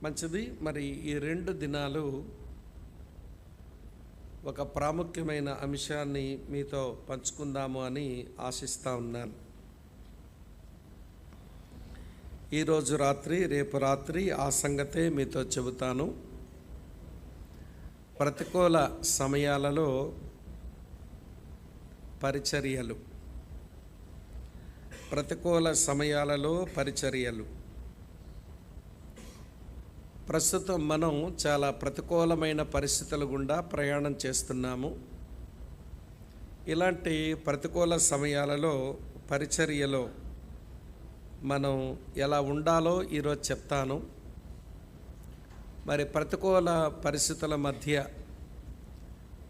మంచిది. మరి ఈ 2 దినాలు ఒక ప్రాముఖ్యమైన అంశాన్ని మీతో పంచుకుందాము అని ఆశిస్తూ ఉన్నాను. ఈరోజు రాత్రి, రేపు రాత్రి ఆ సంగతే మీతో చెబుతాను. ప్రతికూల సమయాలలో పరిచర్యలు. ప్రతికూల సమయాలలో పరిచర్యలు. ప్రస్తుతం మనం చాలా ప్రతికూలమైన పరిస్థితుల గుండా ప్రయాణం చేస్తున్నాము. ఇలాంటి ప్రతికూల సమయాలలో పరిచర్యలో మనం ఎలా ఉండాలో ఈరోజు చెప్తాను. మరి ప్రతికూల పరిస్థితుల మధ్య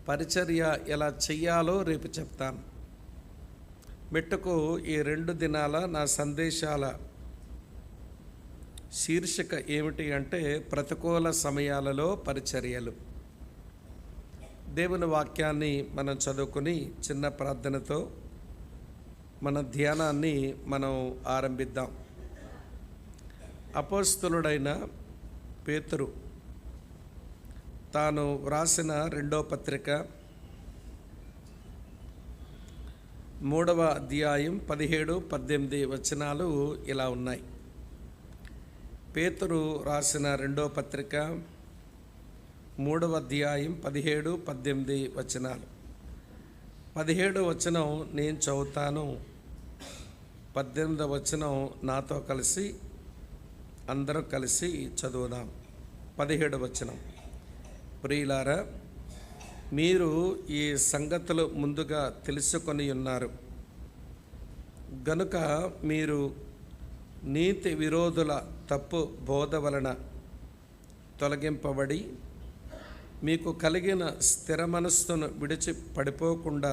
పరిచర్య ఎలా చెయ్యాలో రేపు చెప్తాను. మెట్టుకు ఈ 2 దినాల నా సందేశాల శీర్షిక ఏమిటి అంటే ప్రతికూల సమయాలలో పరిచర్యలు. దేవుని వాక్యాన్ని మనం చదువుకుని చిన్న ప్రార్థనతో మన ధ్యానాన్ని మనం ఆరంభిద్దాం. అపోస్తలుడైన పేతురు తాను వ్రాసిన 2వ పత్రిక 3వ అధ్యాయం 17-18 వచనాలు ఇలా ఉన్నాయి. పేతురు రాసిన 2వ పత్రిక 3వ అధ్యాయం 17-18 వచనాలు. 17వ వచనం నేను చదువుతాను. 18వ వచనం నాతో కలిసి అందరం కలిసి చదువుదాం. 17వ వచనం. ప్రియులారా, మీరు ఈ సంగతులు ముందుగా తెలుసుకొని ఉన్నారు గనుక మీరు నీతి విరోధుల తప్పు బోధ వలన తొలగింపబడి మీకు కలిగిన స్థిర మనస్సును విడిచి పడిపోకుండా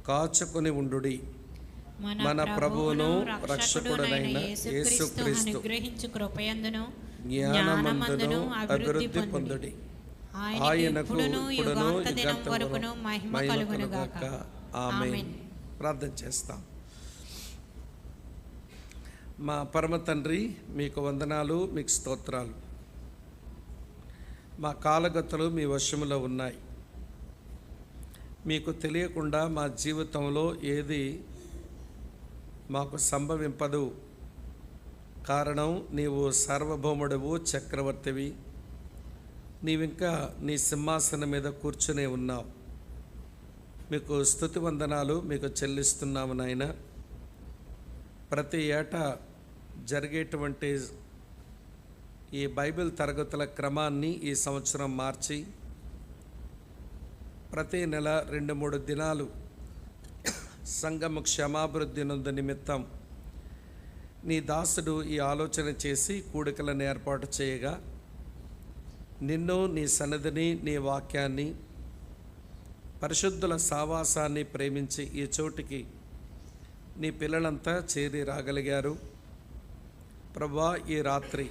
కాచుకొని ఉండుడి. మన ప్రభువును రక్షకుడైన యేసుక్రీస్తు జ్ఞానమందును అభివృద్ధి పొందుడి. ఆయనకు ఇప్పుడును యుగాంతమును మహిమ కలుగును గాక. ఆమేన్. ప్రార్థన చేస్తాం. మా పరమ తండ్రి, మీకు వందనాలు, మీకు స్తోత్రాలు. మా కాలగతులు మీ వశములో ఉన్నాయి. మీకు తెలియకుండా మా జీవితంలో ఏది మాకు సంభవింపదు. కారణం, నీవు సార్వభౌముడవు, చక్రవర్తివి. నీవింకా నీ సింహాసనం మీద కూర్చునే ఉన్నావు. మీకు స్తుతి వందనాలు మీకు చెల్లిస్తున్నాము నాయన. ప్రతి ఏటా జరిగేటువంటి ఈ బైబిల్ తరగతుల క్రమాన్ని ఈ సంవత్సరం మార్చి ప్రతి నెల 2-3 దినాలు సంఘము క్షమాభివృద్ధి నందు నిమిత్తం నీ దాసుడు ఈ ఆలోచన చేసి కూడికలను ఏర్పాటు చేయగా, నిన్ను, నీ సన్నిధిని, నీ వాక్యాన్ని, పరిశుద్ధుల సావాసాన్ని ప్రేమించి ఈ చోటికి నీ పిల్లలంతా చేరి రాగలిగారు. ప్రభువా, ఈ రాత్రి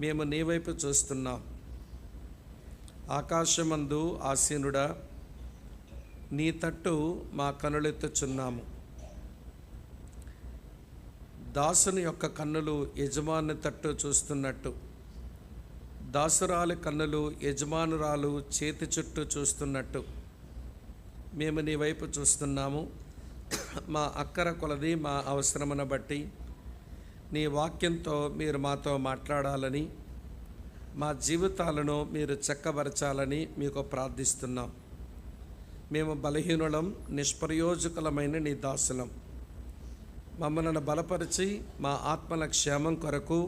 మేము నీ వైపు చూస్తున్నాం. ఆకాశమందు ఆసీనుడా, నీ తట్టు మా కనులెత్తుచున్నాము. దాసుని యొక్క కన్నులు యజమాని తట్టు చూస్తున్నట్టు, దాసురాలి కన్నులు యజమానురాలు చేతి చుట్టూ చూస్తున్నట్టు మేము నీ వైపు చూస్తున్నాము. మా అక్కర కొలది, మా అవసరమును బట్టి నీ వాక్యంతో మీరు మాతో మాట్లాడాలని, మా జీవితాలను మీరు చక్కబరచాలని మీకు ప్రార్థిస్తున్నాం. మేము బలహీనులం, నిష్ప్రయోజకులమైన నీ దాసులం. మమ్మల్ని బలపరిచి మా ఆత్మల క్షేమం కొరకు,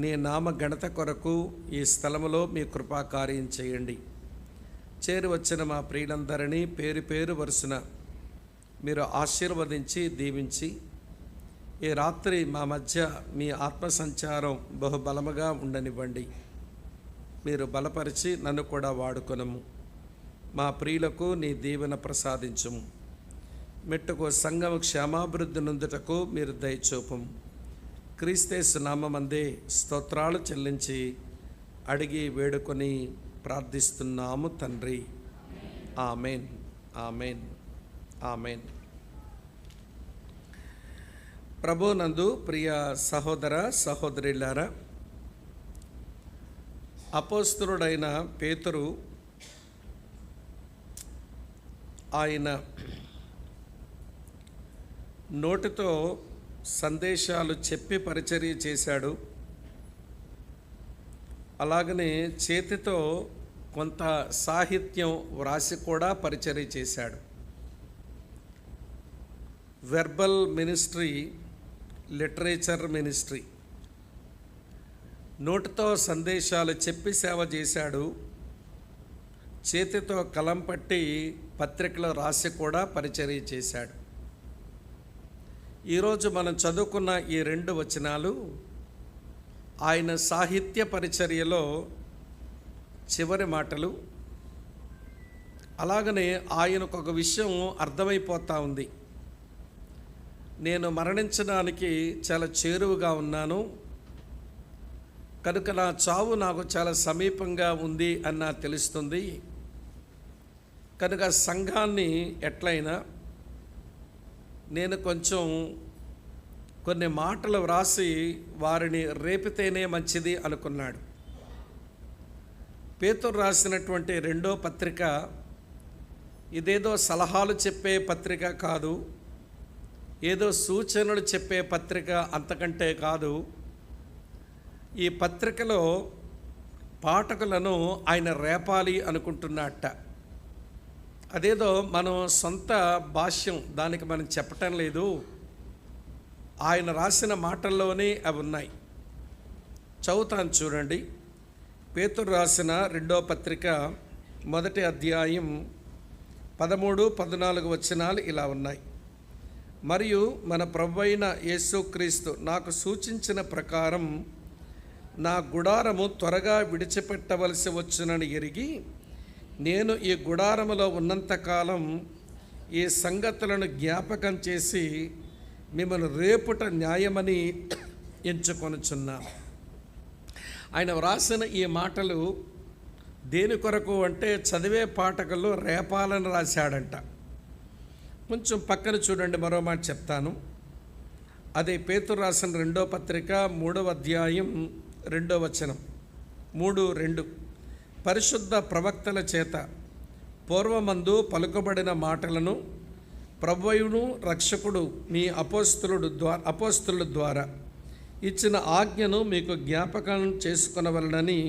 నీ నామ ఘనత కొరకు ఈ స్థలములో మీ కృపాకార్యం చేయండి. చేరి వచ్చిన మా ప్రియులందరినీ పేరు పేరు వరుసన మీరు ఆశీర్వదించి దీవించి, ఈ రాత్రి మా మధ్య మీ ఆత్మ సంచారం బహుబలముగా ఉండనివ్వండి. మీరు బలపరిచి నన్ను కూడా వాడుకొనము. మా ప్రియులకు నీ దీవెన ప్రసాదించుము. మెట్టుకు సంఘము క్షేమాభివృద్ధి నొందుటకు మీరు దయచూపము. క్రీస్తేసు నామమందే స్తోత్రాలు చెల్లించి అడిగి వేడుకొని ప్రార్థిస్తున్నాము తండ్రి. Amen, amen, amen. ప్రభునందు ప్రియ సహోదర సహోదరులారా, అపోస్తలుడైన పేతురు ఆయన నోటితో సందేశాలు చెప్పి పరిచర్య చేశాడు. అలాగనే చేతితో కొంత సాహిత్యం వ్రాసి కూడా పరిచర్య చేశాడు. Verbal ministry, literature ministry. నోటితో సందేశాలు చెప్పి సేవ చేశాడు. చేతితో కలం పట్టి పత్రికలు రాసి కూడా పరిచర్య చేశాడు. ఈరోజు మనం చదువుకున్న ఈ 2 వచనాలు ఆయన సాహిత్య పరిచర్యలో చివరి మాటలు. అలాగనే ఆయనకు ఒక విషయం అర్థమైపోతూ ఉంది. నేను మరణించడానికి చాలా చేరువుగా ఉన్నాను కనుక నా చావు నాకు చాలా సమీపంగా ఉంది అని నాకు తెలుస్తుంది. కనుక సంఘాన్ని ఎట్లయినా నేను కొంచెం కొన్ని మాటలు వ్రాసి వారిని రేపితేనే మంచిది అనుకున్నాడు. పేతురు రాసినటువంటి 2వ పత్రిక ఇదేదో సలహాలు చెప్పే పత్రిక కాదు, ఏదో సూచనలు చెప్పే పత్రిక అంతకంటే కాదు. ఈ పత్రికలో పాఠకులను ఆయన రేపాలి అనుకుంటున్నట్ట. అదేదో మనం సొంత భాష్యం, దానికి మనం చెప్పటం లేదు. ఆయన రాసిన మాటల్లోనే అవి ఉన్నాయి. చదువుతాను చూడండి. పేతురు రాసిన 2వ పత్రిక 1వ అధ్యాయం 13, 14 వచనాలు ఇలా ఉన్నాయి. మరియు మన ప్రభువైన యేసుక్రీస్తు నాకు సూచించిన ప్రకారం నా గుడారము త్వరగా విడిచిపెట్టవలసి వచ్చునని ఎరిగి నేను ఈ గుడారములో ఉన్నంతకాలం ఈ సంగతులను జ్ఞాపకం చేసి మిమ్మల్ని రేపుట న్యాయమని ఎంచుకొనుచున్నాను. ఆయన వ్రాసిన ఈ మాటలు దేని కొరకు అంటే చదివే పాఠకులు రేపాలని రాశాడంట. కొంచెం పక్కన చూడండి, మరో మాట చెప్తాను. అదే పేతురు రాసిన 2వ పత్రిక 3వ అధ్యాయం 2వ వచనం 3:2 పరిశుద్ధ ప్రవక్తల చేత పూర్వమందు మాటలను ప్రభువును రక్షకుడు మీ అపోస్తలుల ద్వారా ఇచ్చిన ఆజ్ఞను మీకు జ్ఞాపకం చేసుకొనవలనని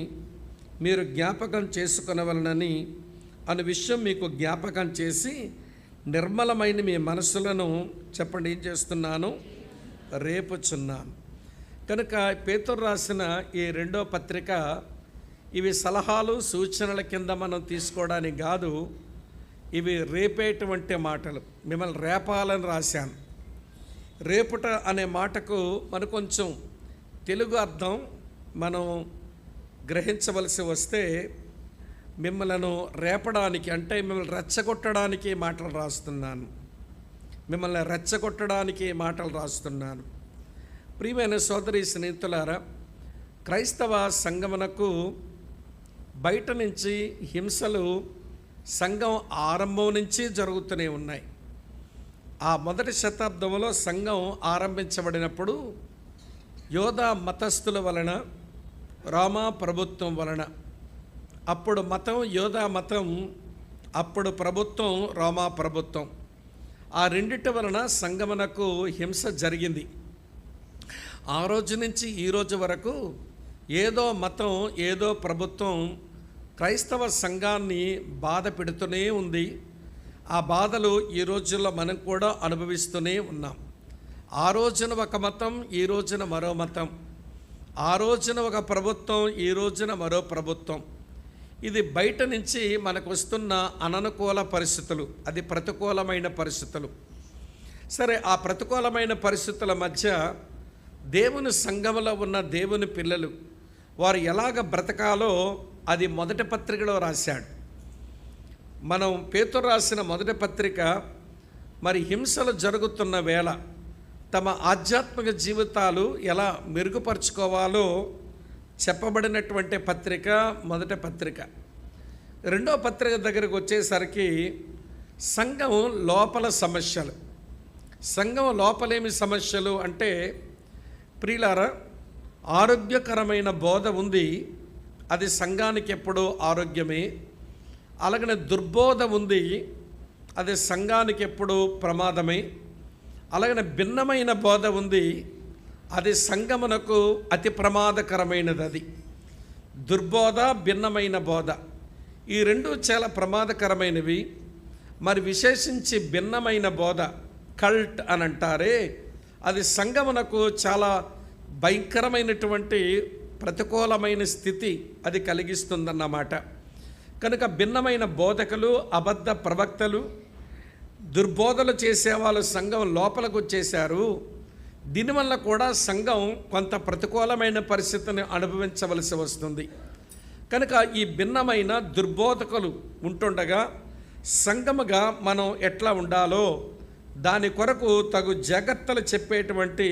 అనే విషయం మీకు జ్ఞాపకం చేసి నిర్మలమైన మీ మనసులను చెప్పండి ఏం చేస్తున్నాను, రేపుచున్నాను. కనుక పేతురు రాసిన ఈ 2వ పత్రిక ఇవి సలహాలు సూచనల కింద మనం తీసుకోవడానికి కాదు, ఇవి రేపేటువంటి మాటలు. మిమ్మల్ని రేపాలని రాశాను. రేపుట అనే మాటకు మన కొంచెం తెలుగు అర్థం మనం గ్రహించవలసి వస్తే, మిమ్మల్ని రేపడానికి అంటే మిమ్మల్ని రెచ్చగొట్టడానికి మాటలు రాస్తున్నాను, మిమ్మల్ని రెచ్చగొట్టడానికి మాటలు రాస్తున్నాను. ప్రియమైన సోదరి స్నేహితులారా, క్రైస్తవ సంఘమునకు బయట నుంచి హింసలు సంఘం ఆరంభం నుంచి జరుగుతూనే ఉన్నాయి. ఆ 1వ శతాబ్దంలో సంఘం ఆరంభించబడినప్పుడు యోధా మతస్థుల వలన, రోమా ప్రభుత్వం వలన, అప్పుడు మతం యోధా మతం, అప్పుడు ప్రభుత్వం రోమా ప్రభుత్వం, ఆ రెండిటి వలన సంఘమునకు హింస జరిగింది. ఆ రోజు నుంచి ఈ రోజు వరకు ఏదో మతం, ఏదో ప్రభుత్వం క్రైస్తవ సంఘాన్ని బాధ పెడుతూనే ఉంది. ఆ బాధలు ఈ రోజుల్లో మనం కూడా అనుభవిస్తూనే ఉన్నాం. ఆ రోజున ఒక మతం, ఈ రోజున మరో మతం. ఆ రోజున ఒక ప్రభుత్వం, ఈ రోజున మరో ప్రభుత్వం. ఇది బయట నుంచి మనకు వస్తున్న అననుకూల పరిస్థితులు, అది ప్రతికూలమైన పరిస్థితులు. సరే, ఆ ప్రతికూలమైన పరిస్థితుల మధ్య దేవుని సంఘములో ఉన్న దేవుని పిల్లలు వారు ఎలాగ బ్రతకాలో అది 1వ పత్రికలో రాశాడు. మనం పేతురు రాసిన 1వ పత్రిక మరి హింసలు జరుగుతున్న వేళ తమ ఆధ్యాత్మిక జీవితాలు ఎలా మెరుగుపరుచుకోవాలో చెప్పబడినటువంటి పత్రిక 1వ పత్రిక. 2వ పత్రిక దగ్గరకు వచ్చేసరికి సంఘం లోపల సమస్యలు. సంఘం లోపలేమి సమస్యలు అంటే, ప్రియులారా, ఆరోగ్యకరమైన బోధ ఉంది, అది సంఘానికి ఎప్పుడూ ఆరోగ్యమే. అలాగనే దుర్బోధ ఉంది, అది సంఘానికి ఎప్పుడూ ప్రమాదమే. అలాగనే భిన్నమైన బోధ ఉంది, అది సంఘమునకు అతి ప్రమాదకరమైనది. అది దుర్బోధ, భిన్నమైన బోధ, ఈ రెండు చాలా ప్రమాదకరమైనవి. మరి విశేషించి భిన్నమైన బోధ, కల్ట్ అని అంటారే, అది సంఘమునకు చాలా భయంకరమైనటువంటి ప్రతికూలమైన స్థితి అది కలిగిస్తుందన్నమాట. కనుక భిన్నమైన బోధకులు, అబద్ధ ప్రవక్తలు, దుర్బోధలు చేసేవాళ్ళు సంఘం లోపలికి వచ్చేశారు. దీనివల్ల కూడా సంఘం కొంత ప్రతికూలమైన పరిస్థితిని అనుభవించవలసి వస్తుంది. కనుక ఈ భిన్నమైన దుర్బోధకులు ఉంటుండగా సంఘముగా మనం ఎట్లా ఉండాలో దాని కొరకు తగు జాగ్రత్తలు చెప్పేటువంటి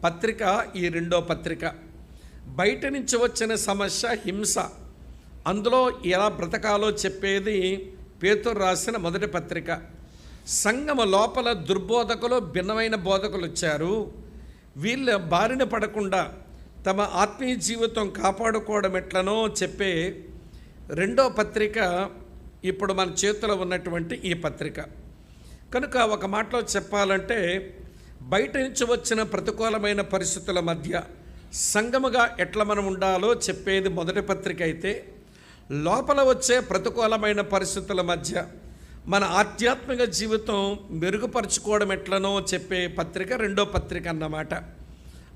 పత్రిక ఈ రెండో పత్రిక. బయట నుంచి వచ్చిన సమస్య హింస, అందులో ఎలా బ్రతకాలో చెప్పేది పేతురు రాసిన మొదటి పత్రిక. సంఘము లోపల దుర్బోధకులు, భిన్నమైన బోధకులు వచ్చారు. వీళ్ళ బారిన పడకుండా తమ ఆత్మీయ జీవితం కాపాడుకోవడం ఎట్లనో చెప్పే రెండో పత్రిక ఇప్పుడు మన చేతిలో ఉన్నటువంటి ఈ పత్రిక. కనుక ఒక మాటలో చెప్పాలంటే, బయట నుంచి వచ్చిన ప్రతికూలమైన పరిస్థితుల మధ్య సంఘముగా ఎట్లా మనం ఉండాలో చెప్పేది మొదటి పత్రిక అయితే, లోపల వచ్చే ప్రతికూలమైన పరిస్థితుల మధ్య మన ఆధ్యాత్మిక జీవితం మెరుగుపరుచుకోవడం ఎట్లనో చెప్పే పత్రిక రెండో పత్రిక అన్నమాట.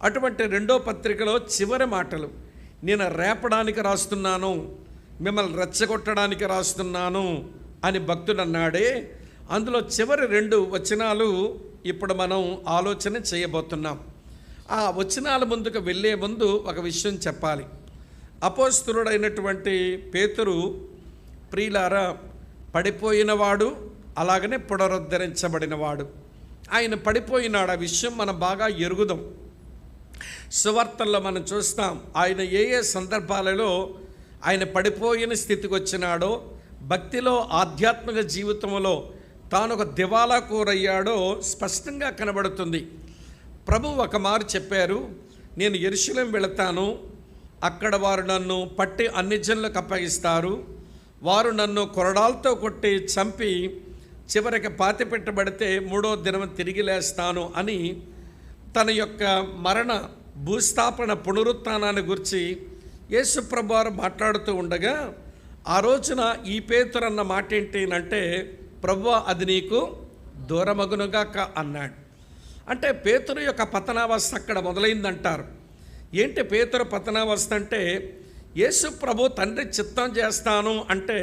అటువంటి రెండో పత్రికలో చివరి మాటలు, నేను రేపడానికి రాస్తున్నాను, మిమ్మల్ని రెచ్చగొట్టడానికి రాస్తున్నాను అని భక్తుడు అన్నాడే, అందులో చివరి 2 వచనాలు ఇప్పుడు మనం ఆలోచన చేయబోతున్నాం. ఆ వచనాల ముందుకు వెళ్ళే ముందు ఒక విషయం చెప్పాలి. అపోస్తలుడైనటువంటి పేతురు, ప్రియులారా, పడిపోయినవాడు, అలాగనే పునరుద్ధరించబడినవాడు. ఆయన పడిపోయినాడు, ఆ విషయం మనం బాగా ఎరుగుదాం. సువార్తల్లో మనం చూస్తాం ఆయన ఏ ఏ సందర్భాలలో ఆయన పడిపోయిన స్థితికి వచ్చినాడో, భక్తిలో, ఆధ్యాత్మిక జీవితంలో తాను ఒక దివాలా కోరయ్యాడో స్పష్టంగా కనబడుతుంది. ప్రభు ఒక మారు చెప్పారు, నేను యెరూషలేం వెళతాను, అక్కడ వారు నన్ను పట్టి అన్ని జనులకు అప్పగిస్తారు, వారు నన్ను కొరడాలతో కొట్టి చంపి చివరికి పాతి పెట్టబడితే 3వ దినం తిరిగి లేస్తాను అని తన యొక్క మరణ, భూస్థాపన, పునరుత్థానాన్ని గురించి యేసు ప్రభువారు మాట్లాడుతూ ఉండగా, ఆ రోజున ఈ పేతురు అన్న మాట ఏంటంటే, ప్రభువా అది నీకు దూరమగునుగాక అన్నాడు. అంటే పేతురు యొక్క పతనావస్థ అక్కడ మొదలైందంటారు. ఏంటి పేతురు పతనావస్థ అంటే, యేసు ప్రభు తండ్రి చిత్తం చేస్తాను అంటే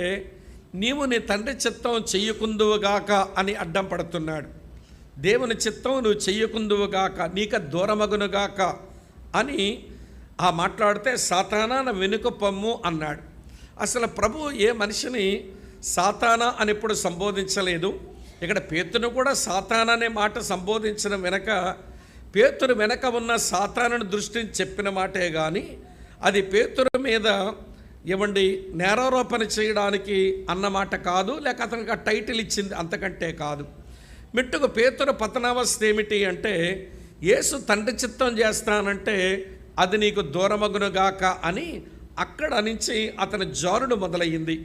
నీవు నీ తండ్రి చిత్తం చెయ్యకుందువుగాక అని అడ్డం పడుతున్నాడు. దేవుని చిత్తం నువ్వు చెయ్యకుందువుగాక, నీకు దూరమగునుగాక అని ఆ మాట్లాడితే సాతానా నా వెనుక పొమ్ము అన్నాడు. అసలు ప్రభు ఏ మనిషిని సాతానా అని ఎప్పుడు సంబోధించలేదు. ఇక్కడ పేతురును కూడా సాతానా అనే మాట సంబోధించడం వెనక, పేతురు వెనక ఉన్న సాతానుని దృష్టిని చెప్పిన మాటే కానీ అది పేతురు మీద నేరారోపణ చేయడానికి అన్నమాట కాదు, లేక అతనికి ఆ టైటిల్ ఇచ్చింది అంతకంటే కాదు. మెట్టుకు పేతురు పతనావస్థ ఏమిటి అంటే, యేసు తండ్రి చిత్తం చేస్తానంటే అది నీకు దూరమగునుగాక అని అక్కడ నుంచి అతని జారుడు మొదలయ్యింది.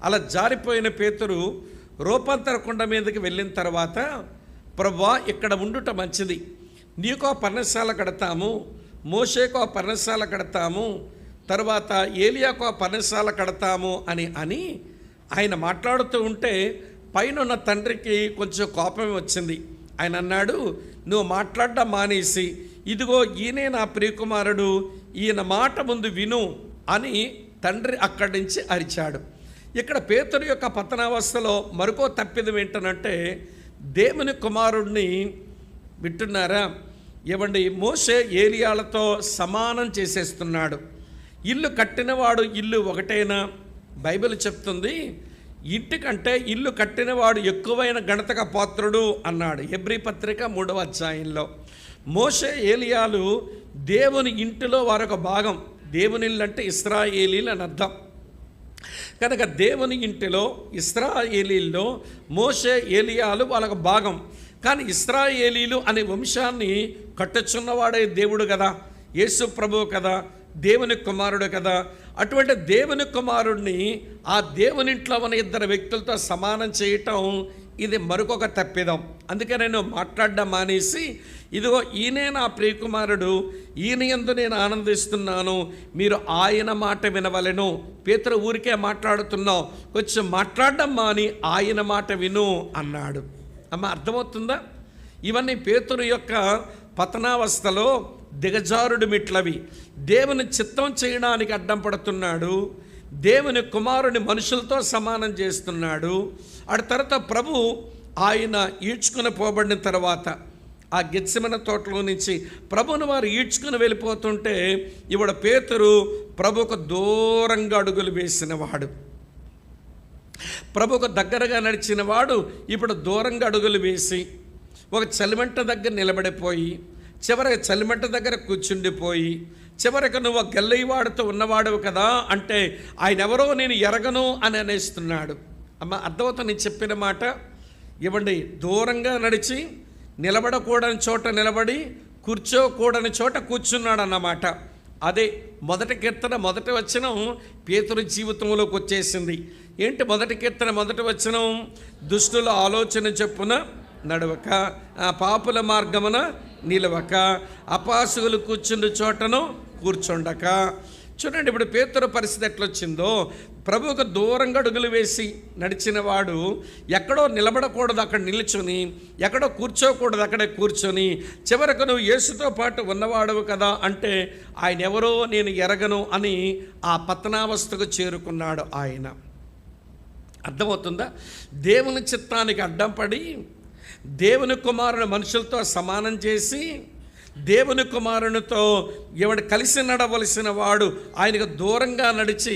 అలా జారిపోయిన పేతురు రూపాంతర కొండ మీదకి వెళ్ళిన తర్వాత, ప్రభువా ఇక్కడ ఉండుట మంచిది, నీకో పర్ణశాల కడతాము, మోషేకో పర్ణశాల కడతాము, తర్వాత ఏలియాకో పర్ణశాల కడతాము అని ఆయన మాట్లాడుతూ ఉంటే పైన తండ్రికి కొంచెం కోపం వచ్చింది. ఆయన అన్నాడు, నువ్వు మాట్లాడడం మానేసి ఇదిగో ఈయనే నా ప్రియకుమారుడు, ఈయన మాట ముందు విను అని తండ్రి అక్కడి నుంచి అరిచాడు. ఇక్కడ పేతురు యొక్క పతనావస్థలో మరొక తప్పిదం ఏంటనంటే, దేవుని కుమారుడిని వింటున్నారా, మోషే ఏలియాలతో సమానం చేసేస్తున్నాడు. ఇల్లు కట్టినవాడు ఇల్లు ఒకటేనా? బైబిల్ చెప్తుంది, ఇంటికంటే ఇల్లు కట్టినవాడు ఎక్కువైన ఘనతక పాత్రుడు అన్నాడు హెబ్రీ పత్రిక 3వ అధ్యాయంలో. మోషే ఏలియాలు దేవుని ఇంటిలో వారొక భాగం. దేవుని ఇల్లు అంటే ఇశ్రాయేలీలు అని అర్థం. కనుక దేవుని ఇంటిలో, ఇశ్రాయేలీల్లో మోషే ఏలియాలు వాళ్ళకు భాగం. కానీ ఇశ్రాయేలీలు అనే వంశాన్ని కట్టుచున్నవాడే దేవుడు కదా, యేసు ప్రభువు కదా. దేవుని కుమారుడు కదా. అటువంటి దేవుని కుమారుడిని ఆ దేవునింట్లో ఉన్న ఇద్దరు వ్యక్తులతో సమానం చేయటం ఇది మరొక తప్పిదం. అందుకే నేను మాట్లాడడం మానేసి, ఇదిగో ఈయనే నా ప్రియకుమారుడు, ఈయన యందు నేను ఆనందిస్తున్నాను, మీరు ఆయన మాట వినవలెను. పేతురు ఊరికే మాట్లాడుతున్నావు, కొంచెం మాట్లాడడం మాని ఆయన మాట విను అన్నాడు. అమ్మ, అర్థమవుతుందా? ఇవన్నీ పేతురు యొక్క పతనావస్థలో దిగజారుడు మిట్లవి. దేవుని చిత్తం చేయడానికి అడ్డం పడుతున్నాడు, దేవుని కుమారుని మనుషులతో సమానం చేస్తున్నాడు. ఆ తర్వాత ప్రభు ఆయన ఈడ్చుకుని పోబడిన తర్వాత ఆ గెత్సెమనే తోటలో నుంచి ప్రభుని వారు ఈడ్చుకుని వెళ్ళిపోతుంటే ఇవిడ పేతురు ప్రభుకు దూరంగా అడుగులు వేసినవాడు, ప్రభుకు దగ్గరగా నడిచిన వాడు ఇప్పుడు దూరంగా అడుగులు వేసి ఒక చలిమంట దగ్గర నిలబడిపోయి, చివరికి చలిమంట దగ్గర కూర్చుండిపోయి, చివరికి నువ్వు గెల్లయ్యవాడుతో ఉన్నవాడు కదా అంటే ఆయన ఎవరో నేను ఎరగను అని అనేస్తున్నాడు. అమ్మ, అర్థమవుతా నేను చెప్పిన మాట? ఇవ్వండి, దూరంగా నడిచి నిలబడకూడని చోట నిలబడి కూర్చోకూడని చోట కూర్చున్నాడు అన్నమాట. అదే మొదటి కీర్తన మొదటి వచనం పేతురు జీవితంలోకి వచ్చేసింది. ఏంటి మొదటి కీర్తన మొదటి వచనం? దుష్టుల ఆలోచన చొప్పున నడవక, పాపుల మార్గమున నిలవక, అపాసుగులు కూర్చుండు చోటను కూర్చుండక. చూడండి, ఇప్పుడు పేతురు పరిస్థితి ఎట్లొచ్చిందో. ప్రభువుకు దూరంగా అడుగులు వేసి నడిచిన వాడు ఎక్కడో నిలబడకూడదు అక్కడ నిల్చుని, ఎక్కడో కూర్చోకూడదు అక్కడే కూర్చొని, చివరకు నువ్వు యేసుతో పాటు ఉన్నవాడవు కదా అంటే ఆయన ఎవరో నేను ఎరగను అని ఆ పతనావస్థకు చేరుకున్నాడు ఆయన. అర్థమవుతుందా? దేవుని చిత్తానికి అడ్డం పడి దేవుని కుమారుని మనుషులతో సమానం చేసి దేవుని కుమారునితో ఎవడు కలిసి నడవలసిన వాడు ఆయనకు దూరంగా నడిచి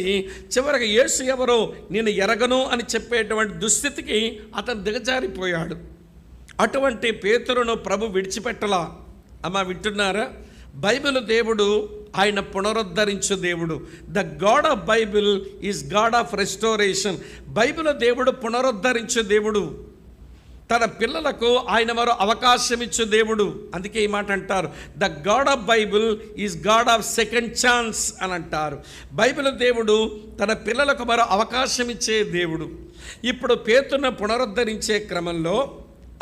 చివరికి యేసు ఎవరో నేను ఎరగను అని చెప్పేటువంటి దుస్థితికి అతను దిగజారిపోయాడు. అటువంటి పేతురును ప్రభు విడిచిపెట్టలా. అమ్మ, వింటున్నారా? బైబిల్ దేవుడు ఆయన పునరుద్ధరించు దేవుడు. The God of Bible is God of restoration. Bible దేవుడు పునరుద్ధరించు దేవుడు. తన పిల్లలకు ఆయన మరో అవకాశం ఇచ్చే దేవుడు. అందుకే ఈ మాట అంటారు, the God of Bible is God of second chance అని అంటారు. బైబిల్ దేవుడు తన పిల్లలకు మరో అవకాశం ఇచ్చే దేవుడు. ఇప్పుడు పేతురును పునరుద్ధరించే క్రమంలో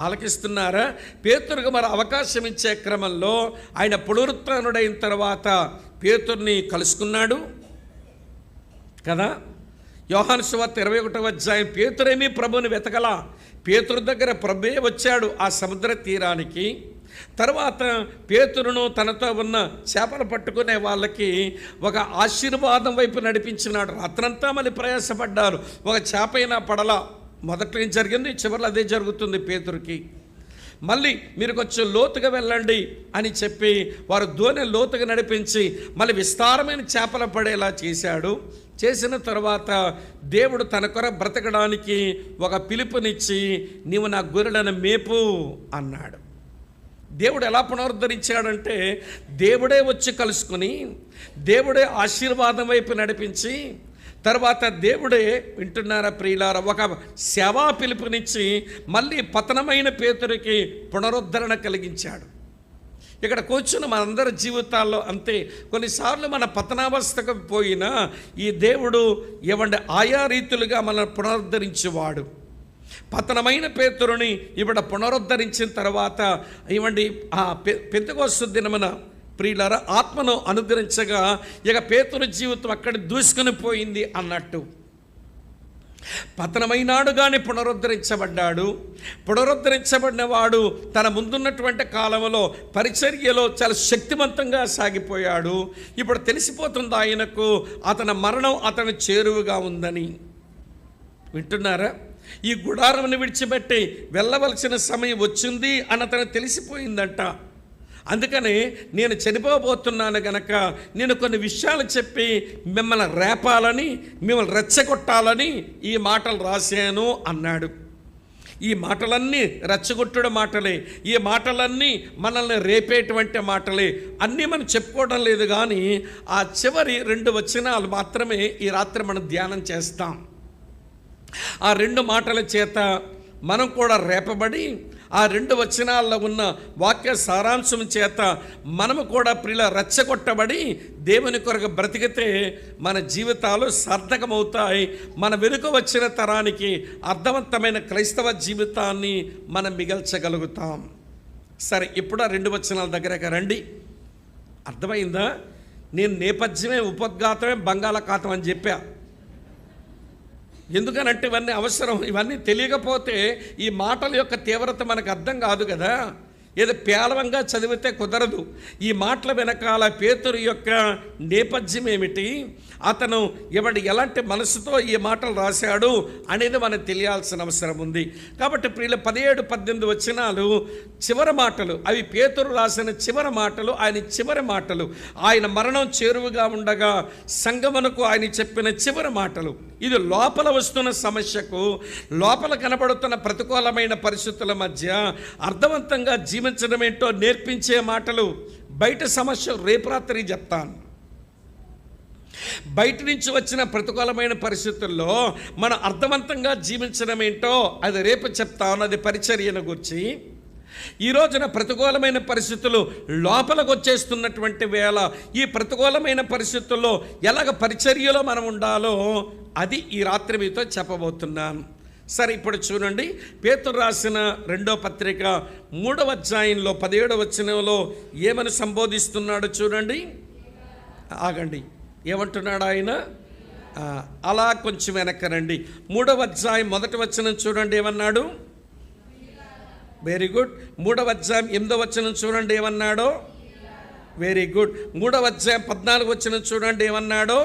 ఆలకిస్తున్నారా? పేతురుకు మరో అవకాశం ఇచ్చే క్రమంలో ఆయన పునరుత్థానుడైన తర్వాత పేతురుని కలుసుకున్నాడు కదా. యోహాను సువార్త 21వ అధ్యాయం, పేతురేమీ ప్రభుని వెతకలా. పేతురు దగ్గర ప్రభువే వచ్చాడు ఆ సముద్ర తీరానికి. తర్వాత పేతురును తనతో ఉన్న చేపలు పట్టుకునే వాళ్ళకి ఒక ఆశీర్వాదం వైపు నడిపించినాడు. రాత్రంతా మళ్ళీ ప్రయాసపడ్డారు, ఒక చేప అయినా పడలా. మొదట్లో ఏం జరిగింది, చివరిలో అదే జరుగుతుంది పేతురుకి. మళ్ళీ మీరు కొంచెం లోతుగా వెళ్ళండి అని చెప్పి వారు దోణి లోతుగా నడిపించి మళ్ళీ విస్తారమైన చేపలు పడేలా చేశాడు. చేసిన తర్వాత దేవుడు తన కొర బ్రతకడానికి ఒక పిలుపునిచ్చి నీవు నా గొర్రెలను మేపు అన్నాడు. దేవుడు ఎలా పునరుద్ధరించాడంటే దేవుడే వచ్చి కలుసుకుని, దేవుడే ఆశీర్వాదం వైపు నడిపించి, తర్వాత దేవుడే, వింటున్నారా ప్రియులారా, ఒక సేవా పిలుపునిచ్చి మళ్ళీ పతనమైన పేతురికి పునరుద్ధరణ కలిగించాడు. ఇక్కడ కూర్చున్న మనందరి జీవితాల్లో అంతే. కొన్నిసార్లు మన పతనావస్థకు పోయినా ఈ దేవుడు ఇవ్వండి ఆయా రీతులుగా మనం పునరుద్ధరించేవాడు. పతనమైన పేతురుని ఇప్పుడు పునరుద్ధరించిన తర్వాత ఇవ్వండి ఆ పెంతెకొస్తు దినమున ప్రియులారా ఆత్మను అనుగ్రహించగా ఇక పేతురు జీవితం అక్కడ దూసుకొని పోయింది అన్నట్టు. పతనమైనాడు కానీ పునరుద్ధరించబడ్డాడు. పునరుద్ధరించబడిన వాడు తన ముందున్నటువంటి కాలంలో పరిచర్యలో చాలా శక్తివంతంగా సాగిపోయాడు. ఇప్పుడు తెలిసిపోతుంది ఆయనకు అతని మరణం అతని చేరువుగా ఉందని. వింటున్నారా? ఈ గుడారమును విడిచిపెట్టి వెళ్ళవలసిన సమయం వచ్చింది అని అతను తెలిసిపోయిందంట. అందుకని నేను చనిపోబోతున్నాను గనక నేను కొన్ని విషయాలు చెప్పి మిమ్మల్ని రేపాలని, మిమ్మల్ని రెచ్చగొట్టాలని ఈ మాటలు రాశాను అన్నాడు. ఈ మాటలన్నీ రెచ్చగొట్టుడు మాటలే, ఈ మాటలన్నీ మనల్ని రేపేటువంటి మాటలే. అన్నీ మనం చెప్పుకోవడం లేదు, కానీ ఆ చివరి 2 వచనాలు మాత్రమే ఈ రాత్రి మనం ధ్యానం చేస్తాం. ఆ 2 మాటల చేత మనం కూడా రేపబడి ఆ 2 వచనాల్లో ఉన్న వాక్య సారాంశం చేత మనము కూడా ప్రియుల రెచ్చగొట్టబడి దేవుని కొరకు బ్రతికితే మన జీవితాలు సార్థకమవుతాయి. మన వెనుక వచ్చిన తరానికి అర్థవంతమైన క్రైస్తవ జీవితాన్ని మనం మిగల్చగలుగుతాం. సరే, ఇప్పుడు ఆ 2 వచనాల దగ్గరకు రండి. అర్థమైందా? నేను నేపథ్యమే ఉపోద్ఘాతమే బంగాళాఖాతం అని చెప్పా. ఎందుకనంటే ఇవన్నీ అవసరం. ఇవన్నీ తెలియకపోతే ఈ మాటల యొక్క తీవ్రత మనకు అర్థం కాదు కదా. ఏదో పేలవంగా చదివితే కుదరదు. ఈ మాటల వెనకాల పేతురు యొక్క నేపథ్యం ఏమిటి, అతను ఎలాంటి మనసుతో ఈ మాటలు రాశాడు అనేది మనకు తెలియాల్సిన అవసరం ఉంది. కాబట్టి ప్రియుల 17-18 వచనాలు చివరి మాటలు, అవి పేతురు రాసిన చివరి మాటలు, ఆయన చివరి మాటలు, ఆయన మరణం చేరువుగా ఉండగా సంగమునకు ఆయన చెప్పిన చివరి మాటలు. ఇది లోపల వస్తున్న సమస్యకు, లోపల కనబడుతున్న ప్రతికూలమైన పరిస్థితుల మధ్య అర్థవంతంగా జీవించడం ఏంటో నేర్పించే మాటలు. బయట సమస్య రేపు రాత్రి చెప్తాను. బయట నుంచి వచ్చిన ప్రతికూలమైన పరిస్థితుల్లో మనం అర్థవంతంగా జీవించడం ఏంటో అది రేపు చెప్తాను. అది పరిచర్యను గురించి. ఈ రోజున ప్రతికూలమైన పరిస్థితులు లోపలకు వచ్చేస్తున్నటువంటి వేళ ఈ ప్రతికూలమైన పరిస్థితుల్లో ఎలాగ పరిచర్యలో మనం ఉండాలో అది ఈ రాత్రి మీతో చెప్పబోతున్నాను. సరే, ఇప్పుడు చూడండి, పేతురు రాసిన 2వ పత్రిక 3వ అధ్యాయంలో 17వ వచనంలో ఏమని సంబోధిస్తున్నాడో చూడండి. ఆగండి, ఏమంటున్నాడు ఆయన? అలా కొంచెం వెనక్కరండి. 3వ అధ్యాయం 1వ వచనం చూడండి ఏమన్నాడు. Very good. 3వ అధ్యాయం 8వ వచనం చూడండి ఏమన్నాడో. Very good. 3వ అధ్యాయం 14వ వచనం చూడండి ఏమన్నాడో.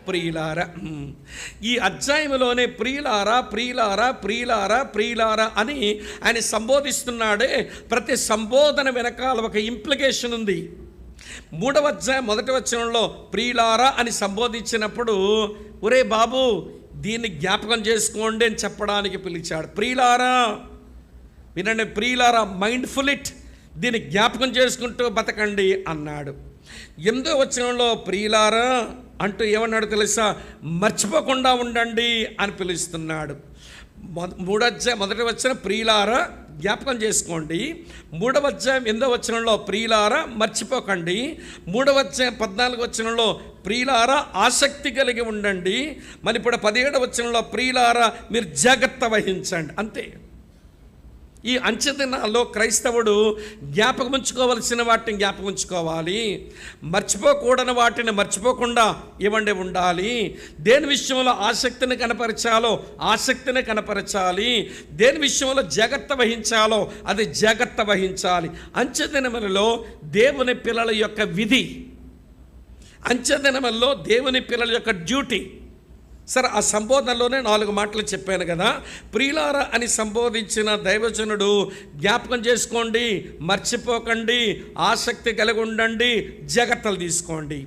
ప్రియులారా. ఈ అధ్యాయంలోనే ప్రియులారా ప్రియులారా ప్రియులారా ప్రియులారా అని ఆయన సంబోధిస్తున్నాడే. ప్రతి సంబోధన వెనకాల ఒక ఇంప్లికేషన్ ఉంది. 3వ అధ్యాయం 1వ వచనంలో ప్రియులారా అని సంబోధించినప్పుడు, ఒరే బాబు దీన్ని జ్ఞాపకం చేసుకోండి అని చెప్పడానికి పిలిచాడు. ప్రియులారా వినండి, ప్రియులారా, మైండ్ఫుల్ ఇట్, దీన్ని జ్ఞాపకం చేసుకుంటూ బతకండి అన్నాడు. 8వ వచనంలో ప్రియులారా అంటూ ఏమన్నాడు తెలుసా? మర్చిపోకుండా ఉండండి అని పిలుస్తున్నాడు. 3వ అధ్యాయం 1వ వచనం ప్రియులారా జ్ఞాపకం చేసుకోండి. 3వ అధ్యాయం 8వ వచనంలో ప్రియులారా మర్చిపోకండి. 3వ అధ్యాయం 14వ వచనంలో ప్రియులారా ఆసక్తి కలిగి ఉండండి. మరి ఇప్పుడు 17వ వచనంలో ప్రియులారా మీరు జాగ్రత్త వహించండి. అంతే. ఈ అంచెదినాల్లో క్రైస్తవుడు జ్ఞాపకం ఉంచుకోవలసిన వాటిని జ్ఞాపకం ఉంచుకోవాలి, మర్చిపోకూడని వాటిని మర్చిపోకుండా ఉండాలి. దేని విషయంలో ఆసక్తిని కనపరచాలో ఆసక్తిని కనపరచాలి, దేని విషయంలో జాగ్రత్త వహించాలో అది జాగ్రత్త వహించాలి. అంచెదినములలో దేవుని పిల్లల యొక్క విధి, అంచెదినములలో దేవుని పిల్లల యొక్క డ్యూటీ. సరే, ఆ సంబోధనలోనే 4 మాటలు చెప్పాను కదా. ప్రియులారా అని సంబోధించిన దైవజనుడు జ్ఞాపకం చేసుకోండి, మర్చిపోకండి, ఆసక్తి కలిగి ఉండండి, జాగ్రత్తలు తీసుకోండి.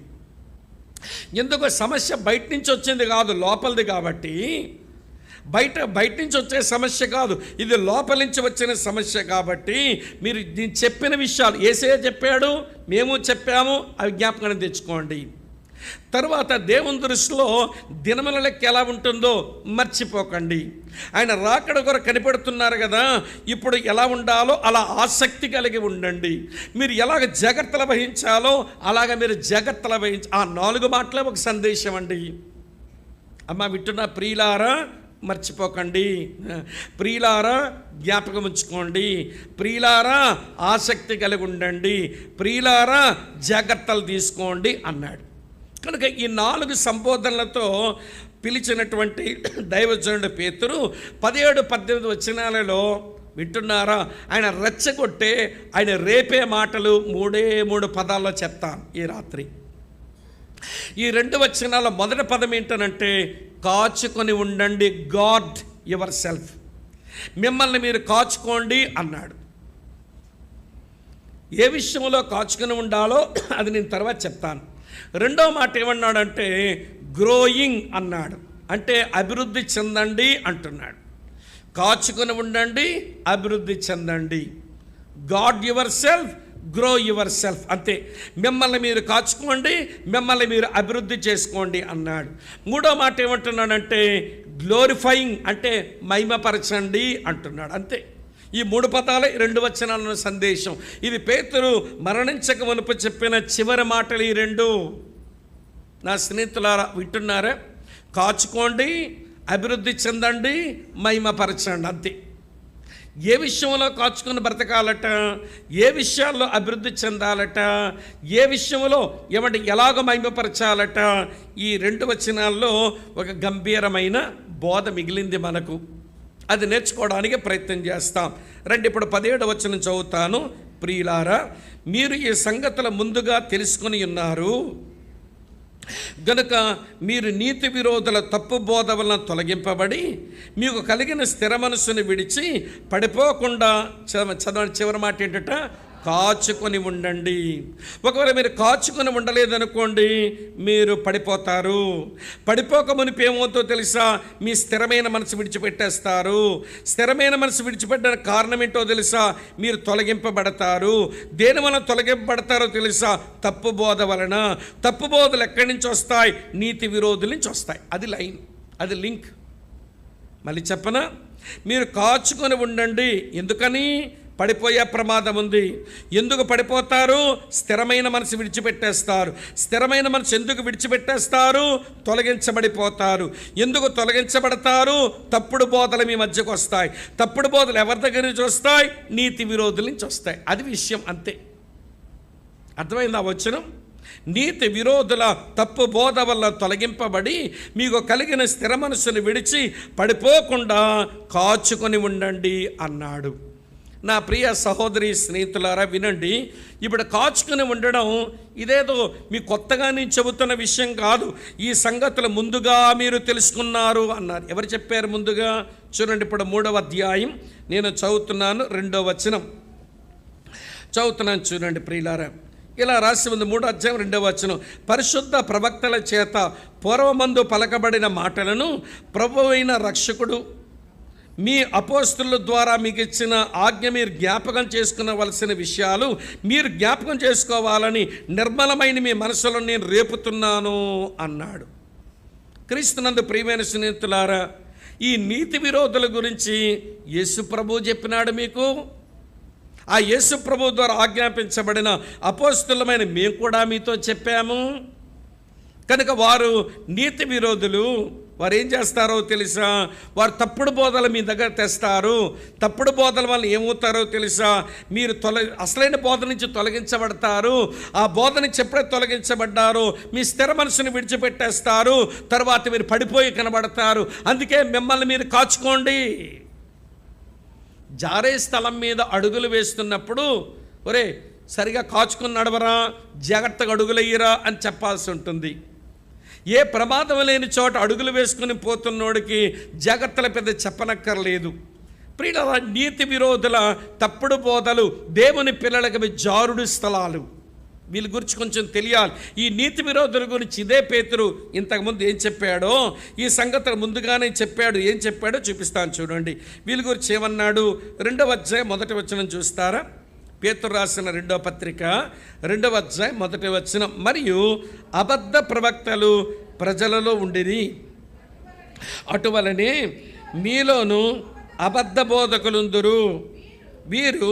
ఎందుకు? సమస్య బయట నుంచి వచ్చింది కాదు, లోపలిది. కాబట్టి బయట నుంచి వచ్చే సమస్య కాదు, ఇది లోపల నుంచి వచ్చిన సమస్య. కాబట్టి మీరు నేను చెప్పిన విషయాలు యేసయ్య చెప్పాడు, మేము చెప్పాము, అవి జ్ఞాపకాన్ని తెచ్చుకోండి. తరువాత దేవుని దృష్టిలో దినముల లెక్క ఎలా ఉంటుందో మర్చిపోకండి. ఆయన రాకడ కొరకు కనిపెడుతున్నారు కదా, ఇప్పుడు ఎలా ఉండాలో అలా ఆసక్తి కలిగి ఉండండి. మీరు ఎలాగ జాగ్రత్తలు వహించాలో అలాగ మీరు జాగ్రత్తలు ఆ 4 మాటలే ఒక సందేశం అండి. అమ్మ వింటున్న ప్రియులారా మర్చిపోకండి, ప్రియులారా జ్ఞాపకం ఉంచుకోండి, ప్రియులారా ఆసక్తి కలిగి ఉండండి, ప్రియులారా జాగ్రత్తలు తీసుకోండి అన్నాడు. కనుక ఈ 4 సంబోధనలతో పిలిచినటువంటి దైవజనుడు పేతురు 17-18 వచనాలలో వింటున్నారా, ఆయన రెచ్చగొట్టే, ఆయన రేపే మాటలు 3 పదాల్లో చెప్తాను ఈ రాత్రి. ఈ 2 వచనాల మొదటి పదం ఏంటనంటే కాచుకొని ఉండండి. గార్డ్ యువర్ సెల్ఫ్, మిమ్మల్ని మీరు కాచుకోండి అన్నాడు. ఏ విషయంలో కాచుకొని ఉండాలో అది నేను తర్వాత చెప్తాను. 2వ మాట ఏమన్నాడంటే గ్రోయింగ్ అన్నాడు. అంటే అభివృద్ధి చెందండి అంటున్నాడు. కాచుకొని ఉండండి, అభివృద్ధి చెందండి. Guard yourself, grow yourself. అంతే, మిమ్మల్ని మీరు కాచుకోండి, మిమ్మల్ని మీరు అభివృద్ధి చేసుకోండి అన్నాడు. 3వ మాట ఏమంటున్నాడంటే గ్లోరిఫైయింగ్, అంటే మహిమపరచండి అంటున్నాడు. అంతే. ఈ 3 పదాలే 2 వచనాల సందేశం. ఇది పేతురు మరణించక మునుపు చెప్పిన చివరి మాటలు ఈ 2. నా స్నేహితులారా, వింటున్నారా? కాచుకోండి, అభివృద్ధి చెందండి, మహిమపరచండి, అంతే. ఏ విషయంలో కాచుకొని బ్రతకాలట, ఏ విషయాల్లో అభివృద్ధి చెందాలట, ఏ విషయంలో ఎలాగ మహిమపరచాలట, ఈ 2 వచనాల్లో ఒక గంభీరమైన బోధ మిగిలింది మనకు. అది నేర్చుకోవడానికి ప్రయత్నం చేస్తాం. రండి, ఇప్పుడు 17వ వచనం చదువుతాను. ప్రియులారా, మీరు ఈ సంగతుల ముందుగా తెలుసుకొని ఉన్నారు గనుక మీరు నీతి విరోధుల తప్పు బోధ వలన తొలగింపబడి మీకు కలిగిన స్థిర మనస్సును విడిచి పడిపోకుండా, చదవండి చివరి మాట ఏంటట, కాచుకొని ఉండండి. ఒకవేళ మీరు కాచుకొని ఉండలేదనుకోండి, మీరు పడిపోతారు. పడిపోక మునిపు ఏమవుతుందో తెలుసా? మీ స్థిరమైన మనసు విడిచిపెట్టేస్తారు. స్థిరమైన మనసు విడిచిపెట్టిన కారణం ఏంటో తెలుసా? మీరు తొలగింపబడతారు. దేని వలన తొలగింపబడతారో తెలుసా? తప్పు బోధ వలన. తప్పు బోధలు ఎక్కడి నుంచి వస్తాయి? నీతి విరోధుల నుంచి వస్తాయి. అది లైన్, అది లింక్. మళ్ళీ చెప్పనా? మీరు కాచుకొని ఉండండి. ఎందుకని? పడిపోయే ప్రమాదం ఉంది. ఎందుకు పడిపోతారు? స్థిరమైన మనసు విడిచిపెట్టేస్తారు. స్థిరమైన మనసు ఎందుకు విడిచిపెట్టేస్తారు? తొలగించబడిపోతారు. ఎందుకు తొలగించబడతారు? తప్పుడు బోధలు మీ మధ్యకు వస్తాయి. తప్పుడు బోధలు ఎవరి దగ్గర నుంచి వస్తాయి? నీతి విరోధుల నుంచి వస్తాయి. అది విషయం, అంతే. అర్థమైందా వచనం? నీతి విరోధుల తప్పు బోధ వల్ల తొలగింపబడి మీకు కలిగిన స్థిర మనసును విడిచి పడిపోకుండా కాచుకొని ఉండండి అన్నాడు. నా ప్రియ సహోదరి స్నేహితులారా, వినండి. ఇప్పుడు కాచుకుని ఉండడం ఇదేదో మీ కొత్తగా నేను చెబుతున్న విషయం కాదు. ఈ సంగతులు ముందుగా మీరు తెలుసుకున్నారు అన్నారు. ఎవరు చెప్పారు ముందుగా? చూడండి, ఇప్పుడు 3వ అధ్యాయం నేను చదువుతున్నాను, 2వ వచనం చదువుతున్నాను. చూడండి ప్రియులారా, ఇలా రాసి ఉంది. 3వ అధ్యాయం 2వ వచనం. పరిశుద్ధ ప్రవక్తల చేత పూర్వమందు పలకబడిన మాటలను ప్రభువైన రక్షకుడు మీ అపోస్తుల ద్వారా మీకు ఇచ్చిన ఆజ్ఞ మీరు జ్ఞాపకం చేసుకునవలసిన విషయాలు మీరు జ్ఞాపకం చేసుకోవాలని నిర్మలమైన మీ మనసులో నేను రేపుతున్నాను అన్నాడు. క్రీస్తునందు ప్రియమైన స్నేహితులారా, ఈ నీతి విరోధుల గురించి యేసు ప్రభు చెప్పినాడు మీకు. ఆ యేసు ప్రభు ద్వారా ఆజ్ఞాపించబడిన అపోస్తులమైన మేము కూడా మీతో చెప్పాము. కనుక వారు నీతి విరోధులు. వారు ఏం చేస్తారో తెలుసా? వారు తప్పుడు బోధలు మీ దగ్గర తెస్తారు. తప్పుడు బోధల వల్ల ఏమవుతారో తెలుసా? మీరు అసలైన బోధ నుంచి తొలగించబడతారు. ఆ బోధ నుంచి ఎప్పుడైతే తొలగించబడ్డారో మీ స్థిర మనసుని విడిచిపెట్టేస్తారు. తర్వాత మీరు పడిపోయి కనబడతారు. అందుకే మిమ్మల్ని మీరు కాచుకోండి. జారే స్థలం మీద అడుగులు వేస్తున్నప్పుడు, ఒరే సరిగా కాచుకుని నడవరా, జాగ్రత్తగా అడుగులయ్యిరా అని చెప్పాల్సి ఉంటుంది. ఏ ప్రమాదం లేని చోట అడుగులు వేసుకుని పోతున్నోడికి జాగ్రత్తల పెద్ద చెప్పనక్కర్లేదు. ప్రియుల, నీతి విరోధుల తప్పుడు బోధలు దేవుని పిల్లలకి జారుడు స్థలాలు. వీళ్ళ గురించి కొంచెం తెలియాలి. ఈ నీతి విరోధుల గురించి ఇదే పేతురు ఇంతకుముందు ఏం చెప్పాడో, ఈ సంగతులు ముందుగానే చెప్పాడు. ఏం చెప్పాడో చూపిస్తాను చూడండి. వీళ్ళ గురించి ఏమన్నాడు? 2వ అధ్యాయం 1వ వచనం చూస్తారా? పేతురు రాసిన 2వ పత్రిక 2వ అధ్యాయం 1వ వచనం. మరియు అబద్ధ ప్రవక్తలు ప్రజలలో ఉండిరి, అటువలనే మీలోను అబద్ధ బోధకులుందురు. వీరు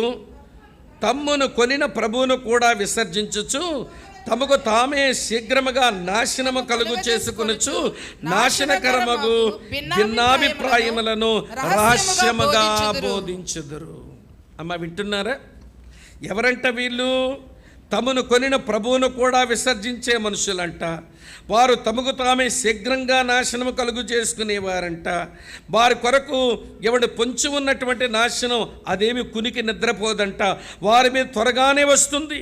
తమ్మును కొనిన ప్రభువును కూడా విసర్జించుచు తమకు తామే శీఘ్రముగా నాశనము కలుగు చేసుకొనుచు నాశనకరమగు భిన్నాభిప్రాయములను రహస్యముగా బోధించుదురు. అమ్మ, వింటున్నారా? ఎవరంట వీళ్ళు? తమను కొనిన ప్రభువును కూడా విసర్జించే మనుషులంట. వారు తమకు తామే శీఘ్రంగా నాశనము కలుగు చేసుకునేవారంట. వారి కొరకు ఎవడు పొంచి ఉన్నటువంటి నాశనం అదేమి కునికి నిద్రపోదంట, వారి మీద త్వరగానే వస్తుంది.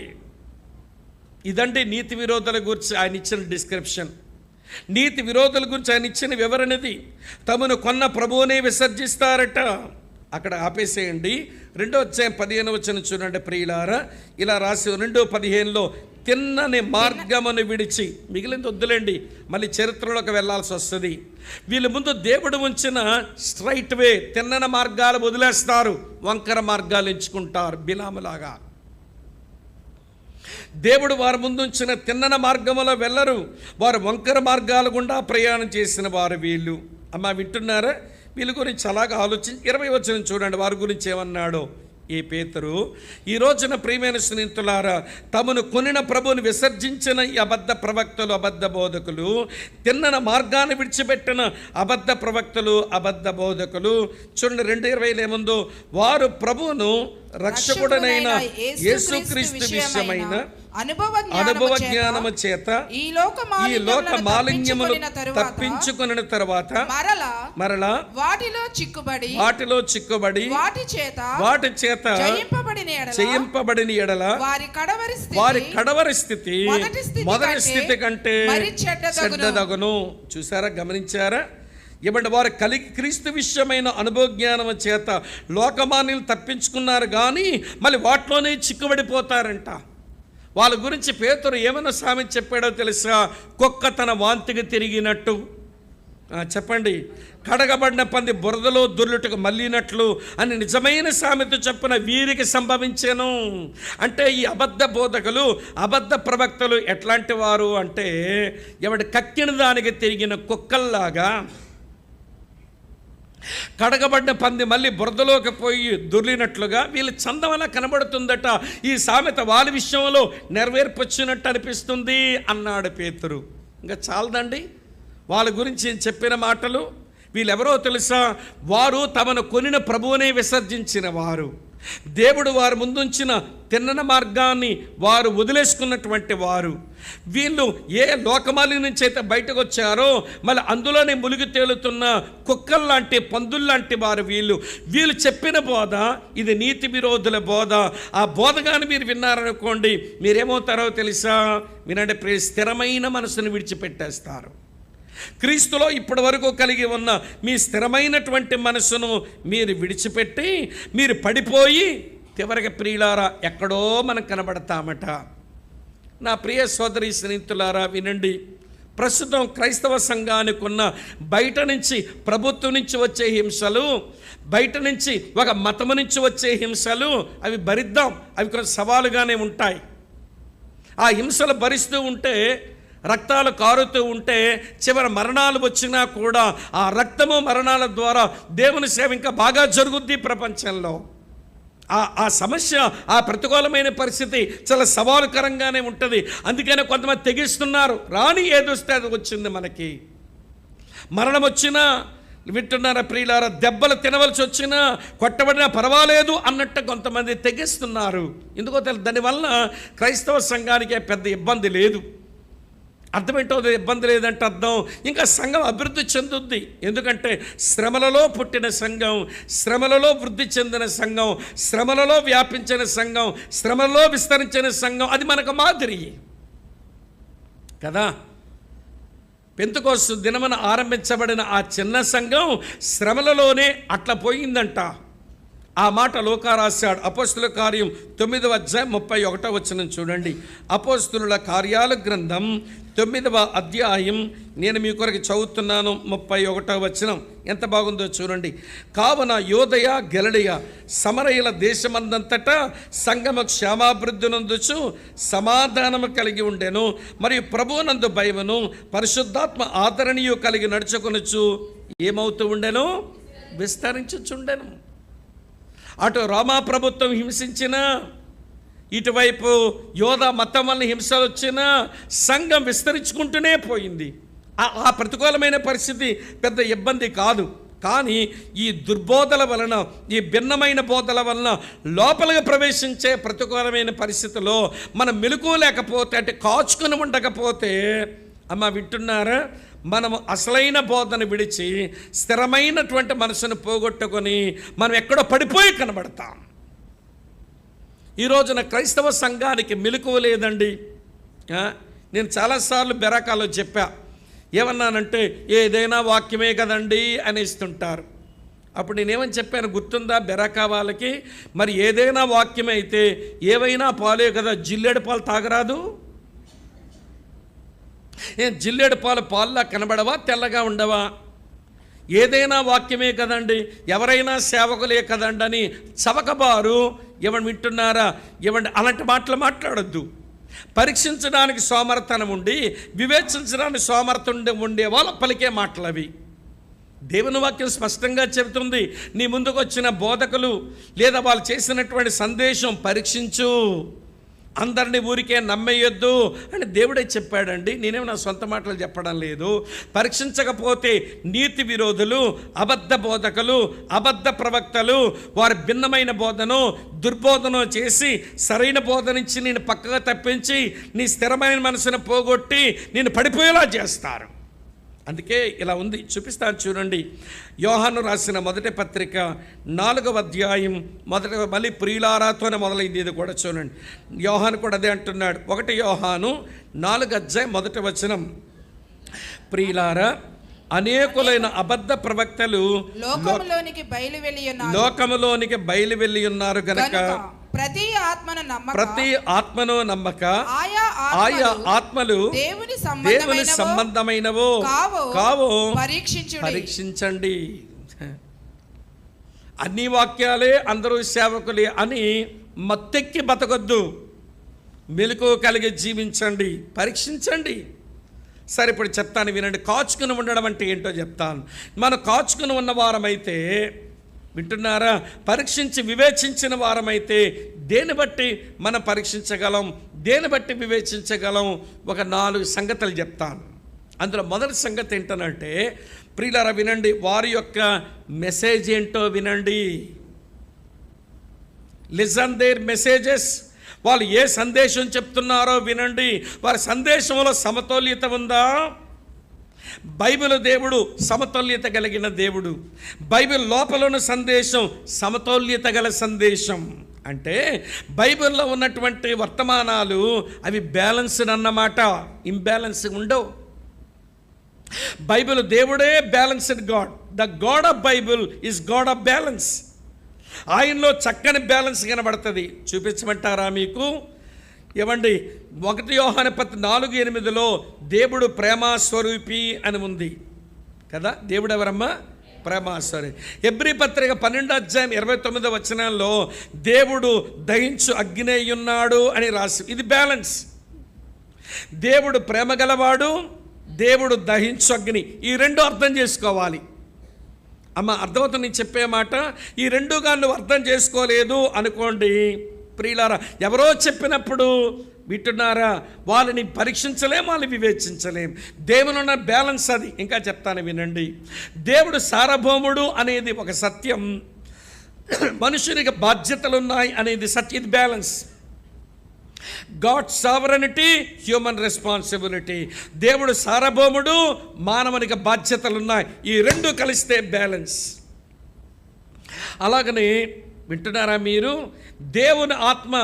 ఇదండి నీతి విరోధుల గురించి ఆయన ఇచ్చిన డిస్క్రిప్షన్. నీతి విరోధుల గురించి ఆయన ఇచ్చిన వివరణది. తమను కొన్న ప్రభువునే విసర్జిస్తారట. అక్కడ ఆపేసేయండి. 2వ అధ్యాయం 15వ వచనం చూడండి ప్రియులారా. ఇలా రాసి 2:15లో తిన్నని మార్గమును విడిచి, మిగిలింది వద్దులేండి, మళ్ళీ చరిత్రలోకి వెళ్ళాల్సి వస్తుంది. వీళ్ళ ముందు దేవుడు ఉంచిన స్ట్రైట్ వే తిన్నని మార్గాలు వదిలేస్తారు, వంకర మార్గాలు ఎంచుకుంటారు. బిలాములాగా దేవుడు వారి ముందు ఉంచిన తిన్నన మార్గంలో వెళ్ళరు, వారు వంకర మార్గాల గుండా ప్రయాణం చేసిన వారు వీళ్ళు. అమ్మ, వింటున్నారా? వీళ్ళ గురించి అలాగా ఆలోచించి 20వ వచనం చూడండి, వారి గురించి ఏమన్నాడో ఈ పేతురు. ఈ రోజున ప్రియమైన స్నేహితులారా, తమను కొనిన ప్రభువుని విసర్జించిన ఈ అబద్ధ ప్రవక్తలు, అబద్ధ బోధకులు, తిన్నన మార్గాన్ని విడిచిపెట్టిన అబద్ధ ప్రవక్తలు, అబద్ధ బోధకులు, చూడండి 2:20 ఏముందో, వారు ప్రభువును రక్షకుడనైన యేసుక్రీస్తు విషయమైన అనుభవ జ్ఞానము చేత ఈ లోక మాలిన్యములు తప్పించుకొనిన తరువాత మరలా వాటిలో చిక్కుబడి వాటి చేత జయింపబడిన ఎడల వారి కడవరి స్థితి మొదటి స్థితి కంటే చెడ్డదగును. చూసారా, గమనించారా? ఏమంటే వారు క్రీస్తు విషయమైన అనుభవ జ్ఞానము చేత లోకమాన్యులు తప్పించుకున్నారు, కానీ మళ్ళీ వాటిలోనే చిక్కుబడిపోతారంట. వాళ్ళ గురించి పేతురు ఏమైనా సామెత చెప్పాడో తెలుసా? కుక్క తన వాంతికి తిరిగినట్టు. చెప్పండి, కడగబడిన పంది బురదలో దొర్లుటకు మళ్ళినట్లు అని నిజమైన సామెత చెప్పిన వీరికి సంభవించాను. అంటే ఈ అబద్ధ బోధకులు, అబద్ధ ప్రవక్తలు ఎట్లాంటి వారు అంటే, ఎవడి కక్కిన దానికి తిరిగిన కుక్కల్లాగా, కడగబడిన పంది మళ్ళీ బురదలోకి పోయి దొర్లినట్లుగా వీళ్ళు చందమలా కనబడుతుందట. ఈ సామెత వాళ్ళ విషయంలో నెరవేర్పొచ్చినట్టు అనిపిస్తుంది అన్నాడు పేతురు. ఇంకా చాలదండి వాళ్ళ గురించి చెప్పిన మాటలు. వీళ్ళెవరో తెలుసా? వారు తమను కొనిన ప్రభువునే విసర్జించిన వారు, దేవుడు వారు ముందుంచిన తిన్నన మార్గాన్ని వారు వదిలేసుకున్నటువంటి వారు. వీళ్ళు ఏ లోకమాలి నుంచి అయితే బయటకు వచ్చారో మళ్ళీ అందులోనే మునిగి తేలుతున్న కుక్కల్లాంటి, పందుల్లాంటి వారు వీళ్ళు చెప్పిన బోధ ఇది నీతి విరోధుల బోధ. ఆ బోధ కానీ మీరు విన్నారనుకోండి, మీరేమవుతారో తెలుసా? మీరంటే స్థిరమైన మనసును విడిచిపెట్టేస్తారు. క్రీస్తులో ఇప్పటి వరకు కలిగి ఉన్న మీ స్థిరమైనటువంటి మనసును మీరు విడిచిపెట్టి మీరు పడిపోయి చివరికి ప్రియులారా ఎక్కడో మనకు కనబడతామట. నా ప్రియ సోదరి స్నేహితులారా వినండి, ప్రస్తుతం క్రైస్తవ సంఘానికి ఉన్న బయట నుంచి, ప్రభుత్వం నుంచి వచ్చే హింసలు, బయట నుంచి ఒక మతము నుంచి వచ్చే హింసలు, అవి భరిద్దాం, అవి కొంచెం సవాలుగానే ఉంటాయి. ఆ హింసలు భరిస్తూ ఉంటే, రక్తాలు కారుతూ ఉంటే, చివరి మరణాలు వచ్చినా కూడా ఆ రక్తము మరణాల ద్వారా దేవుని సేవ ఇంకా బాగా జరుగుద్ది ప్రపంచంలో. ఆ సమస్య, ఆ ప్రతికూలమైన పరిస్థితి చాలా సవాలుకరంగానే ఉంటుంది. అందుకనే కొంతమంది తెగిస్తున్నారు. రాని ఏదొస్తే అది వచ్చింది మనకి. మరణం వచ్చినా వింటున్నారా ప్రియులారా, దెబ్బలు తినవలసి వచ్చినా, కొట్టబడినా పర్వాలేదు అన్నట్టు కొంతమంది తెగిస్తున్నారు. ఎందుకో తెలుసు, దానివల్ల క్రైస్తవ సంఘానికే పెద్ద ఇబ్బంది లేదు. అర్థమేంటో, ఇబ్బంది లేదంటే అర్థం ఇంకా సంఘం అభివృద్ధి చెందుద్ది. ఎందుకంటే శ్రమలలో పుట్టిన సంఘం, శ్రమలలో వృద్ధి చెందిన సంఘం, శ్రమలలో వ్యాపించిన సంఘం, శ్రమలలో విస్తరించిన సంఘం, అది మనకు మాదిరి కదా. పెంతెకోస్తు దినమున ఆరంభించబడిన ఆ చిన్న సంఘం శ్రమలలోనే అట్లా పోయిందంట. ఆ మాట లూకా రాశాడు. అపోస్తుల కార్యం 9వ అధ్యాయం 31వ వచనం చూడండి. అపోస్తుల కార్యాల గ్రంథం 9వ అధ్యాయం నేను మీ కొరకు చదువుతున్నాను. 31వ వచనం ఎంత బాగుందో చూడండి. కావున యోదయ, గలిలయ, సమరయుల దేశమందంతటా సంగమ క్షేమాభివృద్ధి నందుచు సమాధానము కలిగి ఉండెను. మరియు ప్రభువునందు భయమును పరిశుద్ధాత్మ ఆదరణీయు కలిగి నడుచుకొనుచు ఏమవుతూ ఉండెను? విస్తరించుచుండెను. అటు రోమా ప్రభుత్వం హింసించిన, ఇటువైపు యోధ మతం వల్ల హింసలు వచ్చిన, సంఘం విస్తరించుకుంటూనే పోయింది. ఆ ప్రతికూలమైన పరిస్థితి పెద్ద ఇబ్బంది కాదు. కానీ ఈ దుర్బోధల వలన, ఈ భిన్నమైన బోధల వలన లోపలికి ప్రవేశించే ప్రతికూలమైన పరిస్థితిలో మనం మెలుకోలేకపోతే, అంటే కాచుకొని ఉండకపోతే, అమ్మ వింటున్నారా, మనము అసలైన బోధను విడిచి స్థిరమైనటువంటి మనసును పోగొట్టుకొని మనం ఎక్కడో పడిపోయి కనబడతాం. ఈ రోజున క్రైస్తవ సంఘానికి మెలకువ లేదండి. నేను చాలాసార్లు బెరాకాలో చెప్పా. ఏమన్నానంటే, ఏదైనా వాక్యమే కదండి అని ఇస్తుంటారు. అప్పుడు నేనేమని చెప్పాను గుర్తుందా? బెరాకా వాళ్ళకి, మరి ఏదైనా వాక్యమే అయితే ఏవైనా పాలే కదా, జిల్లేడు పాలు తాగరాదు? జిల్లేడు పాలు పాల్లా కనబడవా, తెల్లగా ఉండవా? ఏదైనా వాక్యమే కదండి, ఎవరైనా సేవకులే కదండి అని చవకబారు. ఎవరు వింటున్నారా? ఇవ్వండి, అలాంటి మాటలు మాట్లాడొద్దు. పరీక్షించడానికి సోమర్థనం ఉండి, వివేచించడానికి సోమర్థం ఉండే వాళ్ళ పలికే మాటలు అవి. దేవుని వాక్యం స్పష్టంగా చెబుతుంది, నీ ముందుకు వచ్చిన బోధకులు లేదా వాళ్ళు చేసినటువంటి సందేశం పరీక్షించు, అందరినీ ఊరికే నమ్మేయొద్దు అని దేవుడే చెప్పాడండి. నేనేమో నా సొంత మాటలు చెప్పడం లేదు. పరీక్షించకపోతే నీతి విరోధులు, అబద్ధ బోధకులు, అబద్ధ ప్రవక్తలు వారి భిన్నమైన బోధను, దుర్బోధన చేసి సరైన బోధనిచ్చి నేను పక్కగా తప్పించి నీ స్థిరమైన మనసును పోగొట్టి నేను పడిపోయేలా చేస్తారు. అందుకే ఇలా ఉంది, చూపిస్తాను చూడండి. యోహాను రాసిన మొదటి పత్రిక 4వ అధ్యాయం మళ్ళీ ప్రియులారాతోనే మొదలైంది. ఇది కూడా చూడండి, యోహాను కూడా అదే అంటున్నాడు. 1 యోహాను 4వ అధ్యాయం 1వ వచనం, ప్రియులారా అనేకులైన అబద్ధ ప్రవక్తలు లోకములోనికి బయలు వెళ్ళి ఉన్నారు గనక ప్రతి ఆత్మను నమ్మక ఆయా ఆత్మలు దేవుని సంబంధమైనవో కావో పరీక్షించండి. అన్ని వాక్యాలే అందరూ సేవకులే అని మత్తెక్కి బతకొద్దు, మెలకువ కలిగి జీవించండి, పరీక్షించండి. సరే, ఇప్పుడు చెప్తాను వినండి. కాచుకుని ఉండడం అంటే ఏంటో చెప్తాను. మనం కాచుకుని ఉన్న వారమైతే, వింటున్నారా, పరీక్షించి వివేచించిన వారమైతే దేని బట్టి మనం పరీక్షించగలం, దేని బట్టి వివేచించగలం? ఒక 4 సంగతులు చెప్తాను. అందులో మొదటి సంగతి ఏంటనంటే, ప్రియులారా వినండి, వారి యొక్క మెసేజ్ ఏంటో వినండి. Listen there messages. వాళ్ళు ఏ సందేశం చెప్తున్నారో వినండి. వారి సందేశంలో సమతుల్యత ఉందా? బైబిల్ దేవుడు సమతుల్యత కలిగిన దేవుడు. బైబిల్ లోపల ఉన్న సందేశం సమతుల్యత గల సందేశం. అంటే బైబిల్లో ఉన్నటువంటి వర్తమానాలు అవి బ్యాలెన్స్డ్ అన్నమాట, ఇంబ్యాలెన్స్ ఉండవు. బైబిల్ దేవుడే balanced God. The God of Bible is God of balance. ఆయనలో చక్కని బ్యాలెన్స్ కనబడుతుంది. చూపించమంటారా మీకు? ఏమండి, 1 యోహాను 4:8 దేవుడు ప్రేమాస్వరూపి అని ఉంది కదా. దేవుడు ఎవరమ్మా? ప్రేమాస్వరూపి. హెబ్రీ పత్రిక 12వ అధ్యాయం 29వ వచనంలో దేవుడు దహించు అగ్ని ఉన్నాడు అని రాసి, ఇది బ్యాలెన్స్. దేవుడు ప్రేమ గలవాడు, దేవుడు దహించు అగ్ని. ఈ 2 అర్థం చేసుకోవాలి. అమ్మ, అర్థమవుతుంది నేను చెప్పే మాట. ఈ 2గా నువ్వు అర్థం చేసుకోలేదు అనుకోండి, ప్రియులారా, ఎవరో చెప్పినప్పుడు వింటున్నారా, వాళ్ళని పరీక్షించలేం, వాళ్ళని వివేచించలేం. దేవుని ఉన్న బ్యాలెన్స్ అది. ఇంకా చెప్తాను వినండి. దేవుడు సార్వభౌముడు అనేది ఒక సత్యం, మనుషునికి బాధ్యతలు ఉన్నాయి అనేది సత్యం. ఇది balance. God sovereignty, human responsibility. దేవుడు సార్వభౌముడు, మానవునికి బాధ్యతలు ఉన్నాయి. ఈ 2 కలిస్తే బ్యాలెన్స్. అలాగనే వింటున్నారా మీరు, దేవుని ఆత్మ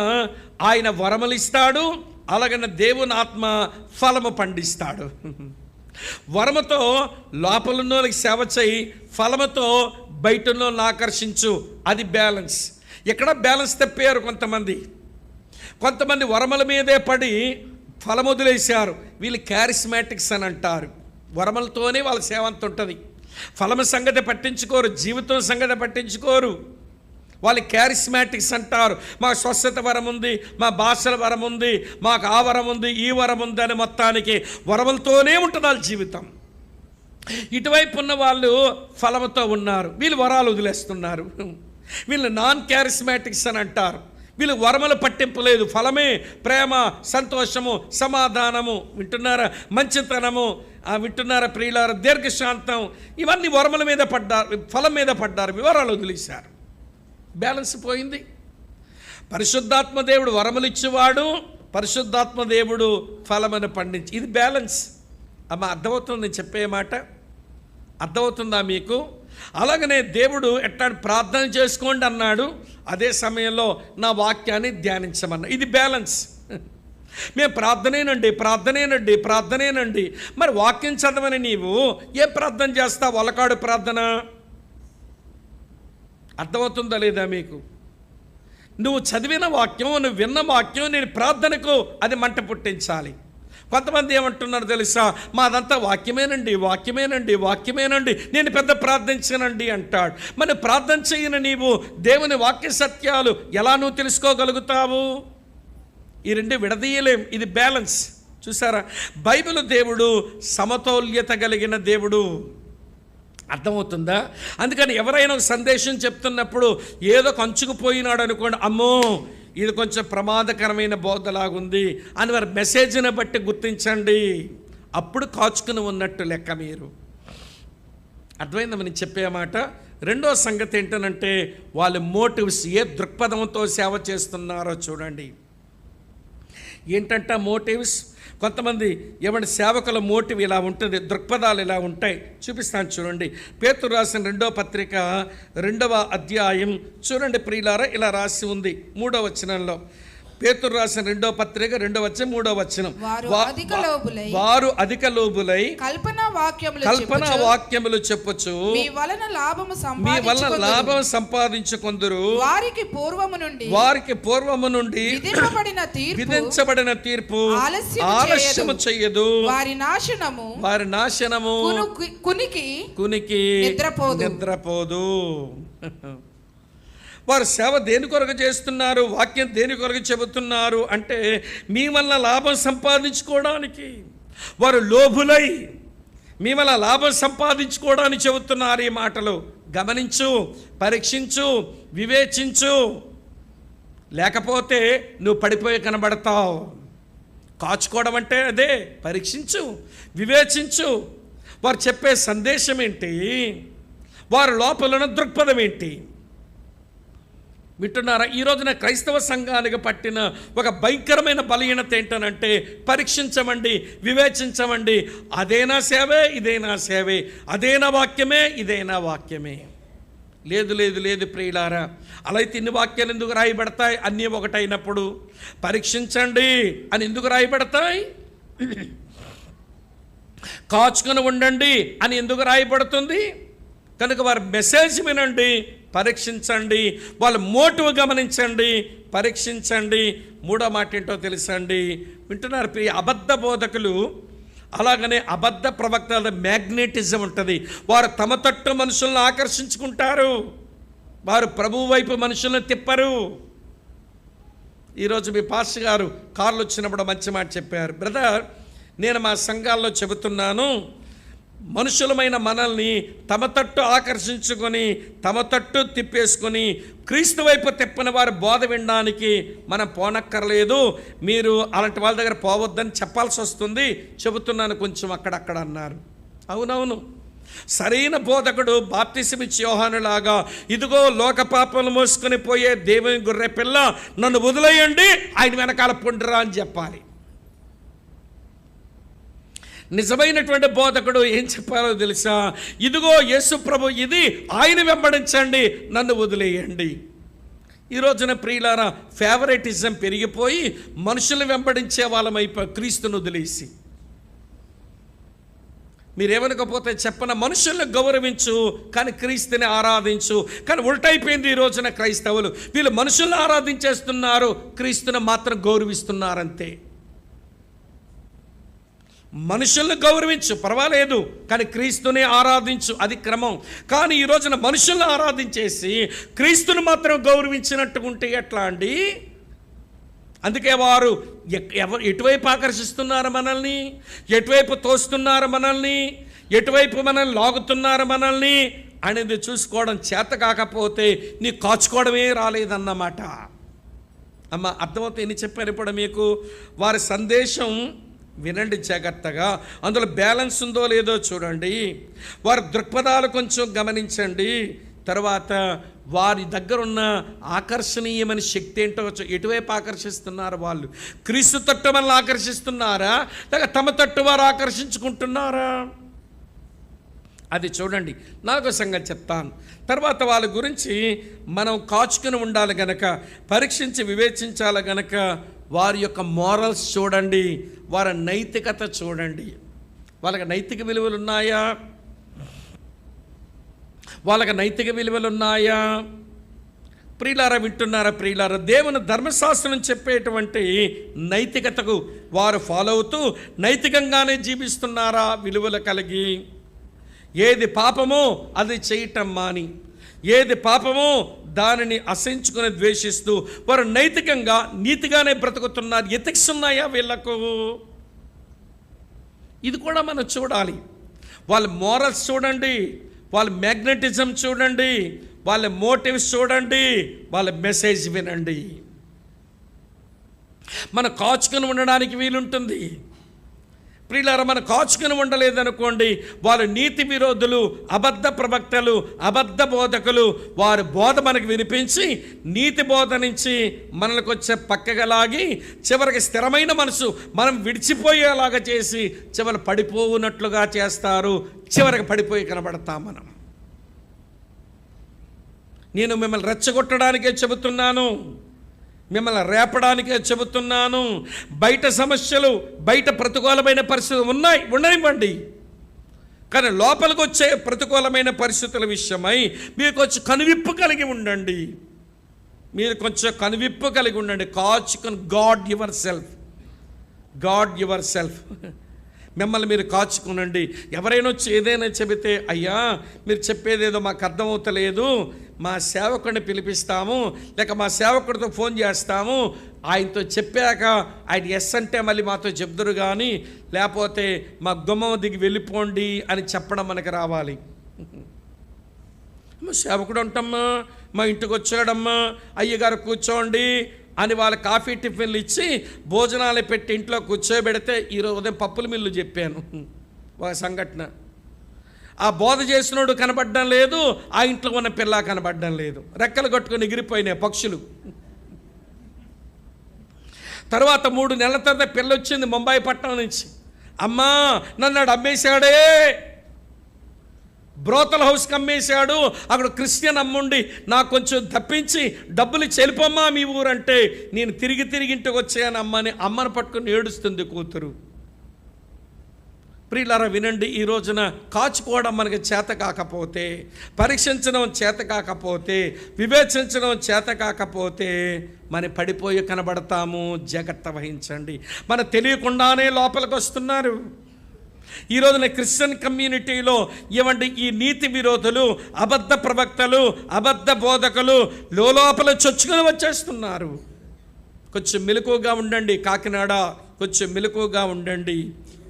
ఆయన వరములు ఇస్తాడు, అలాగనే దేవుని ఆత్మ ఫలము పండిస్తాడు. వరముతో లోపలున్నోళ్ళకి సేవ చేయి, ఫలముతో బయటన్నోళ్ళని ఆకర్షించు. అది బ్యాలెన్స్. ఎక్కడ బ్యాలెన్స్ తప్పారు కొంతమంది వరముల మీదే పడి ఫలం వదిలేశారు. వీళ్ళు క్యారిస్మాటిక్స్ అని అంటారు. వరములతోనే వాళ్ళ సేవ అంత ఉంటుంది. ఫలము సంగతి పట్టించుకోరు, జీవితం సంగతి పట్టించుకోరు. వాళ్ళు క్యారిస్మాటిక్స్ అంటారు. మాకు స్వస్థత వరం ఉంది, మా భాషల వరం ఉంది, మాకు ఆ వరం ఉంది, ఈ వరం ఉంది అని మొత్తానికి వరములతోనే ఉంటుంది వాళ్ళ జీవితం. ఇటువైపు ఉన్న వాళ్ళు ఫలముతో ఉన్నారు, వీళ్ళు వరాలు వదిలేస్తున్నారు. వీళ్ళు నాన్ క్యారిస్మాటిక్స్ అని అంటారు. వీళ్ళు వరముల పట్టింపు లేదు, ఫలమే ప్రేమ, సంతోషము, సమాధానము, వింటున్నారా, మంచితనము, వింటున్నారా ప్రియులారా, దీర్ఘశాంతం, ఇవన్నీ వరముల మీద పడ్డారు, ఫలం మీద పడ్డారు, వివరాలు వదిలేశారు. బ్యాలెన్స్ పోయింది. పరిశుద్ధాత్మ దేవుడు వరములు ఇచ్చేవాడు, పరిశుద్ధాత్మ దేవుడు ఫలమును పండించి, ఇది బ్యాలెన్స్. అమ్మ, అర్థమవుతుంది నేను చెప్పే మాట? అర్థమవుతుందా మీకు? అలాగనే దేవుడు ఎట్లా ప్రార్థన చేసుకోండి అన్నాడు, అదే సమయంలో నా వాక్యాన్ని ధ్యానించమన్నా. ఇది బ్యాలెన్స్. మేము ప్రార్థనేనండి. మరి వాక్యం చదవని నీవు ఏ ప్రార్థన చేస్తావు? వలకాడు ప్రార్థన. అర్థమవుతుందా లేదా మీకు? నువ్వు చదివిన వాక్యం, నువ్వు విన్న వాక్యం నేను ప్రార్థనకు అది మంట పుట్టించాలి. కొంతమంది ఏమంటున్నారు తెలుసా, మాదంతా వాక్యమేనండి, నేను పెద్ద ప్రార్థించనండి అంటాడు. మరి ప్రార్థన చేయని నీవు దేవుని వాక్య సత్యాలు ఎలా నువ్వు తెలుసుకోగలుగుతావు? ఈ 2 విడదీయలేం. ఇది బ్యాలెన్స్. చూసారా, బైబిల్ దేవుడు సమతుల్యత కలిగిన దేవుడు. అర్థమవుతుందా? అందుకని ఎవరైనా ఒక సందేశం చెప్తున్నప్పుడు ఏదో కంచుకుపోయినాడు అనుకోండి, అమ్మో ఇది కొంచెం ప్రమాదకరమైన బోధలాగుంది అని వారి మెసేజ్ని బట్టి గుర్తించండి. అప్పుడు కాచుకుని ఉన్నట్టు లెక్క. మీరు అర్థమైందా నేను చెప్పే మాట? రెండో సంగతి ఏంటనంటే వాళ్ళ మోటివ్స్, ఏ దృక్పథంతో సేవ చేస్తున్నారో చూడండి. ఏంటంటే మోటివ్స్, కొంతమంది ఏమంటే సేవకుల మోటివ్ ఇలా ఉంటుంది, దృక్పథాలు ఇలా ఉంటాయి. చూపిస్తాను చూడండి. పేతురు రాసిన 2వ పత్రిక 2వ అధ్యాయం చూడండి ప్రియులారా, ఇలా రాసి ఉంది 3వ వచనంలో. పేతురు రాసిన 2వ పత్రిక 2వ అధ్యాయం 3వ వచనం. వారు అధిక లోబులై కల్పనా వాక్యములు చెప్పుచు మీ వలన లాభము సంపాదించుకొందురు. వారికి పూర్వము నుండి విధించబడిన తీర్పు ఆలస్యము చెయ్యదు. వారి నాశనము కునికి నిద్రపోదు. వారు సేవ దేని కొరకు చేస్తున్నారు, వాక్యం దేని కొరకు చెబుతున్నారు అంటే మీ వల్ల లాభం సంపాదించుకోవడానికి. వారు లోభులై మీ వల్ల లాభం సంపాదించుకోవడానికి చెబుతున్నారు ఈ మాటలు. గమనించు, పరీక్షించు, వివేచించు, లేకపోతే నువ్వు పడిపోయి కనబడతావు. కాచుకోవడం అంటే అదే. పరీక్షించు, వివేచించు. వారు చెప్పే సందేశం ఏంటి, వారి లోపల ఉన్న దృక్పథం ఏంటి వింటున్నారా? ఈ రోజున క్రైస్తవ సంఘానికి పట్టిన ఒక భయంకరమైన బలహీనత ఏంటనంటే పరీక్షించమండి, వివేచించమండి. అదేనా సేవే, ఇదేనా సేవే, అదేనా వాక్యమే, ఇదేనా వాక్యమే. లేదు లేదు లేదు ప్రియులారా, అలా అయితే ఇన్ని వాక్యాలు ఎందుకు రాయబడతాయి? అన్నీ ఒకటైనప్పుడు. పరీక్షించండి అని ఎందుకు రాయబడతాయి? కాచుకొని ఉండండి అని ఎందుకు రాయబడుతుంది? కనుక వారి మెసేజ్ వినండి, పరీక్షించండి, వాళ్ళ మోటివ్ గమనించండి, పరీక్షించండి. 3వ మాట ఏంటో తెలుసండి, వింటున్నారు ప్రియ? అబద్ధ బోధకులు, అలాగనే అబద్ధ ప్రవక్తల మ్యాగ్నెటిజం ఉంటుంది. వారు తమ తట్టు మనుషులను ఆకర్షించుకుంటారు, వారు ప్రభువు వైపు మనుషులను తిప్పరు. ఈరోజు మీ పాస్టర్ గారు కార్లు వచ్చినప్పుడు మంచి మాట చెప్పారు. బ్రదర్, నేను మా సంఘాల్లో చెబుతున్నాను, మనుషులమైన మనల్ని తమ తట్టు ఆకర్షించుకొని తమ తట్టు తిప్పేసుకొని క్రీస్తు వైపు తిప్పని వారి బోధ వినడానికి మనం పోనక్కర్లేదు. మీరు అలాంటి వాళ్ళ దగ్గర పోవద్దని చెప్పాల్సి వస్తుంది. చెబుతున్నాను కొంచెం అక్కడక్కడ అన్నారు. అవునవును, సరైన బోధకుడు బాప్తిసమిచ్చి యోహానులాగా, ఇదిగో లోక పాపములు మోసుకొని పోయే దేవుని గొర్రె పిల్ల, నన్ను వదిలేయండి, ఆయన వెనకాల పొండిరా అని చెప్పాలి. నిజమైనటువంటి బోధకుడు ఏం చెప్పాలో తెలుసా? ఇదిగో యేసు ప్రభు ఇది, ఆయన వెంబడించండి, నన్ను వదిలేయండి. ఈ రోజున ప్రియులారా, ఫేవరెటిజం పెరిగిపోయి మనుషులు వెంబడించే వాళ్ళమైపో క్రీస్తును వదిలేసి. మీరేమనకపోతే చెప్పన, మనుషులను గౌరవించు కానీ క్రీస్తుని ఆరాధించు. కానీ ఉల్టైపోయింది ఈ రోజున క్రైస్తవులు. వీళ్ళు మనుషులను ఆరాధించేస్తున్నారు, క్రీస్తుని మాత్రం గౌరవిస్తున్నారంతే. మనుషులను గౌరవించు, పర్వాలేదు, కానీ క్రీస్తుని ఆరాధించు, అది క్రమం. కానీ ఈ రోజున మనుషులను ఆరాధించేసి క్రీస్తుని మాత్రం గౌరవించినట్టుకుంటే ఎట్లా అండి? అందుకే వారు ఎటువైపు ఆకర్షిస్తున్నారు మనల్ని, ఎటువైపు తోస్తున్నారు మనల్ని, ఎటువైపు మనల్ని లాగుతున్నారు మనల్ని అనేది చూసుకోవడం చేత కాకపోతే నీ కాచుకోవడమే రాలేదన్నమాట. అమ్మ, అర్థమవుతుంది ఎన్ని చెప్పారు ఇప్పుడు మీకు? వారి సందేశం వినండి జాగ్రత్తగా, అందులో బ్యాలెన్స్ ఉందో లేదో చూడండి. వారి దృక్పథాలు కొంచెం గమనించండి. తర్వాత వారి దగ్గర ఉన్న ఆకర్షణీయమైన శక్తి ఏంటో, ఎటువైపు ఆకర్షిస్తున్నారు వాళ్ళు? క్రీస్తు తట్టు మనల్ని ఆకర్షిస్తున్నారా, లేక తమ తట్టు వారు ఆకర్షించుకుంటున్నారా? అది చూడండి. నాలుగో సంగతి చెప్తాను, తర్వాత వాళ్ళ గురించి మనం కాచుకుని ఉండాలి గనక, పరీక్షించి వివేచించాలి గనక వారి యొక్క మోరల్స్ చూడండి, వారి నైతికత చూడండి. వాళ్ళకి నైతిక విలువలు ఉన్నాయా? వాళ్ళకి నైతిక విలువలు ఉన్నాయా? ప్రియులారా, వింటున్నారా ప్రియులారా? దేవుని ధర్మశాస్త్రం చెప్పేటువంటి నైతికతకు వారు ఫాలో అవుతూ నైతికంగానే జీవిస్తున్నారా? విలువలు కలిగి ఏది పాపమో అది చేయటం మాని, ఏది పాపమో దానిని అసహించుకుని ద్వేషిస్తూ వారు నైతికంగా నీతిగానే బ్రతుకుతున్నారు. ఎథిక్స్ ఉన్నాయా వీళ్ళకు? ఇది కూడా మనం చూడాలి. వాళ్ళ మోరల్స్ చూడండి, వాళ్ళ మ్యాగ్నెటిజం చూడండి, వాళ్ళ మోటివ్స్ చూడండి, వాళ్ళ మెసేజ్ వినండి. మనం కాచుకొని ఉండడానికి వీలుంటుంది. ప్రియులారా, మనం కాచుకొని ఉండలేదనుకోండి, వారు నీతి విరోధులు, అబద్ధ ప్రవక్తలు, అబద్ధ బోధకులు, వారి బోధ మనకు వినిపించి నీతి బోధ నుంచి మనకు వచ్చే పక్కగా లాగి చివరికి స్థిరమైన మనసు మనం విడిచిపోయేలాగా చేసి చివరి పడిపోవునట్లుగా చేస్తారు. చివరికి పడిపోయి కనబడతాం మనం. నేను మిమ్మల్ని రెచ్చగొట్టడానికే చెబుతున్నాను, మిమ్మల్ని రేపడానికే చెబుతున్నాను. బయట సమస్యలు, బయట ప్రతికూలమైన పరిస్థితులు ఉండనివ్వండి, కానీ లోపలికి వచ్చే ప్రతికూలమైన పరిస్థితుల విషయమై మీరు కొంచెం కనువిప్పు కలిగి ఉండండి. కాచుకొని గాడ్ యువర్ సెల్ఫ్ మిమ్మల్ని మీరు కాచుకునండి. ఎవరైనా వచ్చి ఏదైనా చెబితే, అయ్యా మీరు చెప్పేదేదో మాకు అర్థమవుతలేదు, మా సేవకుడిని పిలిపిస్తాము, లేక మా సేవకుడితో ఫోన్ చేస్తాము, ఆయనతో చెప్పాక ఆయన ఎస్ అంటే మళ్ళీ మాతో చెప్దురు, కానీ లేకపోతే మా గుమ్మం దిగి వెళ్ళిపోండి అని చెప్పడం మనకు రావాలి. మా సేవకుడు అంటమ్మా, మా ఇంటికి వచ్చాడమ్మా, అయ్యగారు కూర్చోండి అని వాళ్ళ కాఫీ టిఫిన్లు ఇచ్చి భోజనాలు పెట్టి ఇంట్లో కూర్చోబెడితే, ఈరోజు ఉదయం పప్పుల మిల్లు చెప్పాను ఒక సంఘటన. ఆ బోధ చేసినోడు కనబడడం లేదు, ఆ ఇంట్లో ఉన్న పిల్ల కనబడడం లేదు, రెక్కలు కట్టుకొని ఎగిరిపోయినాయి పక్షులు. తర్వాత 3 నెలల తర్వాత పిల్ల వచ్చింది ముంబాయి పట్టణం నుంచి. అమ్మా నన్ను అమ్మేశాడే, బ్రోతల్ హౌస్కి అమ్మేశాడు, అక్కడ క్రిస్టియన్ అమ్ముండి నాకు కొంచెం తప్పించి డబ్బులు చెల్లిపోమ్మా మీ ఊరంటే, నేను తిరిగి ఇంటికి వచ్చాను అమ్మని పట్టుకుని ఏడుస్తుంది కూతురు. ప్రియులారా వినండి, ఈ రోజున కాచుకోవడం మనకి చేత కాకపోతే, పరీక్షించడం చేత కాకపోతే, వివేచించడం చేత కాకపోతే మన పడిపోయి కనబడతాము. జాగ్రత్త వహించండి. మన తెలియకుండానే లోపలికి వస్తున్నారు. ఈ రోజున క్రిస్టియన్ కమ్యూనిటీలో ఏమండి, ఈ నీతి విరోధులు, అబద్ధ ప్రవక్తలు, అబద్ధ బోధకులు లోపల చొచ్చుకొని వచ్చేస్తున్నారు. కొంచెం మెలకువగా ఉండండి. కాకినాడ కొంచెం మెలకువగా ఉండండి,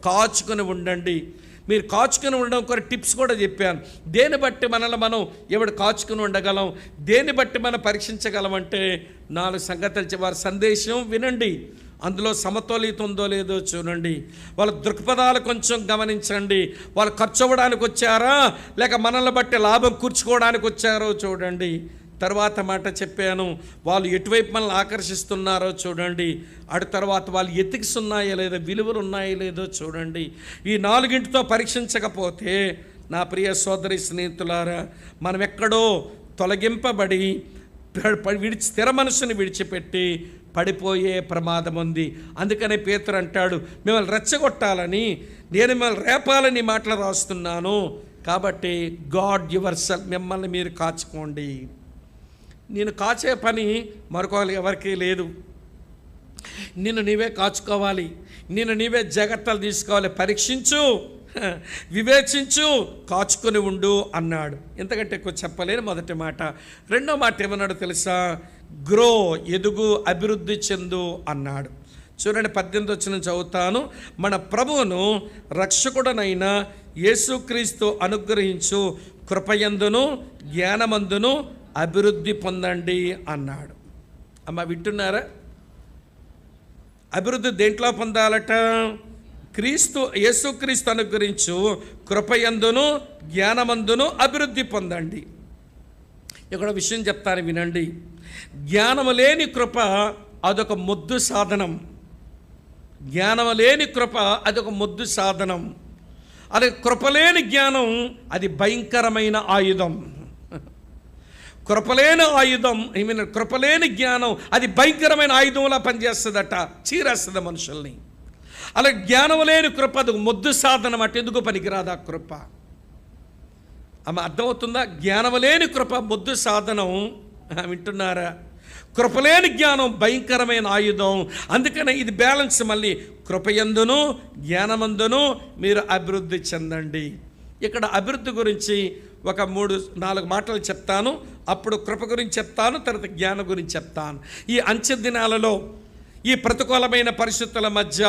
కాచుకొని ఉండండి. మీరు కాచుకొని ఉండడం కొన్ని టిప్స్ కూడా చెప్పాను. దేన్ని బట్టి మనల్ని మనం ఎవడు కాచుకొని ఉండగలం, దేన్ని బట్టి మనం పరీక్షించగలం అంటే 4 సంగతులు. వారి సందేశం వినండి, అందులో సమతౌల్యత ఉందో లేదో చూడండి. వాళ్ళ దృక్పథాలు కొంచెం గమనించండి. వాళ్ళు ఖర్చు అవ్వడానికి వచ్చారా, లేక మనల్ని బట్టి లాభం కూర్చుకోవడానికి వచ్చారో చూడండి. తర్వాత మాట చెప్పాను, వాళ్ళు ఎటువైపు మనల్ని ఆకర్షిస్తున్నారో చూడండి. అటు తర్వాత వాళ్ళు ఎథిక్స్ ఉన్నాయో లేదో, విలువలు ఉన్నాయో లేదో చూడండి. ఈ 4తో పరీక్షించకపోతే నా ప్రియ సోదరి స్నేహితులారా, మనం ఎక్కడో తొలగింపబడి స్థిర మనసుని విడిచిపెట్టి పడిపోయే ప్రమాదం ఉంది. అందుకనే పేతురు అంటాడు, మిమ్మల్ని రెచ్చగొట్టాలని, నేను మిమ్మల్ని రేపాలని మాటలు రాస్తున్నాను. కాబట్టి గాడ్ యువర్ సెల్ఫ్, మిమ్మల్ని మీరు కాచుకోండి. నేను కాచే పని మరొకరు ఎవరికీ లేదు. నిన్ను నీవే కాచుకోవాలి, నిన్ను నీవే జాగ్రత్తలు తీసుకోవాలి. పరీక్షించు, వివేచించు, కాచుకొని ఉండు అన్నాడు. ఎంతకంటే ఎక్కువ చెప్పలేని మొదటి మాట. రెండో మాట ఏమన్నాడు తెలుసా? గ్రో, ఎదుగు, అభివృద్ధి చెందు అన్నాడు. చూడండి 18 వచ్చిన చదువుతాను. మన ప్రభువును రక్షకుడనైన యేసుక్రీస్తు అనుగ్రహించు కృపయందును జ్ఞానమందును అభివృద్ధి పొందండి అన్నాడు. అమ్మ వింటున్నారా? అభివృద్ధి దేంట్లో పొందాలట? యేసుక్రీస్తు అనుగ్రహించు కృపయందును జ్ఞానమందును అభివృద్ధి పొందండి. ఇక్కడ విషయం చెప్తాను వినండి. జ్ఞానము లేని కృప అదొక మొద్దు సాధనం. జ్ఞానము లేని కృప అదొక మొద్దు సాధనం. అదే కృపలేని జ్ఞానం అది భయంకరమైన ఆయుధం. కృపలేని ఆయుధం, కృపలేని జ్ఞానం అది భయంకరమైన ఆయుధంలా పనిచేస్తుందట, చీరేస్తుంది మనుషుల్ని. అలాగే జ్ఞానం లేని కృప అది మొద్దు సాధనం అట, ఎందుకు పనికిరాదు ఆ కృప. ఆమె అర్థమవుతుందా? జ్ఞానం లేని కృప మొద్దు సాధనం. వింటున్నారా? కృపలేని జ్ఞానం భయంకరమైన ఆయుధం. అందుకనే ఇది బ్యాలెన్స్. మళ్ళీ కృపయందును జ్ఞానమందును మీరు అభివృద్ధి చెందండి. ఇక్కడ అభివృద్ధి గురించి ఒక 3-4 మాటలు చెప్తాను. అప్పుడు కృప గురించి చెప్తాను, తర్వాత జ్ఞానం గురించి చెప్తాను. ఈ అంచె దినాలలో, ఈ ప్రతికూలమైన పరిస్థితుల మధ్య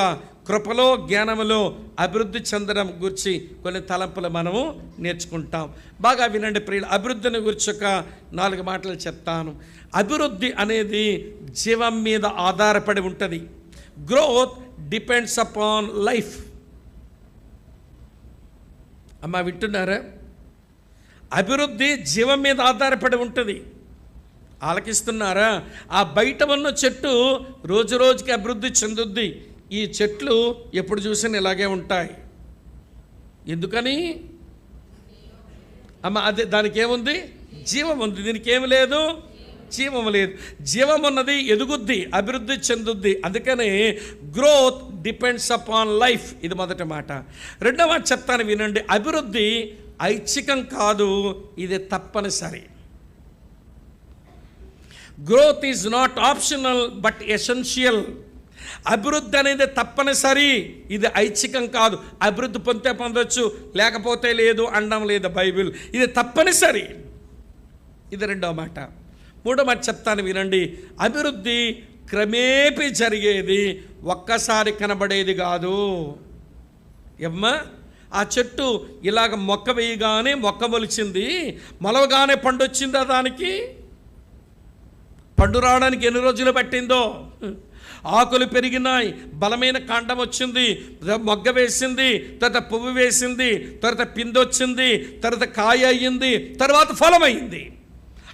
కృపలో జ్ఞానములో అభివృద్ధి చెందడం గురించి కొన్ని తలంపులు మనము నేర్చుకుంటాం. బాగా వినండి ప్రియులు, అభివృద్ధిని గురించి ఒక 4 మాటలు చెప్తాను. అభివృద్ధి అనేది జీవం మీద ఆధారపడి ఉంటుంది. Growth depends upon life. అమ్మా వింటున్నారా? అభివృద్ధి జీవం మీద ఆధారపడి ఉంటుంది. ఆలకిస్తున్నారా? ఆ బయట ఉన్న చెట్టు రోజు రోజుకి అభివృద్ధి చెందుద్ది. ఈ చెట్లు ఎప్పుడు చూసినా ఇలాగే ఉంటాయి. ఎందుకని? అమ్మ అదే, దానికి ఏముంది? జీవం ఉంది. దీనికి ఏమి లేదు? జీవం లేదు. జీవం ఉన్నది ఎదుగుద్ది, అభివృద్ధి చెందుద్ది. అందుకని గ్రోత్ డిపెండ్స్ అపాన్ లైఫ్. ఇది మొదటి మాట. రెండవ చెప్తాను వినండి. అభివృద్ధి ఐచ్ఛికం కాదు, ఇది తప్పనిసరి. Growth is not optional but essential. అభివృద్ధి అనేది తప్పనిసరి, ఇది ఐచ్ఛికం కాదు. అభివృద్ధి పొందితే పొందొచ్చు, లేకపోతే లేదు అనడం లేదు బైబిల్. ఇది తప్పనిసరి. ఇది రెండవ మాట. మూడో మాట చెప్తాను వినండి. అభివృద్ధి క్రమేపీ జరిగేది, ఒక్కసారి కనబడేది కాదు. ఏమ్మా, ఆ చెట్టు ఇలాగ మొక్క వేయగానే మొక్క మొలిచింది, మొలవగానే పండు వచ్చిందా? దానికి పండు రావడానికి ఎన్ని రోజులు పట్టిందో. ఆకులు పెరిగినాయి, బలమైన కాండం వచ్చింది, మొగ్గ వేసింది, తర్వాత పువ్వు వేసింది, తర్వాత పిందొచ్చింది, తర్వాత కాయ అయ్యింది, తర్వాత ఫలం అయింది.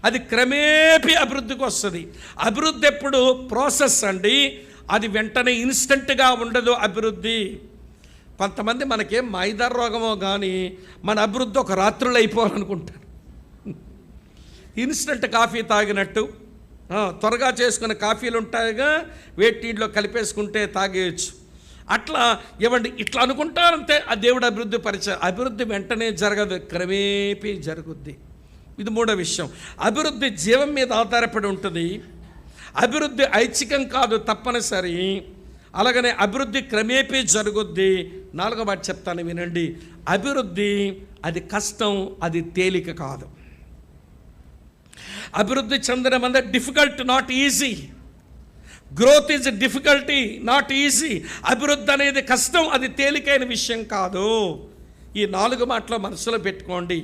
అది క్రమేపీ అభివృద్ధికి వస్తుంది. అభివృద్ధి ఎప్పుడు ప్రాసెస్ అండి, అది వెంటనే ఇన్స్టెంట్గా ఉండదు అభివృద్ధి. కొంతమంది మనకేం మైదార్ రోగమో కానీ మన అభివృద్ధి ఒక రాత్రులు అయిపోవాలనుకుంటారు. ఇన్స్టెంట్ కాఫీ తాగినట్టు త్వరగా చేసుకున్న కాఫీలు ఉంటాయిగా, వేటిలో కలిపేసుకుంటే తాగేయచ్చు. అట్లా ఇవ్వండి, ఇట్లా అనుకుంటారంతే. ఆ దేవుడు అభివృద్ధి పరిచయం. అభివృద్ధి వెంటనే జరగదు, క్రమేపీ జరుగుద్ది. ఇది మూడో విషయం. అభివృద్ధి జీవం మీద ఆధారపడి ఉంటుంది. అభివృద్ధి ఐచ్ఛికం కాదు, తప్పనిసరి. అలాగనే అభివృద్ధి క్రమేపీ జరుగుద్ది. నాలుగో మాట చెప్తాను వినండి. అభివృద్ధి అది కష్టం, అది తేలిక కాదు. అభివృద్ధి చెందడం అంటే difficult, not easy. Growth is difficulty, not easy. అభివృద్ధి అనేది కష్టం, అది తేలికైన విషయం కాదు. ఈ 4 మాటలు మనసులో పెట్టుకోండి.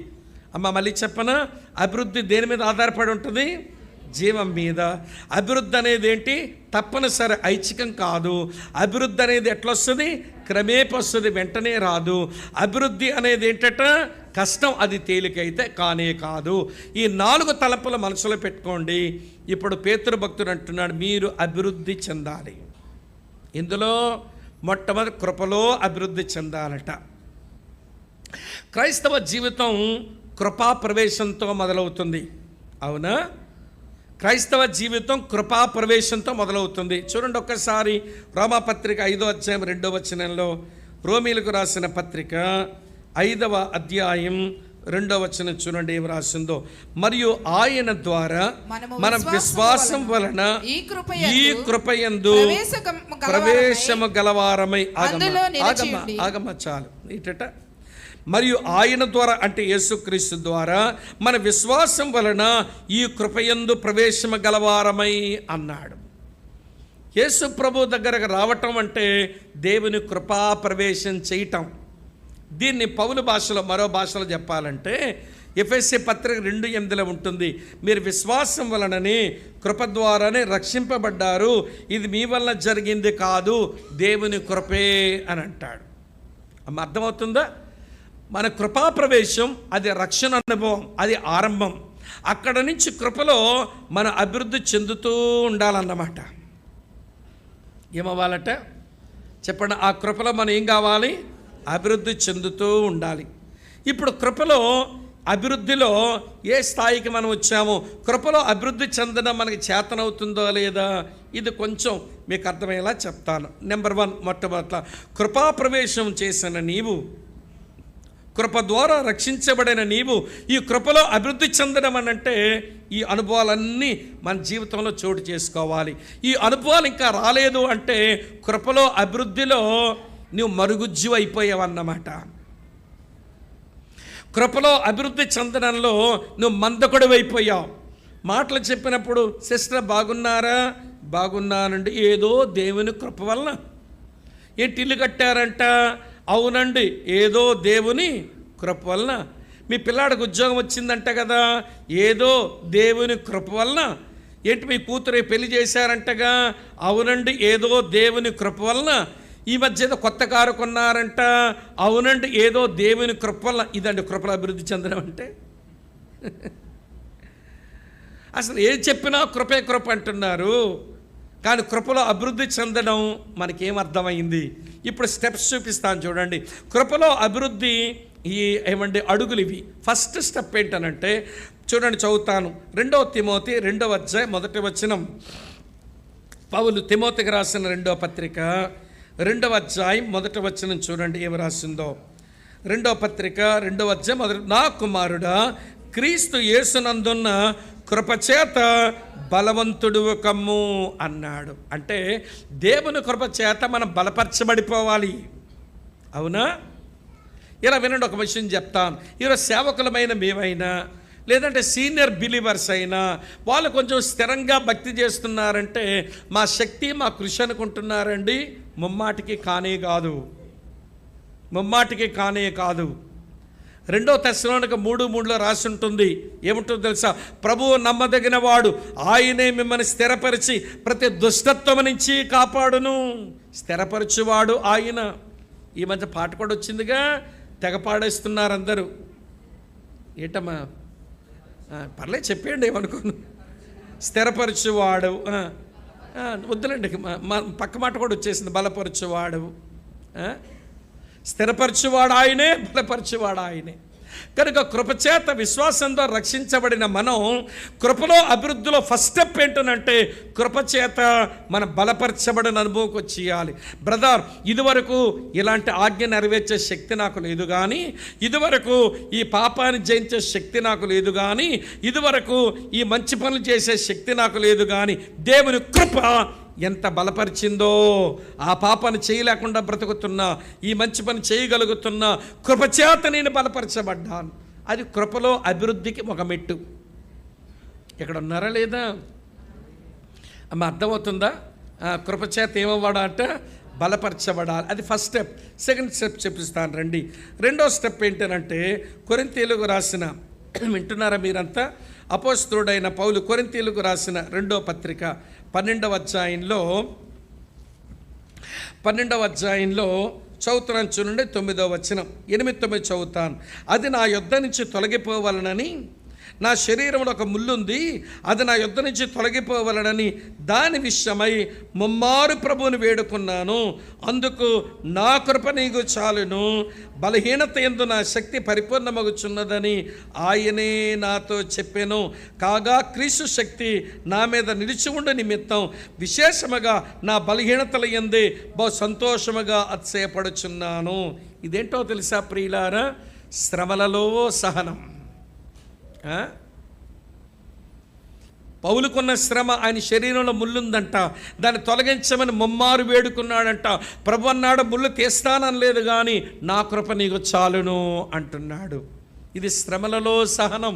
అమ్మ మళ్ళీ చెప్పనా? అభివృద్ధి దేని మీద ఆధారపడి ఉంటుంది? జీవం మీద. అభివృద్ధి అనేది ఏంటి? తప్పనిసరి, ఐచ్ఛికం కాదు. అభివృద్ధి అనేది ఎట్లా వస్తుంది? క్రమేపీ వస్తుంది, వెంటనే రాదు. అభివృద్ధి అనేది ఏంటట? కష్టం, అది తేలికైతే కానే కాదు. ఈ 4 తలంపుల మనసులో పెట్టుకోండి. ఇప్పుడు పేతురు భక్తుడు అంటున్నాడు, మీరు అభివృద్ధి చెందాలి. ఇందులో మొట్టమొదటి కృపలో అభివృద్ధి చెందాలట. క్రైస్తవ జీవితం కృపా ప్రవేశంతో మొదలవుతుంది. అవునా? క్రైస్తవ జీవితం కృపా ప్రవేశంతో మొదలవుతుంది. చూడండి ఒక్కసారి రోమాపత్రిక 5వ అధ్యాయం 2వ వచనంలో, రోమీలకు రాసిన పత్రిక 5వ అధ్యాయం 2వ వచనం చూడండి ఏం రాసిందో. మరియు ఆయన ద్వారా మనం విశ్వాసం వలన ఈ కృపయందు ప్రవేశము గలవారమై. ఆగమ చాలు ఇటట. మరియు ఆయన ద్వారా అంటే యేసుక్రీస్తు ద్వారా మన విశ్వాసం వలన ఈ కృపయందు ప్రవేశము గలవారమై అన్నాడు. యేసు ప్రభు దగ్గరకు రావటం అంటే దేవుని కృపా ప్రవేశం చేయటం. దీన్ని పౌలు భాషలో, మరో భాషలో చెప్పాలంటే ఎఫెసీ పత్రిక 2:8 ఉంటుంది. మీరు విశ్వాసం వలననే కృప ద్వారానే రక్షింపబడ్డారు, ఇది మీ వలన జరిగింది కాదు, దేవుని కృపే అని అంటాడు. అమ్మ అర్థమవుతుందా? మన కృపా ప్రవేశం అది రక్షణ అనుభవం, అది ఆరంభం. అక్కడ నుంచి కృపలో మన అభివృద్ధి చెందుతూ ఉండాలన్నమాట. ఏమవ్వాలట చెప్పండి? ఆ కృపలో మనం ఏం కావాలి? అభివృద్ధి చెందుతూ ఉండాలి. ఇప్పుడు కృపలో అభివృద్ధిలో ఏ స్థాయికి మనం వచ్చామో, కృపలో అభివృద్ధి చెందడం మనకి చేతనవుతుందో లేదా, ఇది కొంచెం మీకు అర్థమయ్యేలా చెప్తాను. నెంబర్ 1, మొట్టమొదట కృపా ప్రవేశం చేసిన నీవు, కృప ద్వారా రక్షించబడిన నీవు ఈ కృపలో అభివృద్ధి చెందడం అనంటే ఈ అనుభవాలన్నీ మన జీవితంలో చోటు చేసుకోవాలి. ఈ అనుభవాలు ఇంకా రాలేదు అంటే కృపలో అభివృద్ధిలో నువ్వు మరుగుజ్జు అయిపోయావన్నమాట. కృపలో అభివృద్ధి చెందడంలో నువ్వు మందకొడు అయిపోయావు. మాటలు చెప్పినప్పుడు సిస్టర్ బాగున్నారా? బాగున్నానండి. ఏదో దేవుని కృప వలన ఏంటి ఇల్లు కట్టారంట? అవునండి, ఏదో దేవుని కృప వలన. మీ పిల్లాడికి ఉద్యోగం వచ్చిందంట కదా, ఏదో దేవుని కృప వలన. ఏంటి మీ కూతురు పెళ్లి చేశారంటగా, అవునండి, ఏదో దేవుని కృప వలన. ఈ మధ్య ఏదో కొత్త కారు కొన్నారంట, అవునండి, ఏదో దేవుని కృప వలన. ఇదండి కృపలో అభివృద్ధి చెందడం అంటే. అసలు ఏం చెప్పినా కృపే కృప అంటున్నారు, కానీ కృపలో అభివృద్ధి చెందడం మనకేమర్థమైంది? ఇప్పుడు స్టెప్స్ చూపిస్తాను చూడండి. కృపలో అభివృద్ధి ఏమండి అడుగులు ఇవి. ఫస్ట్ స్టెప్ ఏంటనంటే చూడండి, చదువుతాను. 2 తిమోతి 2వ అధ్యాయం 1వ వచనం. పౌలు తిమోతికి రాసిన 2వ పత్రిక 2వ అధ్యాయం 1వ వచనం చూడండి ఏమి రాసిందో. 2వ పత్రిక 2వ అధ్యాయం నా కుమారుడా, క్రీస్తు యేసునందున్న కృపచేత బలవంతుడు కమ్ము అన్నాడు. అంటే దేవుని కృపచేత మనం బలపరచబడిపోవాలి. అవునా? ఇలా వినండి, ఒక విషయం చెప్తాను. ఈరోజు సేవకులమైన మేమైనా, లేదంటే సీనియర్ బిలీవర్స్ అయినా, వాళ్ళు కొంచెం స్థిరంగా భక్తి చేస్తున్నారంటే మా శక్తి, మా కృషి అనుకుంటున్నారండి. ముమ్మాటికి కానే కాదు, ముమ్మాటికి కానే కాదు. 2 తెస్సలోనిక 3:3 రాసి ఉంటుంది. ఏముంటుందో తెలుసా? ప్రభువు నమ్మదగిన వాడు, ఆయనే మిమ్మల్ని స్థిరపరిచి ప్రతి దుష్టత్వం నుంచి కాపాడును. స్థిరపరచువాడు ఆయన. ఈ మధ్య పాట కూడా వచ్చిందిగా, తెగ పాడేస్తున్నారు అందరూ. ఏటమ్మా, పర్లేదు చెప్పేయండి, ఏమనుకోను. స్థిరపరచువాడు, వద్దులండి, పక్క మాట కూడా వచ్చేసింది, బలపరచువాడు. స్థిరపరచువాడు ఆయనే, బలపరచువాడు ఆయనే. కనుక కృపచేత విశ్వాసంతో రక్షించబడిన మనం కృపలో అభివృద్ధిలో ఫస్ట్ స్టెప్ ఏంటంటే కృపచేత మన బలపరచబడిన అనుభవంకి వచ్చేయాలి. బ్రదర్, ఇదివరకు ఇలాంటి ఆజ్ఞ నెరవేర్చే శక్తి నాకు లేదు కానీ, ఇదివరకు ఈ పాపాన్ని జయించే శక్తి నాకు లేదు కానీ, ఇదివరకు ఈ మంచి పనులు చేసే శక్తి నాకు లేదు కానీ, దేవుని కృప ఎంత బలపరిచిందో. ఆ పాపాన్ని చేయలేకుండా బ్రతుకుతున్నా, ఈ మంచి పని చేయగలుగుతున్నా, కృపచేత నేను బలపరచబడ్డాను. అది కృపలో అభివృద్ధికి ఒక మెట్టు. ఇక్కడ ఉన్నారా లేదా అమ్మ? అర్థమవుతుందా? కృపచేత ఏమవ్వడాట? బలపరచబడాలి. అది ఫస్ట్ స్టెప్. సెకండ్ స్టెప్ చెప్పిస్తాను రండి. 2వ స్టెప్ ఏంటంటే కొరింథీయులకు రాసిన, వింటున్నారా మీరంతా? అపోస్తలుడైన పౌలు కొరింథీయులకు రాసిన 2వ పత్రిక 12వ అధ్యాయంలో చదువుతున్నాను చూడండి. 9వ వచనం, 8-9 చదువుతాను. అది నా యొద్ద నుంచి తొలగిపోవాలనని, నా శరీరంలో ఒక ముళ్ళుంది, అది నా యొద్ద నుంచి తొలగిపోవాలనని దాని విషయమై ముమ్మారు ప్రభువుని వేడుకున్నాను. అందుకు నా కృప నీకు చాలును, బలహీనత యందు నా శక్తి పరిపూర్ణమగుచున్నదని ఆయనే నాతో చెప్పాను. కాగా క్రీస్తు శక్తి నా మీద నిలిచి ఉండే నిమిత్తం విశేషముగా నా బలహీనతల యందే బహు సంతోషముగా అతిశయపడుచున్నాను. ఇదేంటో తెలుసా ప్రియులారా? శ్రమలలో సహనం. పౌలుకున్న శ్రమ, ఆయన శరీరంలో ముళ్ళుందంట, దాన్ని తొలగించమని ముమ్మారు వేడుకున్నాడంట. ప్రభు అన్నాడు, ముళ్ళు తీస్తానని లేదు కానీ నా కృప నీకు చాలును అంటున్నాడు. ఇది శ్రమలలో సహనం.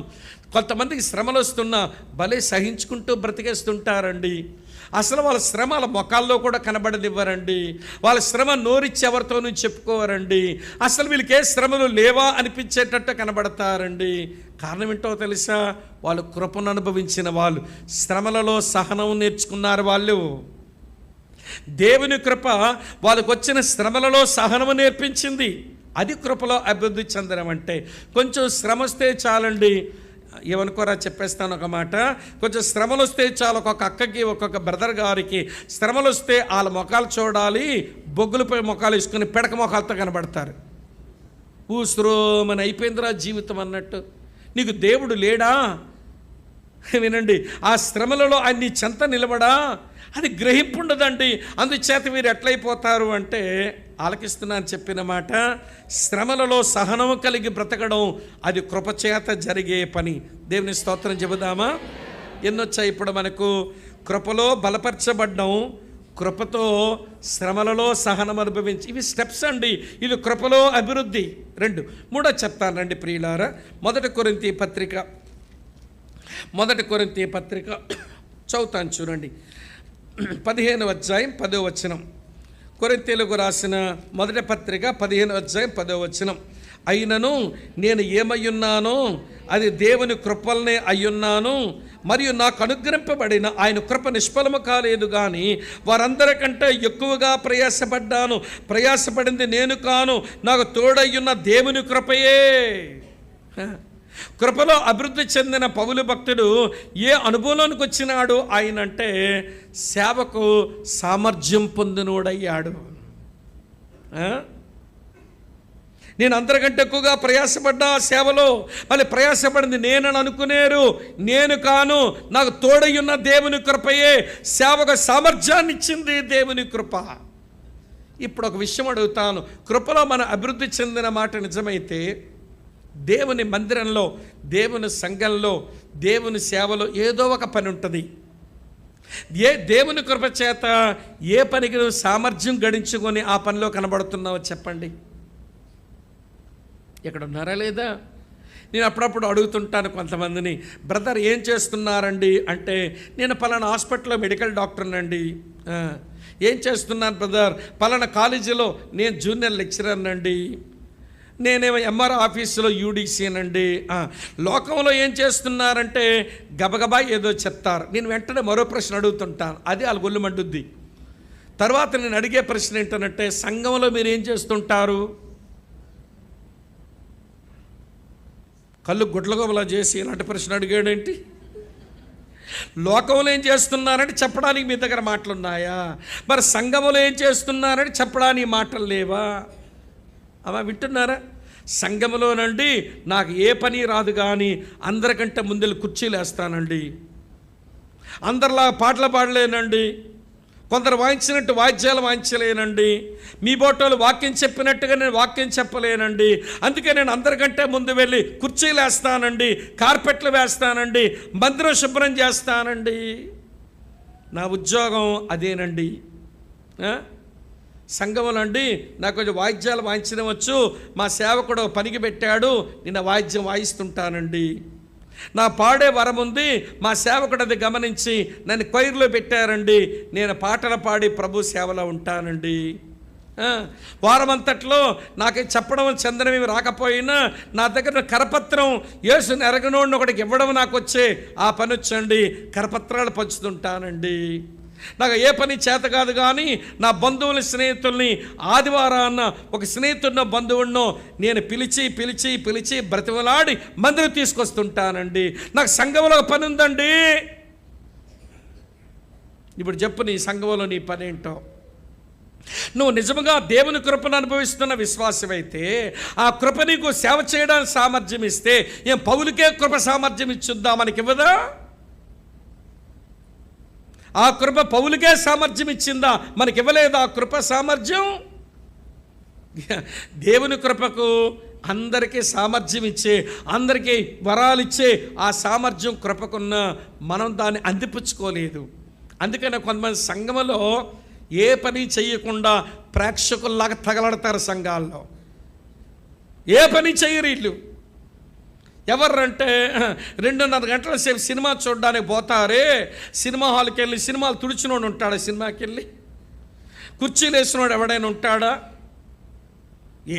కొంతమందికి శ్రమలు వస్తున్నా భలే సహించుకుంటూ బ్రతికేస్తుంటారండి. అసలు వాళ్ళ శ్రమ వాళ్ళ మొఖాల్లో కూడా కనబడనివ్వరండి. వాళ్ళ శ్రమ నోరిచ్చి ఎవరితోనూ చెప్పుకోవరండి. అసలు వీళ్ళకి ఏ శ్రమలు లేవా అనిపించేటట్టు కనబడతారండి. కారణం ఏంటో తెలుసా? వాళ్ళు కృపను అనుభవించిన వాళ్ళు, శ్రమలలో సహనం నేర్చుకున్నారు వాళ్ళు. దేవుని కృప వాళ్ళకు వచ్చిన శ్రమలలో సహనము నేర్పించింది. అది కృపలో అభివృద్ధి చెందడం అంటే. కొంచెం శ్రమ వస్తే చాలండి, ఏమనుకోరా చెప్పేస్తాను ఒక మాట. కొంచెం శ్రమలు వస్తే చాలు. ఒక్కొక్క అక్కకి, ఒక్కొక్క బ్రదర్ గారికి శ్రమలు వస్తే వాళ్ళ ముఖాలు చూడాలి, బొగ్గులపై ముఖాలు వేసుకుని పిడక ముఖాలతో కనబడతారు. ఊసురోమని అయిపోయిందిరా జీవితం అన్నట్టు. నీకు దేవుడు లేడా? వినండి, ఆ శ్రమలలో ఆయన నీ చెంత నిలబడా? అది గ్రహింపు ఉండదండి. అందుచేత మీరు ఎట్లయిపోతారు అంటే, ఆలకిస్తున్నాను చెప్పిన మాట, శ్రమలలో సహనము కలిగి బ్రతకడం అది కృపచేత జరిగే పని. దేవుని స్తోత్రం చెబుదామా? ఎన్నొచ్చాయి ఇప్పుడు మనకు? కృపలో బలపరచబడ్డం, కృపతో శ్రమలలో సహనం అనుభవించి, ఇవి స్టెప్స్ అండి. ఇది కృపలో అభివృద్ధి. 2 3 చెప్తాను రండి ప్రియులారా. 1 కొరింథీ పత్రిక చదువుతాను చూడండి. 15వ అధ్యాయం 10వ వచనం. కొరింథీయులకు రాసిన మొదటి పత్రిక 15:10. అయినను నేను ఏమయ్యున్నానో అది దేవుని కృపలనే అయ్యున్నాను, మరియు నాకు అనుగ్రహింపబడిన ఆయన కృప నిష్ఫలము కాలేదు, కానీ వారందరికంటే ఎక్కువగా ప్రయాసపడ్డాను. ప్రయాసపడింది నేను కాను, నాకు తోడయ్యున్న దేవుని కృపయే. కృపలో అభివృద్ధి చెందిన పౌలు భక్తుడు ఏ అనుభవంలోనికి వచ్చినాడు ఆయన అంటే సేవకు సామర్థ్యం పొందినోడయ్యాడు. నేను అందరికంటే ఎక్కువగా ప్రయాసపడ్డా సేవలో, మళ్ళీ ప్రయాసపడింది నేనని అనుకునేరు, నేను కాను, నాకు తోడయ్యున్న దేవుని కృపయే. సేవకు సామర్థ్యాన్ని ఇచ్చింది దేవుని కృప. ఇప్పుడు ఒక విషయం అడుగుతాను, కృపలో మన అభివృద్ధి చెందిన మాట నిజమైతే దేవుని మందిరంలో, దేవుని సంఘంలో, దేవుని సేవలో ఏదో ఒక పని ఉంటుంది. దేవుని కృప చేత ఏ పనికి నువ్వు సామర్థ్యం గడించుకొని ఆ పనిలో కనబడుతున్నావో చెప్పండి. ఇక్కడ ఉన్నారా లేదా? నేను అప్పుడప్పుడు అడుగుతుంటాను కొంతమందిని, బ్రదర్ ఏం చేస్తున్నారండి అంటే, నేను పలానా హాస్పిటల్లో మెడికల్ డాక్టర్నండి. ఏం చేస్తున్నాను బ్రదర్? పలానా కాలేజీలో నేను జూనియర్ లెక్చరర్నండి. నేనేమో ఎంఆర్ ఆఫీసులో యూడీసీనండి. లోకంలో ఏం చేస్తున్నారంటే గబగబా ఏదో చెప్తారు. నేను వెంటనే మరో ప్రశ్న అడుగుతుంటాను, అది వాళ్ళ గొల్లు మండుద్ది. తర్వాత నేను అడిగే ప్రశ్న ఏంటంటే, సంఘంలో మీరు ఏం చేస్తుంటారు? కళ్ళు గుడ్లగోబలా చేసి ఇలాంటి ప్రశ్న అడిగాడేంటి? లోకంలో ఏం చేస్తున్నారని చెప్పడానికి మీ దగ్గర మాటలు ఉన్నాయా? మరి సంఘంలో ఏం చేస్తున్నారని చెప్పడానికి మాటలు లేవా? అలా వింటున్నారా? సంఘంలోనండి నాకు ఏ పని రాదు, కానీ అందరికంటే ముందు కుర్చీలు వేస్తానండి, అందరిలా పాటలు పాడలేనండి, కొందరు వాయించినట్టు వాయిద్యాలు వాయించలేనండి, మీ బోటోలు వాక్యం చెప్పినట్టుగా నేను వాక్యం చెప్పలేనండి, అందుకే నేను అందరికంటే ముందు వెళ్ళి కుర్చీలు వేస్తానండి, కార్పెట్లు వేస్తానండి, మందిరం శుభ్రం చేస్తానండి. నా ఉద్యోగం అదేనండి. సంఘంలో అండి నాకు కొంచెం వాయిద్యాలు వాయించడం వచ్చు, మా సేవకుడు పనికి పెట్టాడు, నేను వాయిద్యం వాయిస్తుంటానండి. నా పాడే వరం ఉంది, మా సేవకుడు అది గమనించి నన్ను కొయిర్లో పెట్టారండి, నేను పాటలు పాడి ప్రభు సేవలో ఉంటానండి. వారమంతట్లో నాకు చెప్పడం చందనమేమి రాకపోయినా నా దగ్గర కరపత్రం యేసుని ఎరగనోడిని ఒకటికి ఇవ్వడం నాకు వచ్చే ఆ పని వచ్చండి, కరపత్రాలు పంచుతుంటానండి. నాకు ఏ పని చేత కాదు, కానీ నా బంధువుల స్నేహితుల్ని ఆదివారాన్న ఒక స్నేహితుడినో బంధువుడినో నేను పిలిచి పిలిచి పిలిచి బ్రతిమలాడి మందిరం తీసుకొస్తుంటానండి. నాకు సంఘంలో పని ఉందండి. ఇప్పుడు చెప్పు, నీ సంఘంలో నీ పని ఏంటో? నువ్వు నిజంగా దేవుని కృపను అనుభవిస్తున్న విశ్వాసమైతే ఆ కృప నీకు సేవ చేయడానికి సామర్థ్యం ఇస్తే, ఏం పౌలుకే కృప సామర్థ్యం ఇచ్చుద్దా? మనకి ఇవ్వదా? ఆ కృప పౌలుకే సామర్థ్యం ఇచ్చిందా? మనకి ఇవ్వలేదా ఆ కృప సామర్థ్యం? దేవుని కృపకు అందరికీ సామర్థ్యం ఇచ్చే, అందరికీ వరాలు ఇచ్చే ఆ సామర్థ్యం కృపకున్న మనం దాన్ని అందిపుచ్చుకోలేదు. అందుకనే కొంతమంది సంఘములో ఏ పని చేయకుండా ప్రేక్షకుల్లాగా తగలడతారు. సంఘాల్లో ఏ పని చేయరు వీళ్ళు. ఎవర్రంటే 2:30 గంటల సేపు సినిమా చూడడానికి పోతారే, సినిమా హాల్కి వెళ్ళి సినిమాలు తుడిచినోడు ఉంటాడా? సినిమాకి వెళ్ళి కుర్చీలు వేసినోడు ఎవడైనా ఉంటాడా?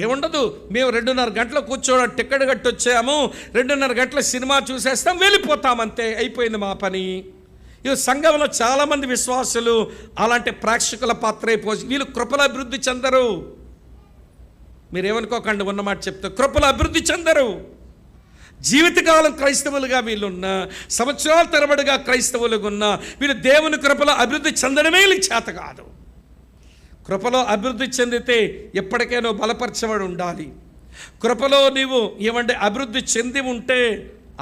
ఏముండదు. మేము 2:30 గంటలు కూర్చోవడం, టికెట్ కట్టి వచ్చాము, 2:30 గంటల సినిమా చూసేస్తాం, వెళ్ళిపోతామంతే, అయిపోయింది మా పని. ఈ సంఘంలో చాలామంది విశ్వాసులు అలాంటి ప్రేక్షకుల పాత్ర అయిపోయి వీళ్ళు కృపల అభివృద్ధి చెందరు. మీరేమనుకోకండి, ఉన్నమాట చెప్తే కృపల అభివృద్ధి చెందరు. జీవితకాలం క్రైస్తవులుగా వీళ్ళున్న, సంవత్సరాల తరబడిగా క్రైస్తవులుగా ఉన్న వీళ్ళు దేవుని కృపలో అభివృద్ధి చెందడమే చేత కాదు. కృపలో అభివృద్ధి చెందితే ఎప్పటికైనా బలపరచబడి ఉండాలి. కృపలో నీవు ఏమంటే అభివృద్ధి చెంది ఉంటే,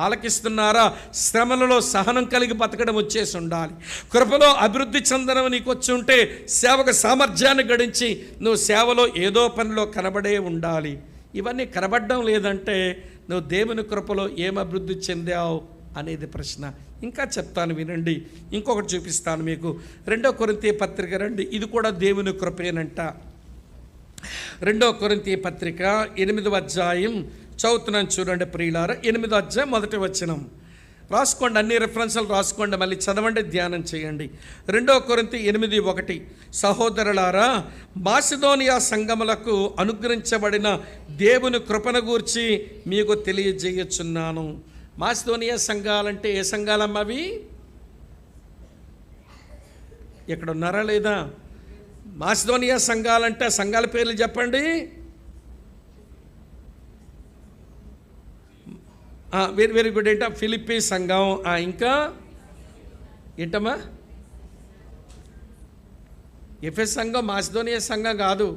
ఆలకిస్తున్నారా, శ్రమలలో సహనం కలిగి బతకడం వచ్చేసి ఉండాలి. కృపలో అభివృద్ధి చెందడం నీకు వచ్చి ఉంటే సేవకు సామర్థ్యాన్ని గడించి నువ్వు సేవలో ఏదో పనిలో కనబడే ఉండాలి. ఇవన్నీ కనబడడం లేదంటే నువ్వు దేవుని కృపలో ఏం అభివృద్ధి చెందావు అనేది ప్రశ్న. ఇంకా చెప్తాను వినండి, ఇంకొకటి చూపిస్తాను మీకు. 2 కొరింథీ పత్రిక రండి, ఇది కూడా దేవుని కృపేనంట. 2 కొరింథీ పత్రిక 8వ అధ్యాయం చదువుతున్నాను చూడండి ప్రియులారా. 8వ అధ్యాయం 1వ వచనం. రాసుకోండి, అన్ని రెఫరెన్సులు రాసుకోండి, మళ్ళీ చదవండి, ధ్యానం చేయండి. 2 కొరింథీ 8:1 సహోదరులారా, మాసిదోనియా సంఘములకు అనుగ్రహించబడిన దేవుని కృపను గూర్చి మీకు తెలియజేయుచున్నాను. మాసిదోనియా సంఘాలంటే ఏ సంఘాలమ్మా అవి? ఇక్కడ ఉన్నారా లేదా? మాసిదోనియా సంఘాలంటే ఆ సంఘాల పేర్లు చెప్పండి. Very very good. ఏంటా? ఫిలిప్పీ సంఘం, ఇంకా ఏంటమ్మా? ఎఫెస్ సంఘం మాసిదోనియా సంఘం కాదు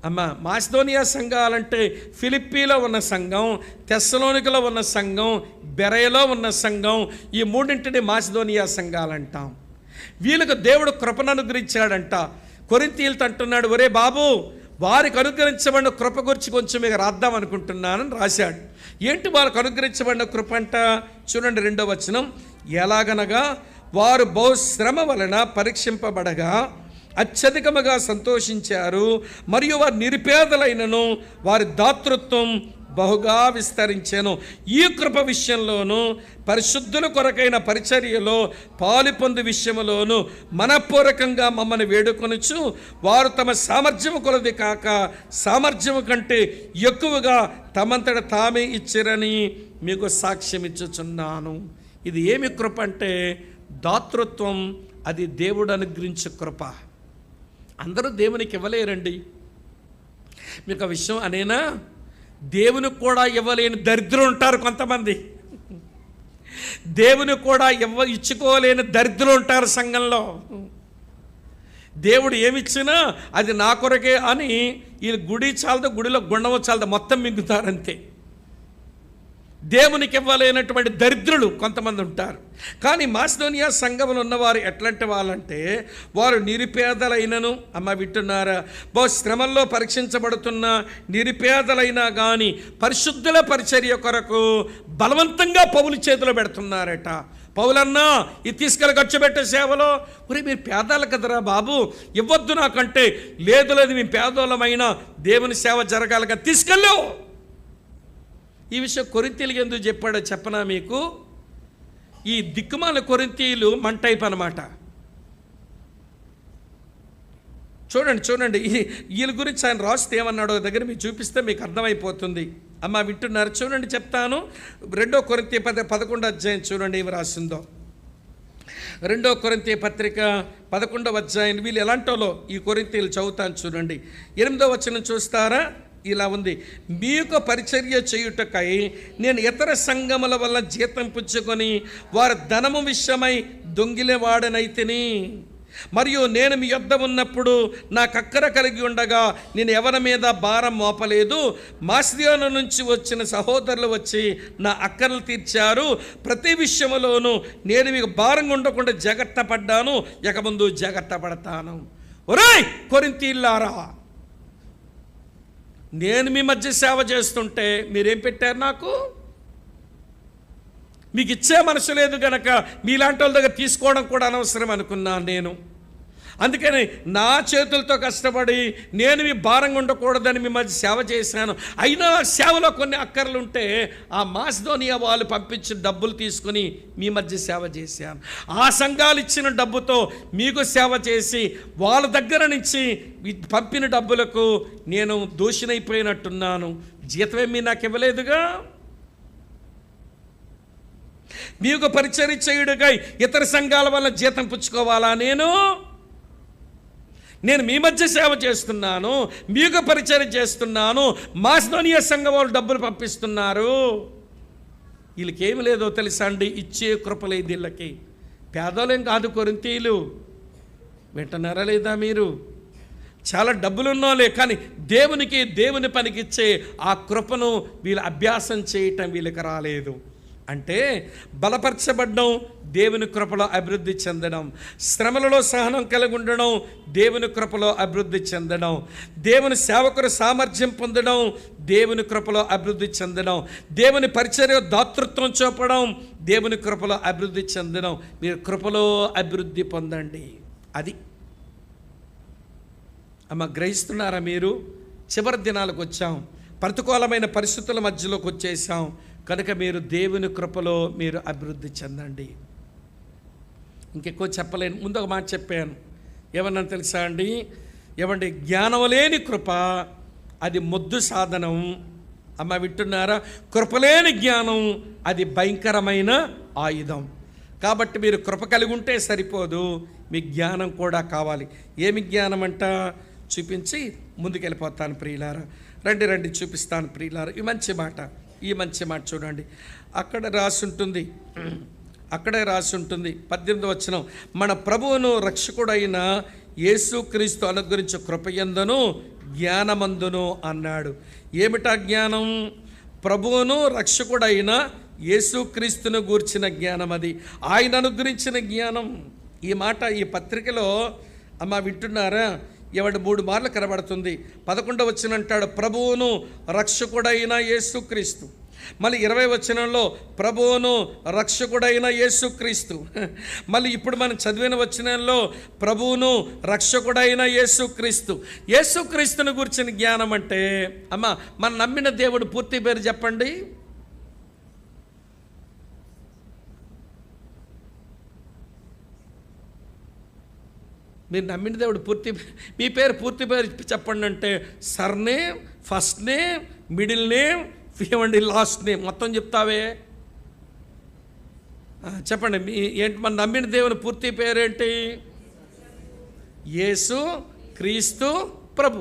అమ్మా. మాసిదోనియా సంఘాలంటే ఫిలిప్పీలో ఉన్న సంఘం, తెస్సలోనికలో ఉన్న సంఘం, బెరయలో ఉన్న సంఘం, ఈ మూడింటిని మాసిదోనియా సంఘాలంటాం. వీళ్ళకు దేవుడు కృపను అనుగ్రహించాడంట. కొరింథీయులతో అంటున్నాడు, ఒరే బాబు, వారికి అనుగ్రహించబడిన కృప గురించి కొంచెం మీకు రాద్దాం అనుకుంటున్నానని రాశాడు. ఏంటి వారికి అనుగ్రహించబడిన కృప అంట? చూడండి 2వ వచనం. ఎలాగనగా వారు బహుశ్రమ వలన పరీక్షింపబడగా అత్యధికముగా సంతోషించారు, మరియు వారి నిరుపేదలైనను వారి దాతృత్వం బహుగా విస్తరించాను. ఈ కృప విషయంలోనూ పరిశుద్ధుల కొరకైన పరిచర్యలో పాలు పొందు విషయంలోనూ మనపూర్వకంగా మమ్మల్ని వేడుకొనుచు వారు తమ సామర్థ్యము కొలది కాక సామర్థ్యము కంటే ఎక్కువగా తమంతట తామే ఇచ్చిరని మీకు సాక్ష్యం ఇచ్చుచున్నాను. ఇది ఏమి కృప అంటే దాతృత్వం. అది దేవుడు అనుగ్రహించే కృప. అందరూ దేవునికి ఇవ్వలేరండి. మీకు ఆ విషయం అనేనా? దేవునికి కూడా ఇవ్వలేని దరిద్రులు ఉంటారు కొంతమంది. దేవుని కూడా ఇచ్చుకోలేని దరిద్రులు ఉంటారు సంఘంలో. దేవుడు ఏమిచ్చినా అది నా కొరకే అని వీళ్ళు గుడి చాలదు, గుడిలో గుండవ చాలదు, మొత్తం మింగుతారంతే. దేవునికి ఇవ్వలేనటువంటి దరిద్రులు కొంతమంది ఉంటారు. కానీ మాసిదోనియా సంఘములు ఉన్నవారు ఎట్లాంటి వాళ్ళంటే, వారు నిరుపేదలైనను, అమ్మ వింటున్నారా, బహు శ్రమల్లో పరీక్షించబడుతున్న నిరుపేదలైనా కానీ పరిశుద్ధుల పరిచర్య కొరకు బలవంతంగా పౌలు చేతిలో పెడుతున్నారట. పౌలన్నా ఇది తీసుకెళ్ళి ఖర్చు పెట్టే సేవలో, మరి మీరు పేదాలు కదరా బాబు, ఇవ్వద్దు నాకంటే, లేదు లేదు మేము పేదోళమైనా దేవుని సేవ జరగాలిగా తీసుకెళ్ళావు. ఈ విషయం కొరింథీయులకు ఎందుకు చెప్పాడో చెప్పనా మీకు? ఈ దిక్కుమాల కొరింథీయులు మన టైప్ అనమాట. చూడండి వీళ్ళ గురించి ఆయన రాస్తే ఏమన్నాడో దగ్గర మీకు చూపిస్తే మీకు అర్థమైపోతుంది. అమ్మ వింటున్నారు? చూడండి, చెప్తాను. 2 కొరింథీ 11వ అధ్యాయం చూడండి ఏమి రాసిందో. 2 కొరింథీ పత్రిక 11వ అధ్యాయం. వీళ్ళు ఎలాంటోలో ఈ కొరింథీయులు చదువుతాను చూడండి. 8వ వచనం చూస్తారా? ఇలా ఉంది. మీకు పరిచర్య చేయుటకై నేను ఇతర సంఘముల వల్ల జీతం పుచ్చుకొని వారి ధనము విషయమై దొంగిలేవాడనైతిని. మరియు నేను మీ యొద్ద ఉన్నప్పుడు నాకు అక్కర కలిగి ఉండగా నేను ఎవరి మీద భారం మోపలేదు. మాసిదోనియా నుంచి వచ్చిన సహోదరులు వచ్చి నా అక్కరలు తీర్చారు. ప్రతి విషయంలోనూ నేను మీకు భారంగా ఉండకుండా జాగ్రత్త పడ్డాను, ఇక ముందు జాగ్రత్త పడతాను. ఒరేయ్ కొరింథీయులారా, నేను మీ మధ్య సేవ చేస్తుంటే మీరేం పెట్టారు? నాకు మీకు ఇచ్చే మనసు లేదు గనక మీలాంటి వాళ్ళ దగ్గర తీసుకోవడం కూడా అనవసరం అనుకున్నాను నేను. అందుకని నా చేతులతో కష్టపడి నేను మీ భారంగా ఉండకూడదని మీ మధ్య సేవ చేశాను. అయినా సేవలో కొన్ని అక్కర్లు ఉంటే ఆ మాసిదోనియా వాళ్ళు పంపించిన డబ్బులు తీసుకుని మీ మధ్య సేవ చేశాను. ఆ సంఘాలు ఇచ్చిన డబ్బుతో మీకు సేవ చేసి వాళ్ళ దగ్గర నుంచి పంపిన డబ్బులకు నేను దోషినైపోయినట్టున్నాను. జీతమేమీ నాకు ఇవ్వలేదుగా. మీకు పరిచర్య చేయుడుగా ఇతర సంఘాల వల్ల జీతం పుచ్చుకోవాలా? నేను మీ మధ్య సేవ చేస్తున్నాను, మీకు పరిచర్య చేస్తున్నాను. మాసిదోనియా సంఘం వాళ్ళు డబ్బులు పంపిస్తున్నారు. వీళ్ళకేమి లేదో తెలుసా అండి? ఇచ్చే కృపలేదు వీళ్ళకి. పేదోళం కాదు కొరింథీయులు. వింటున్నారా లేదా మీరు? చాలా డబ్బులున్నోలే, కానీ దేవుని పనికిచ్చే ఆ కృపను వీళ్ళు అభ్యాసం చేయటం వీళ్ళకి రాలేదు. అంటే బలపరచబడడం, దేవుని కృపలో అభివృద్ధి చెందడం, శ్రమలలో సహనం కలిగి ఉండడం, దేవుని కృపలో అభివృద్ధి చెందడం, దేవుని సేవకుడు సామర్థ్యం పొందడం, దేవుని కృపలో అభివృద్ధి చెందడం, దేవుని పరిచర్య దాతృత్వం చూపడం, దేవుని కృపలో అభివృద్ధి చెందడం. మీరు కృపలో అభివృద్ధి పొందండి. అది అమ్మ గ్రహిస్తున్నారా మీరు? చివరి దినాలకు వచ్చాం. ప్రతికూలమైన పరిస్థితుల మధ్యలోకి వచ్చేసాం కనుక మీరు దేవుని కృపలో మీరు అభివృద్ధి చెందండి. ఇంకెక్కువ చెప్పలేను. ముందు ఒక మాట చెప్పాను, ఏమన్నా తెలుసా అండి? ఏమండి, జ్ఞానం లేని కృప అది మొద్దు సాధనం. అమ్మ వింటున్నారా? కృపలేని జ్ఞానం అది భయంకరమైన ఆయుధం. కాబట్టి మీరు కృప కలిగి ఉంటే సరిపోదు, మీ జ్ఞానం కూడా కావాలి. ఏమి జ్ఞానం అంట చూపించి ముందుకెళ్ళిపోతాను ప్రియులారా. రండి చూపిస్తాను ప్రియులారా. ఈ మంచి మాట చూడండి. అక్కడే రాసి ఉంటుంది 18వ వచనం, మన ప్రభువును రక్షకుడైన యేసుక్రీస్తు అనుగ్రహించు కృపయందును జ్ఞానమందును అన్నాడు. ఏమిటా జ్ఞానం? ప్రభువును రక్షకుడైన యేసుక్రీస్తును గూర్చిన జ్ఞానం, అది ఆయన అనుగ్రహించిన జ్ఞానం. ఈ మాట ఈ పత్రికలో అమ్మ వింటున్నారా? 3 మార్లు కనబడుతుంది. 11వ వచనం అంటాడు ప్రభువును రక్షకుడైన యేసుక్రీస్తు. మళ్ళీ 20వ వచనంలో ప్రభువును రక్షకుడైన యేసుక్రీస్తు. మళ్ళీ ఇప్పుడు మనం చదివిన వచనంలో ప్రభువును రక్షకుడైన యేసుక్రీస్తు. యేసుక్రీస్తుని గురించిన జ్ఞానం అంటే అమ్మ మనం నమ్మిన దేవుడు పూర్తి పేరు చెప్పండి. మీరు నమ్మిన దేవుడు మీ పేరు పూర్తి పేరు చెప్పండి అంటే surname, first name, middle name, ఏమండి లాస్ట్ నేమ్ మొత్తం చెప్తావే? చెప్పండి ఏంటి మన నమ్మిన దేవుని పూర్తి పేరేంటి? యేసు క్రీస్తు ప్రభు.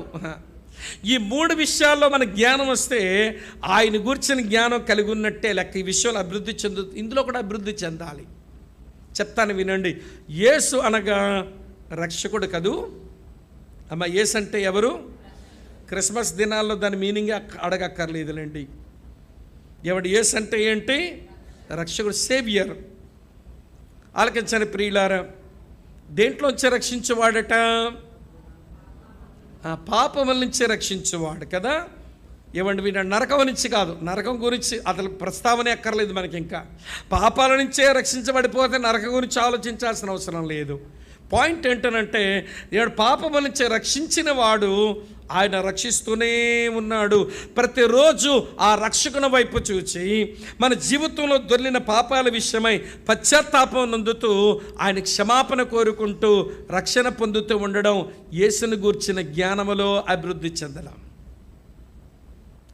ఈ 3 విషయాల్లో మన జ్ఞానం వస్తే ఆయన గురించిన జ్ఞానం కలిగి ఉన్నట్టే లెక్క. ఈ విషయంలో అభివృద్ధి ఇందులో కూడా అభివృద్ధి చెందాలి. చెప్తాను వినండి. యేసు అనగా రక్షకుడు కదూ అమ్మ. యేసు అంటే ఎవరు? క్రిస్మస్ దినాల్లో దాని మీనింగ్ అడగక్కర్లేదులేండి. ఎవడు యేసు అంటే ఏంటి? రక్షకుడు, సేవియర్. ఆలకించని ప్రియులారా, దేంట్లోంచి రక్షించేవాడట? పాపముల నుంచి రక్షించేవాడు కదా. ఏమండి వీడు నరకం నుంచి కాదు, నరకం గురించి అసలు ప్రస్తావనే అక్కర్లేదు మనకి. ఇంకా పాపాల నుంచే రక్షించబడిపోతే నరకం గురించి ఆలోచించాల్సిన అవసరం లేదు. పాయింట్ ఏంటనంటే పాపముల నుంచి రక్షించిన వాడు ఆయన రక్షిస్తూనే ఉన్నాడు. ప్రతిరోజు ఆ రక్షకుని వైపు చూచి మన జీవితంలో దొర్లిన పాపాల విషయమై పశ్చాత్తాపం నందుతూ ఆయన క్షమాపణ కోరుకుంటూ రక్షణ పొందుతూ ఉండడం యేసుని గూర్చిన జ్ఞానములో అభివృద్ధి చెందడం.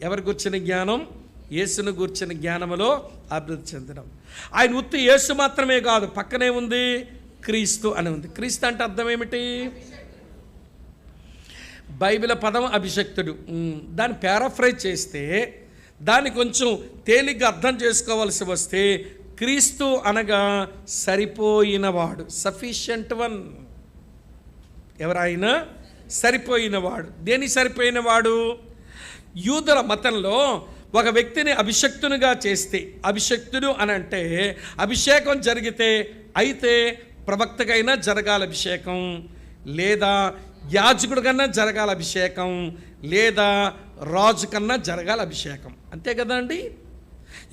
ఎవరి గూర్చిన జ్ఞానం? యేసుని గూర్చిన జ్ఞానములో అభివృద్ధి చెందడం. ఆయన ఉత్తి యేసు మాత్రమే కాదు, పక్కనే ఉంది క్రీస్తు అని ఉంది. క్రీస్తు అంటే అర్థం ఏమిటి? బైబిల్ పదం అభిషక్తుడు. దాన్ని పారాఫ్రైజ్ చేస్తే, దాన్ని కొంచెం తేలిగ్గా అర్థం చేసుకోవాల్సి వస్తే క్రీస్తు అనగా సరిపోయినవాడు, సఫిషియంట్ వన్. ఎవరైనా సరిపోయినవాడు. దేని సరిపోయినవాడు? యూదుల మతంలో ఒక వ్యక్తిని అభిషక్తునిగా చేస్తే, అభిషక్తుడు అని అంటే అభిషేకం జరిగితే అయితే ప్రవక్తకైనా జరగాల అభిషేకం, లేదా యాజకుడు కన్నా జరగాల అభిషేకం, లేదా రాజు కన్నా జరగాల అభిషేకం. అంతే కదా అండి.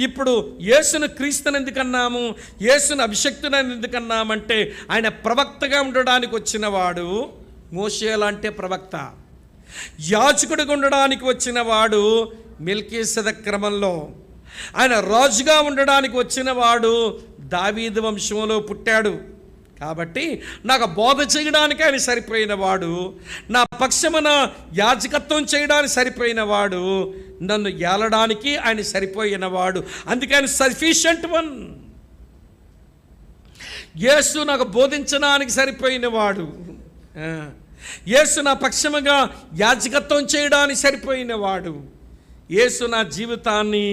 ఇప్పుడు యేసును క్రీస్తుని ఎందుకన్నాము? యేసును అభిషక్తుని ఎందుకన్నామంటే ఆయన ప్రవక్తగా ఉండడానికి వచ్చినవాడు మోషే లాంటి ప్రవక్త. యాజకుడిగా ఉండడానికి వచ్చిన వాడు మెల్కీసెదెకు క్రమంలో. ఆయన రాజుగా ఉండడానికి వచ్చిన వాడు దావీదు వంశంలో పుట్టాడు. కాబట్టి నాకు బోధ చేయడానికి ఆయన సరిపోయిన వాడు, నా పక్షమున యాజకత్వం చేయడానికి సరిపోయిన వాడు, నన్ను ఏలడానికి ఆయన సరిపోయిన వాడు. అందుకే ఆయన సఫిషియంట్ వన్. యేసు నాకు బోధించడానికి సరిపోయిన వాడు, యేసు నా పక్షముగా యాజకత్వం చేయడానికి సరిపోయిన వాడు, యేసు నా జీవితాన్ని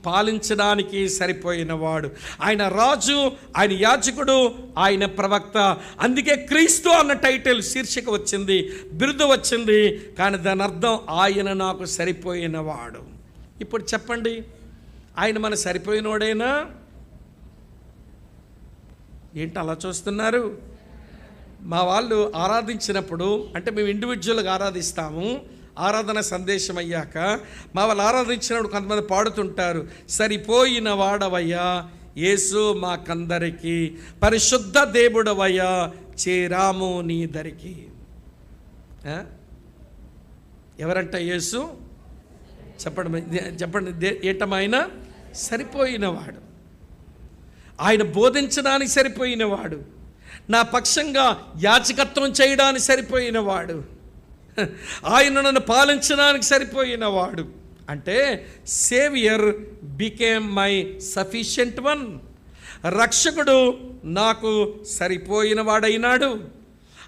పాలించడానికి సరిపోయినవాడు. ఆయన రాజు, ఆయన యాజకుడు, ఆయన ప్రవక్త. అందుకే క్రీస్తు అన్న టైటిల్, శీర్షిక వచ్చింది, బిరుదు వచ్చింది. కానీ దాని అర్థం ఆయన నాకు సరిపోయినవాడు. ఇప్పుడు చెప్పండి, ఆయన మన సరిపోయినవాడేనా? ఏంటి అలా చూస్తున్నారు? మా వాళ్ళు ఆరాధించినప్పుడు, అంటే మేము ఇండివిజువల్గా ఆరాధిస్తాము, ఆరాధన సందేశం అయ్యాక మా వాళ్ళు ఆరాధించినప్పుడు కొంతమంది పాడుతుంటారు, సరిపోయిన వాడవయ్యా యేసు మాకందరికి, పరిశుద్ధ దేవుడవయ్యా చేరాము నీ దరికి. ఎవరంట? యేసు చెప్పండి ఏటమైన సరిపోయినవాడు, ఆయన బోధించడానికి సరిపోయినవాడు, నా పక్షంగా యాజకత్వం చేయడానికి సరిపోయినవాడు, ఆయన నన్ను పాలించడానికి సరిపోయినవాడు. అంటే saviour became my sufficient one. రక్షకుడు నాకు సరిపోయిన వాడైనాడు.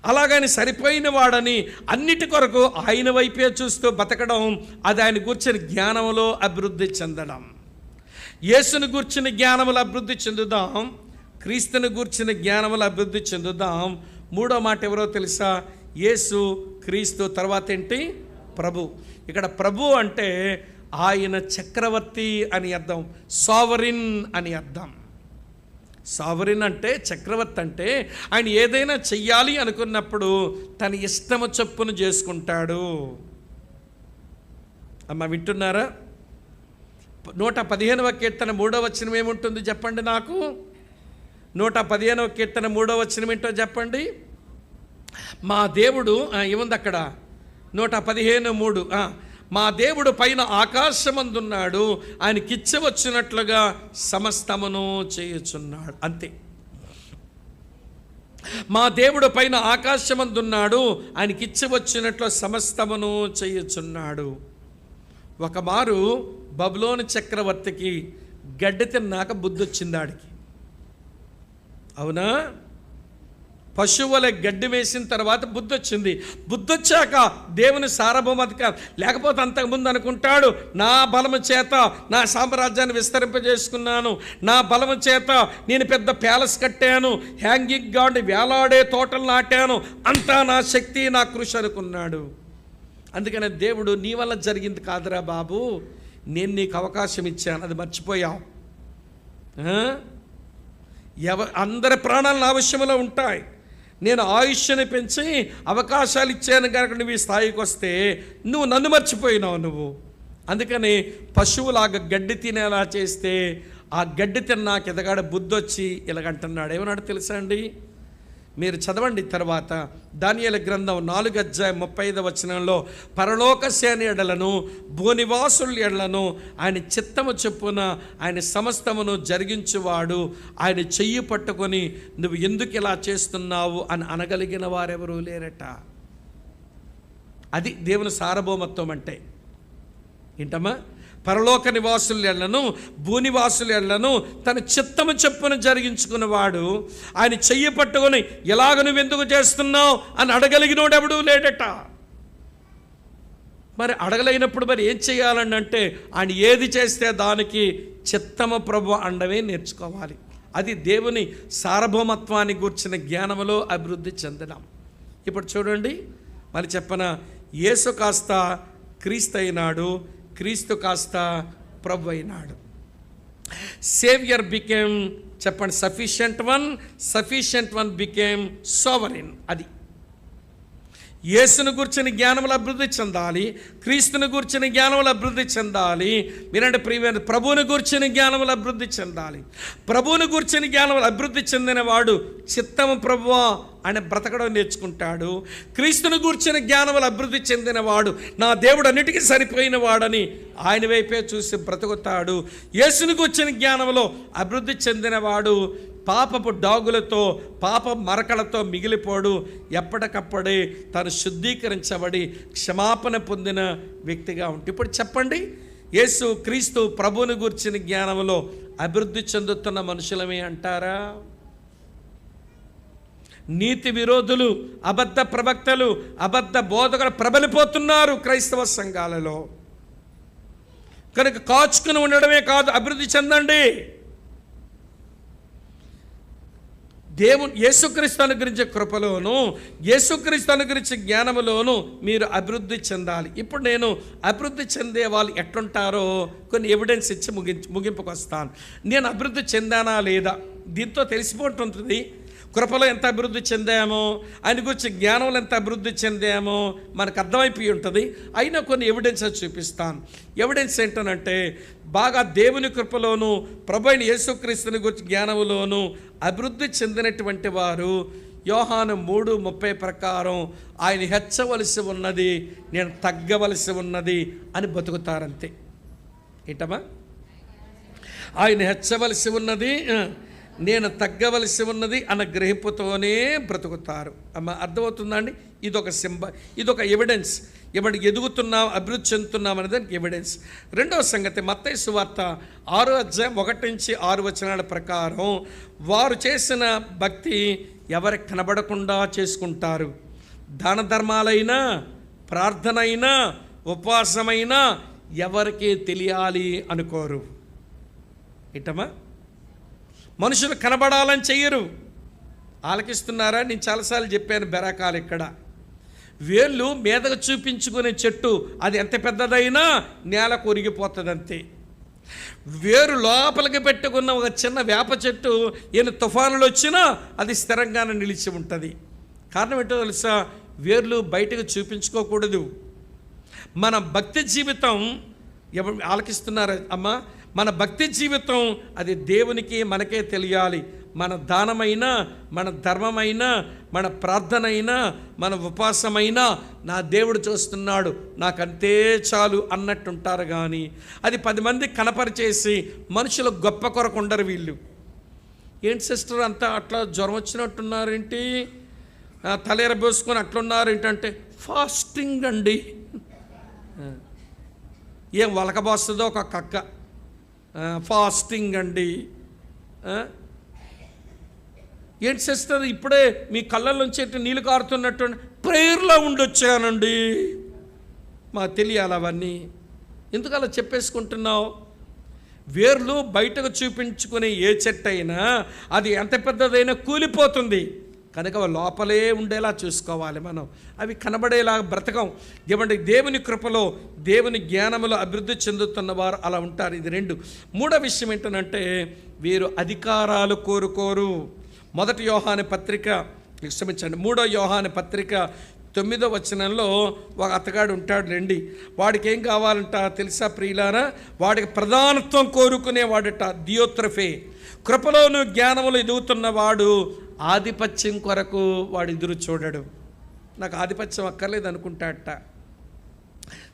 అలాగని సరిపోయిన వాడని అన్నిటి కొరకు ఆయన వైపే చూస్తూ బతకడం, అది ఆయన గూర్చిన జ్ఞానంలో అభివృద్ధి చెందడం. యేసును గూర్చిన జ్ఞానములు అభివృద్ధి చెందుదాం, క్రీస్తుని గూర్చిన జ్ఞానములు అభివృద్ధి చెందుదాం. మూడో మాట ఎవరో తెలుసా? యేసు, క్రీస్తు, తర్వాత ఏంటి? ప్రభు. ఇక్కడ ప్రభు అంటే ఆయన చక్రవర్తి అని అర్థం, సావరిన్ అని అర్థం. సావరిన్ అంటే చక్రవర్తి, అంటే ఆయన ఏదైనా చెయ్యాలి అనుకున్నప్పుడు తన ఇష్టము చొప్పున చేసుకుంటాడు. అమ్మ వింటున్నారా? 115వ కీర్తన 3వ వచనం ఏముంటుంది చెప్పండి నాకు? 115వ కీర్తన 3వ వచనం ఏంటో చెప్పండి. మా దేవుడు ఏముంది అక్కడ? 115:3. మా దేవుడు పైన ఆకాశమందున్నాడు, ఆయనకిచ్చ వచ్చినట్లుగా సమస్తమును చేయుచున్నాడు. అంతే. మా దేవుడు పైన ఆకాశమందున్నాడు, ఆయనకిచ్చ వచ్చినట్లు సమస్తమును చేయుచున్నాడు. ఒక మారు బబులోను చక్రవర్తికి గడ్డి తిన్నాక బుద్ధి వచ్చింది ఆడికి. అవునా? పశువుల గడ్డి వేసిన తర్వాత బుద్ధి వచ్చింది. బుద్ధి వచ్చాక దేవుని సార్వభౌమత, లేకపోతే అంతకుముందు అనుకుంటాడు, నా బలము చేత నా సామ్రాజ్యాన్ని విస్తరింపజేసుకున్నాను, నా బలము చేత నేను పెద్ద ప్యాలెస్ కట్టాను, హ్యాంగింగ్ గార్డ్ వేలాడే తోటలు నాటాను, అంతా నా శక్తి, నా కృషి అనుకున్నాడు. అందుకని దేవుడు, నీ వల్ల జరిగింది కాదురా బాబు, నేను నీకు అవకాశం ఇచ్చాను, అది మర్చిపోయావు. అందరి ప్రాణాలు నా విషయంలో ఉంటాయి. నేను ఆయుష్ని పెంచి అవకాశాలు ఇచ్చాను కనుక నువ్వు ఈ స్థాయికి వస్తే నువ్వు నన్ను మర్చిపోయినావు నువ్వు. అందుకని పశువులాగా గడ్డి తినేలా చేస్తే ఆ గడ్డి తిన్నాక ఎదగాడ బుద్ధి వచ్చి ఇలాగంటున్నాడు. ఏమన్నాడు తెలుసా అండి? మీరు చదవండి తర్వాత దానియేలు గ్రంథం 4:35 పరలోక సేన ఎడలను భూనివాసుల ఎడలను ఆయన చిత్తము చొప్పున ఆయన సమస్తమును జరిగించువాడు, ఆయన చెయ్యి పట్టుకొని నువ్వు ఎందుకు ఇలా చేస్తున్నావు అని అనగలిగిన వారెవరూ లేరట. అది దేవుని సార్వభౌమత్వం అంటే. ఏంటమ్మా? పరలోక నివాసుల ఎడలను భూనివాసుల ఎడలను తన చిత్తము చొప్పున జరిగించుకున్నవాడు, ఆయన చెయ్యి పట్టుకొని ఎలాగ నువ్వెందుకు చేస్తున్నావు అని అడగలిగినోడు ఎవడూ లేడట. మరి అడగలేనప్పుడు మరి ఏం చేయాలని అంటే ఆయన ఏది చేస్తే దానికి చిత్తము ప్రభు అండమే నేర్చుకోవాలి. అది దేవుని సార్వభౌమత్వాన్ని గూర్చిన జ్ఞానములో అభివృద్ధి చెందడం. ఇప్పుడు చూడండి, మరి చెప్పన, యేసు కాస్త క్రీస్తు అయినాడు, క్రీస్తు కాస్త ప్రభు అయినాడు. సేవియర్ బికేమ్, చెప్పండి, సఫిషియంట్ వన్ బికేమ్ సావరిన్. అది యేసును గుర్చిన జ్ఞానములు అభివృద్ధి చెందాలి, క్రీస్తుని గుర్చిన జ్ఞానములు అభివృద్ధి చెందాలి. మీరంటే ప్రియమైన ప్రభువుని గుర్చిన జ్ఞానములు అభివృద్ధి చెందాలి. ప్రభువుని గుర్చిన జ్ఞానములు అభివృద్ధి చెందిన వాడు చిత్తము ప్రభువా ఆయన బ్రతకడం నేర్చుకుంటాడు. క్రీస్తుని గూర్చిన జ్ఞానములు అభివృద్ధి చెందినవాడు నా దేవుడు అన్నిటికీ సరిపోయిన వాడని ఆయన వైపే చూసి బ్రతుకుతాడు. యేసుని గూర్చిన జ్ఞానంలో అభివృద్ధి చెందినవాడు పాపపు డాగులతో పాప మరకలతో మిగిలిపోడు, ఎప్పటికప్పుడే తను శుద్ధీకరించబడి క్షమాపణ పొందిన వ్యక్తిగా ఉంటుంది. ఇప్పుడు చెప్పండి, యేసు క్రీస్తు ప్రభువుని గూర్చిన జ్ఞానంలో అభివృద్ధి చెందుతున్న మనుషులమే అంటారా? నీతి విరోధులు, అబద్ధ ప్రవక్తలు, అబద్ధ బోధకులు ప్రబలిపోతున్నారు క్రైస్తవ సంఘాలలో. కనుక కాచుకుని ఉండడమే కాదు, అభివృద్ధి చెందండి. దేవుని యేసుక్రీస్తు అనుగ్రహించే కృపలోను, యేసుక్రీస్తు అనుగ్రహించే జ్ఞానములోను మీరు అభివృద్ధి చెందాలి. ఇప్పుడు నేను అభివృద్ధి చెందే వాళ్ళు ఎట్లుంటారో కొన్ని ఎవిడెన్స్ ఇచ్చి ముగింపుకు వస్తాను. నేను అభివృద్ధి చెందానా లేదా దీంతో తెలిసిపోతుంటుంది. కృపలో ఎంత అభివృద్ధి చెందామో, ఆయన గురించి జ్ఞానంలో ఎంత అభివృద్ధి చెందామో మనకు అర్థమైపోయి ఉంటుంది. అయినా కొన్ని ఎవిడెన్సెస్ చూపిస్తాను. ఎవిడెన్స్ ఏంటనంటే, బాగా దేవుని కృపలోను ప్రభు అయిన యేసుక్రీస్తుని గురించి జ్ఞానంలోను అభివృద్ధి చెందినటువంటి వారు యోహాను 3:30 ప్రకారం ఆయన హెచ్చవలసి ఉన్నది, నేను తగ్గవలసి ఉన్నది అని బతుకుతారంతే. ఏంటమ్మా? ఆయన హెచ్చవలసి ఉన్నది, నేను తగ్గవలసి ఉన్నది అన్న గ్రహింపుతోనే బ్రతుకుతారు. అమ్మ, అర్థమవుతుందా అండి? ఇదొక ఎవిడెన్స్. ఎదుగుతున్నాం, అభివృద్ధి చెందుతున్నాం అనేది దానికి ఎవిడెన్స్. రెండవ సంగతి, మత్తయి సువార్త 6వ అధ్యాయం 1-6 వచనాల ప్రకారం వారు చేసిన భక్తి ఎవరికి కనబడకుండా చేసుకుంటారు. దాన ధర్మాలైనా, ప్రార్థన అయినా, ఉపవాసమైనా ఎవరికి తెలియాలి అనుకోరు. ఏంటమ్మా? మనుషులు కనబడాలని చెయ్యరు. ఆలకిస్తున్నారా? నేను చాలాసార్లు చెప్పాను, బెరాకాలు ఇక్కడ వేళ్ళు మీదకు చూపించుకునే చెట్టు అది ఎంత పెద్దదైనా నేల కొరిగిపోతుంది అంతే. వేరు లోపలికి పెట్టుకున్న ఒక చిన్న వేప చెట్టు ఎన్ని తుఫానులు వచ్చినా అది స్థిరంగానే నిలిచి ఉంటుంది. కారణం ఏంటో తెలుసా? వేర్లు బయటకు చూపించుకోకూడదు. మన భక్తి జీవితం ఎవరు ఆలకిస్తున్నారా అమ్మా? మన భక్తి జీవితం అది దేవునికి మనకే తెలియాలి. మన దానమైనా, మన ధర్మమైనా, మన ప్రార్థన అయినా, మన ఉపవాసమైనా నా దేవుడు చూస్తున్నాడు, నాకంతే చాలు అన్నట్టుంటారు. కానీ అది 10 మంది కనపరిచేసి మనుషులు గొప్ప కొరకు ఉండరు. వీళ్ళు ఏంటి సిస్టర్ అంతా అట్లా జ్వరం వచ్చినట్టున్నారేంటి, తలేరబోసుకొని అట్లున్నారు ఏంటంటే ఫాస్టింగ్ అండి. ఏం వలకబోస్తుందో ఒక కక్క, ఫాస్టింగ్ అండి. ఏంటి సిస్టర్ ఇప్పుడే మీ కళ్ళల్లోంచి నీళ్ళు కారుతున్నట్టు? ప్రేయర్లో ఉండొచ్చానండి. మాకు తెలియాలి అవన్నీ. ఎందుకు అలా చెప్పేసుకుంటున్నావు? వేర్లు బయటకు చూపించుకునే ఏ చెట్టు అయినా అది ఎంత పెద్దదైనా కూలిపోతుంది. కనుక లోపలే ఉండేలా చూసుకోవాలి మనం. అవి కనబడేలా బ్రతకం. ఏమంటే దేవుని కృపలో, దేవుని జ్ఞానములో అభివృద్ధి చెందుతున్న వారు అలా ఉంటారు. ఇది 2. మూడో విషయం ఏంటంటే వీరు అధికారాలు కోరుకోరు. 1 యోహాను పత్రిక, క్షమించండి, 3 యోహాను పత్రిక 9వ వచనంలో ఒక అతగాడు ఉంటాడు రండి. వాడికి ఏం కావాలంట తెలుసా ప్రియులారా? వాడికి ప్రధానత్వం కోరుకునేవాడట. దియోత్రఫే. కృపలోను జ్ఞానములు ఎదుగుతున్నవాడు ఆధిపత్యం కొరకు వాడు ఎదురు చూడడు. నాకు ఆధిపత్యం అక్కర్లేదు అనుకుంటాడట.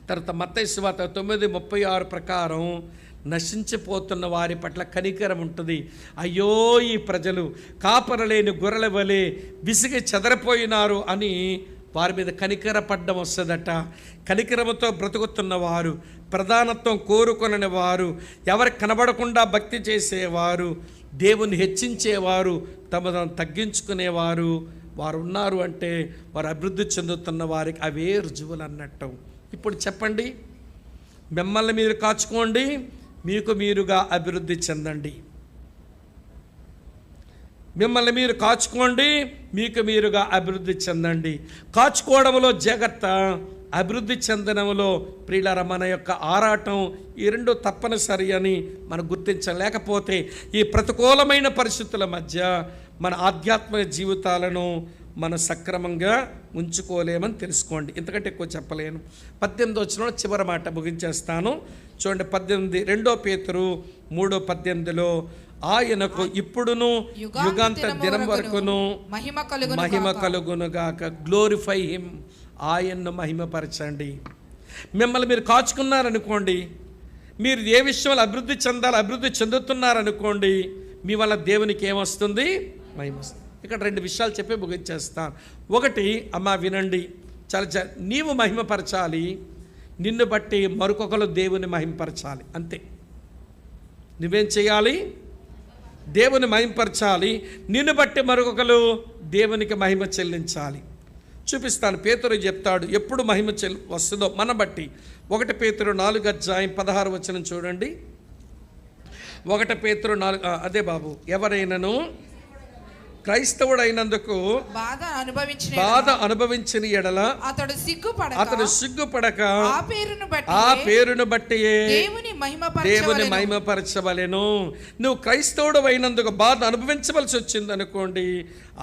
తర్వాత మత్తయి సువార్త 9:36 ప్రకారం నశించిపోతున్న వారి పట్ల కనికరం ఉంటుంది. అయ్యో ఈ ప్రజలు కాపరలేని గొర్రెల వలె విసిగి చెదరిపోయినారు అని వారి మీద కనికర పడ్డం వస్తుందట. కనికరముతో బ్రతుకుతున్నవారు, ప్రధానత్వం కోరుకొనని వారు, ఎవరికి కనబడకుండా భక్తి చేసేవారు, దేవుని హెచ్చించేవారు, తమను తగ్గించుకునేవారు వారు ఉన్నారు అంటే వారు అభివృద్ధి చెందుతున్న వారికి అవే రుజువులు అన్నట్టు. ఇప్పుడు చెప్పండి, మిమ్మల్ని మీరు కాచుకోండి, మీకు మీరుగా అభివృద్ధి చెందండి. మిమ్మల్ని మీరు కాచుకోండి, మీకు మీరుగా అభివృద్ధి చెందండి. కాచుకోవడంలో జాగ్రత్త, అభివృద్ధి చెందడంలో ప్రియులారా మన యొక్క ఆరాటం, ఈ 2 తప్పనిసరి అని మనం గుర్తించలేకపోతే ఈ ప్రతికూలమైన పరిస్థితుల మధ్య మన ఆధ్యాత్మిక జీవితాలను మనం సక్రమంగా ఉంచుకోలేమని తెలుసుకోండి. ఇంతకంటే ఎక్కువ చెప్పలేను. 18వ వచనంలో చివరి మాట ముగించేస్తాను. చూడండి 18, 2 పేతురు 3:18లో ఆయనకు ఇప్పుడును యుగాంత దినం వరకును మహిమ కలుగునుగాక. Glorify him. ఆయన్ను మహిమపరచండి. మిమ్మల్ని మీరు కాచుకున్నారనుకోండి, మీరు ఏ విషయంలో అభివృద్ధి చెందాలి, అభివృద్ధి చెందుతున్నారనుకోండి, మీ వల్ల దేవునికి ఏమొస్తుంది? మహిమ వస్తుంది. ఇక్కడ 2 విషయాలు చెప్పి ముగించేస్తాను. ఒకటి, అమ్మా వినండి, చాలా నీవు మహిమపరచాలి, నిన్ను బట్టి మరొకరు దేవుని మహిమపరచాలి. అంతే. నువ్వేం చేయాలి? దేవుని మహిమపరచాలి, నిన్ను బట్టి మరొకరు దేవునికి మహిమ చెల్లించాలి. చూపిస్తాను. పేతురు చెప్తాడు ఎప్పుడు మహిమ వస్తుందో మన బట్టి. 1 పేతురు 4:16 వచనం చూడండి. 1 పేతురు 4, అదే బాబు, ఎవరైనాను క్రైస్తవుడైనందుకు బాధ అనుభవించిన ఎడల అతడు సిగ్గుపడక ఆ పేరును బట్టి దేవుని మహిమపరచవలెను. నువ్వు క్రైస్తవుడు అయినందుకు బాధ అనుభవించవలసి వచ్చింది అనుకోండి,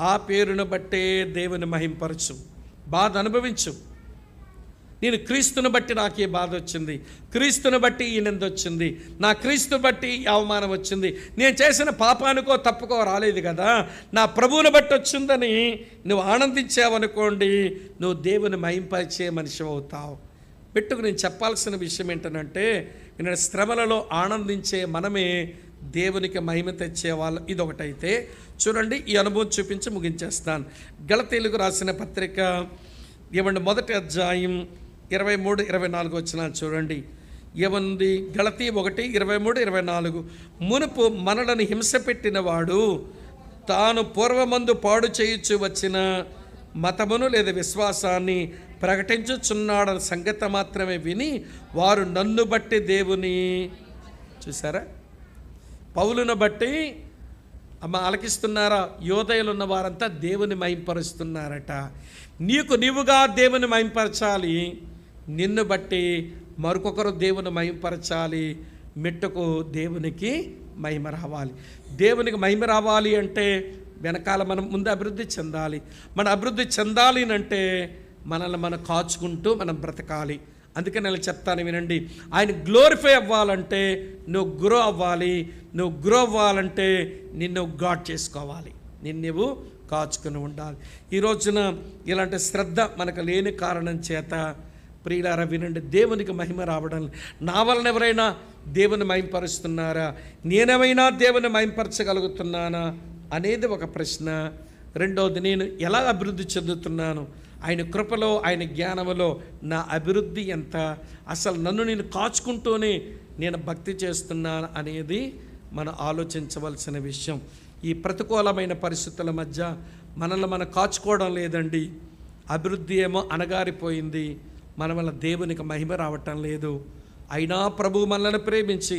ఆ పేరును బట్టే దేవుని మహిమపరచు. బాధ అనుభవించు. నేను క్రీస్తుని బట్టి నాకు ఈ బాధ వచ్చింది, క్రీస్తుని బట్టి ఈ నింద వచ్చింది, నా క్రీస్తుని బట్టి ఈ అవమానం వచ్చింది, నేను చేసిన పాపానికో తప్పుకో రాలేదు కదా, నా ప్రభువుని బట్టి వచ్చిందని నువ్వు ఆనందించావనుకోండి, నువ్వు దేవుని మహింపరిచే మనిషి అవుతావు. పెట్టుకు నేను చెప్పాల్సిన విషయం ఏంటంటే, నేను శ్రమలలో ఆనందించే మనమే దేవునికి మహిమ తెచ్చేవాళ్ళు. ఇదొకటైతే చూడండి, ఈ అనుభవం చూపించి ముగించేస్తాను. గలతీయులకు రాసిన పత్రిక ఏమండి 1వ అధ్యాయం 23-24 వచనాలు చూడండి. ఏముంది? గలతీ 1:23-24. మునుపు మనలను హింస పెట్టిన వాడు తాను పూర్వమందు పాడు చేయుచు వచ్చిన మతమును లేదా విశ్వాసాన్ని ప్రకటించుచున్నాడన్న సంగతి మాత్రమే విని వారు నన్ను బట్టి దేవుని, చూసారా, పౌలును బట్టి ఆలకిస్తున్నారా? యోదయలు ఉన్న వారంతా దేవుని మహింపరుస్తున్నారట. నీవుగా దేవుని మహింపరచాలి, నిన్ను బట్టి మరొకరు దేవుని మహింపరచాలి. మెట్టుకు దేవునికి మహిమ రావాలి. దేవునికి మహిమ రావాలి అంటే వెనకాల మనం ముందు అభివృద్ధి చెందాలి. మన అభివృద్ధి చెందాలి అంటే మనల్ని మనం కాచుకుంటూ మనం బ్రతకాలి. అందుకే నేను చెప్తాను వినండి, ఆయన గ్లోరిఫై అవ్వాలంటే నువ్వు గ్రో అవ్వాలి. నువ్వు గ్రో అవ్వాలంటే నిన్ను గాడ్ చేసుకోవాలి, నిన్ను కాచుకుని ఉండాలి. ఈ రోజున ఇలాంటి శ్రద్ధ మనకు లేని కారణం చేత ప్రియులారా వినండి, దేవునికి మహిమ రావడం, నా వలన ఎవరైనా దేవుని మహింపరుస్తున్నారా, నేనేమైనా దేవుని మహింపరచగలుగుతున్నానా అనేది ఒక ప్రశ్న. రెండవది, నేను ఎలా అభివృద్ధి చెందుతున్నాను, ఆయన కృపలో ఆయన జ్ఞానములో నా అభివృద్ధి ఎంత, అసలు నన్ను నేను కాచుకుంటూనే నేను భక్తి చేస్తున్నాను అనేది మనం ఆలోచించవలసిన విషయం. ఈ ప్రతికూలమైన పరిస్థితుల మధ్య మనల్ని మనం కాచుకోవడం లేదండి. అభివృద్ధి ఏమో అణగారిపోయింది, మన వల్ల దేవునికి మహిమ రావటం లేదు. అయినా ప్రభు మనల్ని ప్రేమించి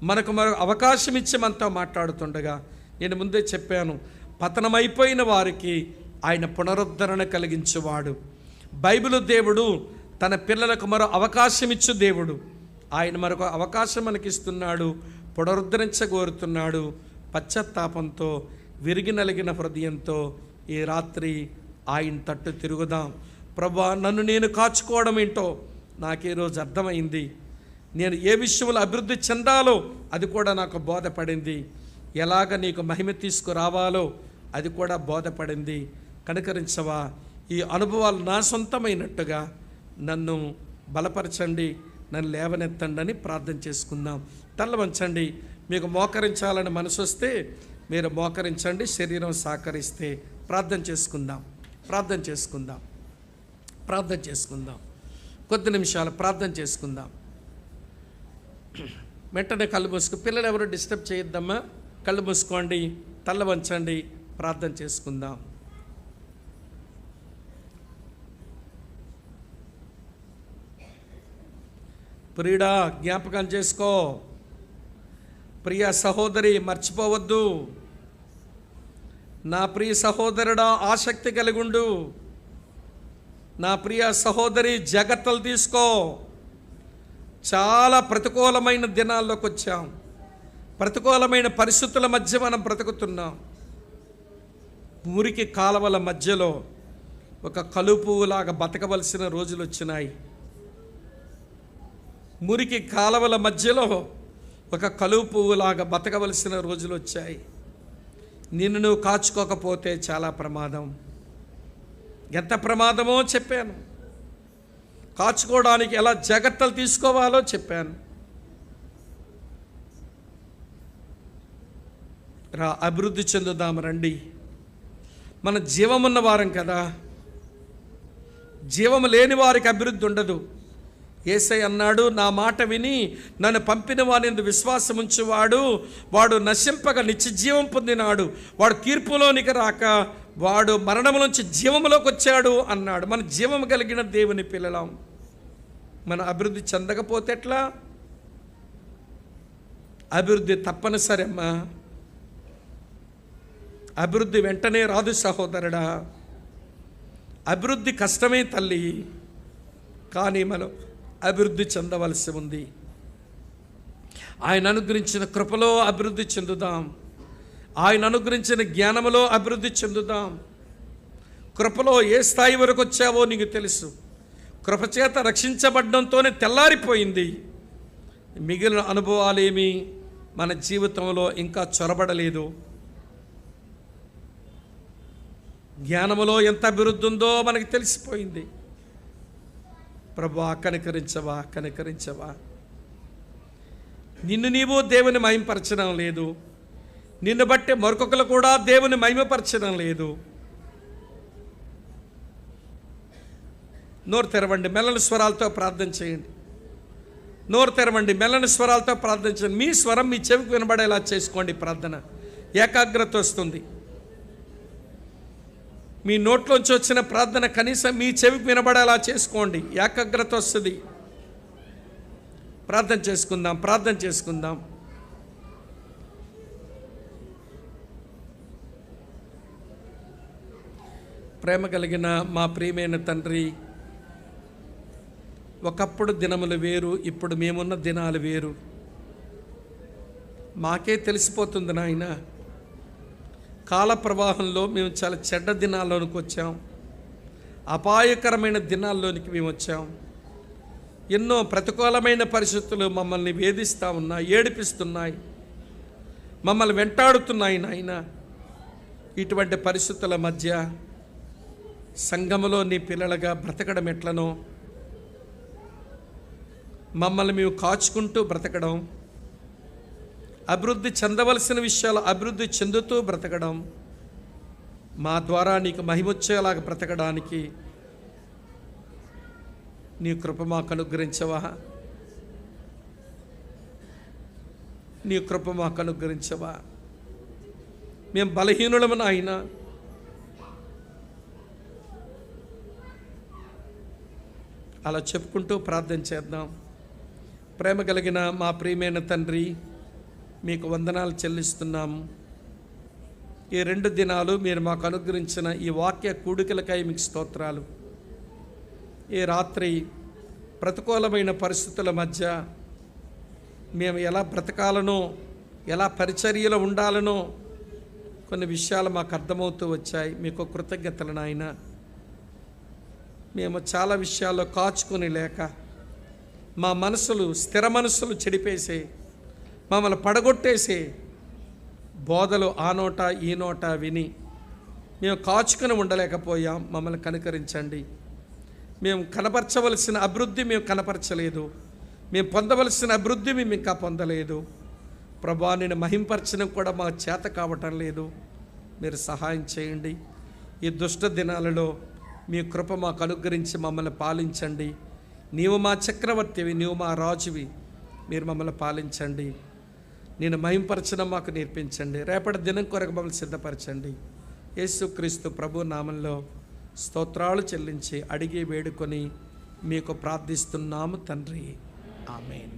మనకు మరో అవకాశం ఇచ్చి మనతో మాట్లాడుతుండగా, నేను ముందే చెప్పాను, పతనమైపోయిన వారికి ఆయన పునరుద్ధరణ కలిగించేవాడు. బైబిల్ దేవుడు తన పిల్లలకు మరో అవకాశం ఇచ్చు దేవుడు. ఆయన మరొక అవకాశం మనకిస్తున్నాడు, పునరుద్ధరించగోరుతున్నాడు. పశ్చాత్తాపంతో విరిగి నలిగిన హృదయంతో ఈ రాత్రి ఆయన తట్టు తిరుగుదాం. ప్రభా, నన్ను నేను కాచుకోవడం ఏంటో నాకు ఈరోజు అర్థమైంది. నేను ఏ విషయంలో అభివృద్ధి చెందాలో అది కూడా నాకు బోధపడింది. ఎలాగ నీకు మహిమ తీసుకురావాలో అది కూడా బోధపడింది. కనుకరించవా, ఈ అనుభవాలు నా సొంతమైనట్టుగా నన్ను బలపరచండి, నన్ను లేవనెత్తండి అని ప్రార్థన చేసుకుందాం. తల్ల వంచండి. మీకు మోకరించాలని మనసు వస్తే మీరు మోకరించండి, శరీరం సహకరిస్తే ప్రార్థన చేసుకుందాం. ప్రార్థన చేసుకుందాం. ప్రార్థన చేసుకుందాం. కొద్ది నిమిషాలు ప్రార్థన చేసుకుందాం. వెంటనే కళ్ళు మూసుకు, పిల్లలు ఎవరు డిస్టర్బ్ చేయొద్దమ్మా, కళ్ళు మూసుకోండి, తల్ల వంచండి, ప్రార్థన చేసుకుందాం. ప్రియుడా, జ్ఞాపకం చేసుకో. ప్రియ సహోదరి, మర్చిపోవద్దు. నా ప్రియ సహోదరుడా, ఆసక్తి కలిగుండు. నా ప్రియ సహోదరి, జాగ్రత్తలు తీసుకో. చాలా ప్రతికూలమైన దినాల్లోకి వచ్చాం. ప్రతికూలమైన పరిస్థితుల మధ్య మనం బ్రతుకుతున్నాం. మురికి కాలవల మధ్యలో ఒక కలుపులాగా బతకవలసిన రోజులు వచ్చినాయి. మురికి కాలవల మధ్యలో ఒక కలుపులాగా బతకవలసిన రోజులు వచ్చాయి. నిన్ను నువ్వు కాచుకోకపోతే చాలా ప్రమాదం. ఎంత ప్రమాదమో చెప్పాను. కాచుకోవడానికి ఎలా జాగ్రత్తలు తీసుకోవాలో చెప్పాను. రా, అభివృద్ధి చెందుదాం రండి. మన జీవమున్న వారం కదా, జీవము లేని వారికి అభివృద్ధి ఉండదు. యేసయ్య అన్నాడు, నా మాట విని నన్ను పంపిన వాని విశ్వాసం ఉంచువాడు వాడు నశింపక నిత్య జీవం పొందినాడు, వాడు తీర్పులోనికి రాక వాడు మరణంలోంచి జీవంలోకి వచ్చాడు అన్నాడు. మన జీవం కలిగిన దేవుని పిల్లలం. మన అభివృద్ధి చెందకపోతే ఎట్లా? అభివృద్ధి తప్పనిసరి అమ్మా. అభివృద్ధి వెంటనే రాదు సహోదరుడా. అభివృద్ధి కష్టమే తల్లి, కానీ మనం అభివృద్ధి చెందవలసి ఉంది. ఆయన అనుగ్రహించిన కృపలో అభివృద్ధి చెందుదాం. ఆయన అనుగ్రహించిన జ్ఞానములో అభివృద్ధి చెందుదాం. కృపలో ఏ స్థాయి వరకు వచ్చావో నీకు తెలుసు. కృపచేత రక్షించబడ్డంతోనే తెల్లారిపోయింది. మిగిలిన అనుభవాలేమి మన జీవితంలో ఇంకా చొరబడలేదు. జ్ఞానములో ఎంత అభివృద్ధి ఉందో మనకి తెలిసిపోయింది. ప్రభువా కనికరించవా, కనికరించవా. నిన్ను నీవు దేవుని మహిమపరచడం లేదు, నిన్ను బట్టి మరొకరు కూడా దేవుని మహిమపరచడం లేదు. నోరు తెరవండి, మెల్లని స్వరాలతో ప్రార్థన చేయండి. నోరు తెరవండి, మెల్లని స్వరాలతో ప్రార్థన చేయండి. మీ స్వరం మీ చెవికి వినబడేలా చేసుకోండి. ప్రార్థన ఏకాగ్రత వస్తుంది. మీ నోట్లోంచి వచ్చిన ప్రార్థన కనీసం మీ చెవికి వినబడేలా చేసుకోండి. ఏకాగ్రత వస్తుంది. ప్రార్థన చేసుకుందాం, ప్రార్థన చేసుకుందాం. ప్రేమ కలిగిన మా ప్రియమైన తండ్రి, ఒకప్పుడు దినములు వేరు, ఇప్పుడు మేమున్న దినాలు వేరు. మాకే తెలిసిపోతుంది నాయన. కాల ప్రవాహంలో మేము చాలా చెడ్డ దినాల్లోనికి వచ్చాం, అపాయకరమైన దినాల్లోనికి మేము వచ్చాం. ఎన్నో ప్రతికూలమైన పరిస్థితులు మమ్మల్ని వేధిస్తూ ఉన్నాయి, ఏడిపిస్తున్నాయి, మమ్మల్ని వెంటాడుతున్నాయి నాయన. ఇటువంటి పరిస్థితుల మధ్య సంఘములో నీ పిల్లలుగా బ్రతకడం ఎట్లనో, మమ్మల్ని మేము కాచుకుంటూ బ్రతకడం, అభివృద్ధి చెందవలసిన విషయాలు అభివృద్ధి చెందుతూ బ్రతకడం, మా ద్వారా నీకు మహిమొచ్చేలాగా బ్రతకడానికి నీ కృప మాకు అనుగ్రహించవా, నీ కృప మాకు అనుగ్రహించవా. మేము బలహీనులము నాయన. అలా చెప్పుకుంటూ ప్రార్థన చేద్దాం. ప్రేమ కలిగిన మా ప్రియమైన తండ్రి, మీకు వందనాలు చెల్లిస్తున్నాము. ఈ 2 దినాలు మీరు మాకు అనుగ్రహించిన ఈ వాక్య కూడికలకై మీకు స్తోత్రాలు. ఈ రాత్రి ప్రతికూలమైన పరిస్థితుల మధ్య మేము ఎలా బ్రతకాలనో, ఎలా పరిచర్యలో ఉండాలనో కొన్ని విషయాలు మాకు అర్థమవుతూ వచ్చాయి. మీకు కృతజ్ఞతలు నాయన. మేము చాలా విషయాల్లో కాచుకొని లేక మా మనసులు, స్థిర మనసులు చెడిపేసే, మమ్మల్ని పడగొట్టేసే బోధలు ఆ నోట ఈ నోట విని మేము కాచుకొని ఉండలేకపోయాం. మమ్మల్ని కనికరించండి. మేము కనపరచవలసిన అభివృద్ధి మేము కనపరచలేదు, మేము పొందవలసిన అభివృద్ధి మేము ఇంకా పొందలేదు. ప్రభువా, నేను మహింపరచడం కూడా మా చేత కావటం లేదు. మీరు సహాయం చేయండి. ఈ దుష్ట దినాలలో మీ కృప మాకు అనుగ్రహించి మమ్మల్ని పాలించండి. నీవు మా చక్రవర్తివి, నీవు మా రాజువి. మీరు మమ్మల్ని పాలించండి. నేను మహింపరచడం మాకు నేర్పించండి. రేపటి దినం కొరకు మమ్మల్ని సిద్ధపరచండి. యేసుక్రీస్తు ప్రభు నామంలో స్తోత్రాలు చెల్లించి అడిగి వేడుకొని మీకు ప్రార్థిస్తున్నాము తండ్రి. ఆమేన్.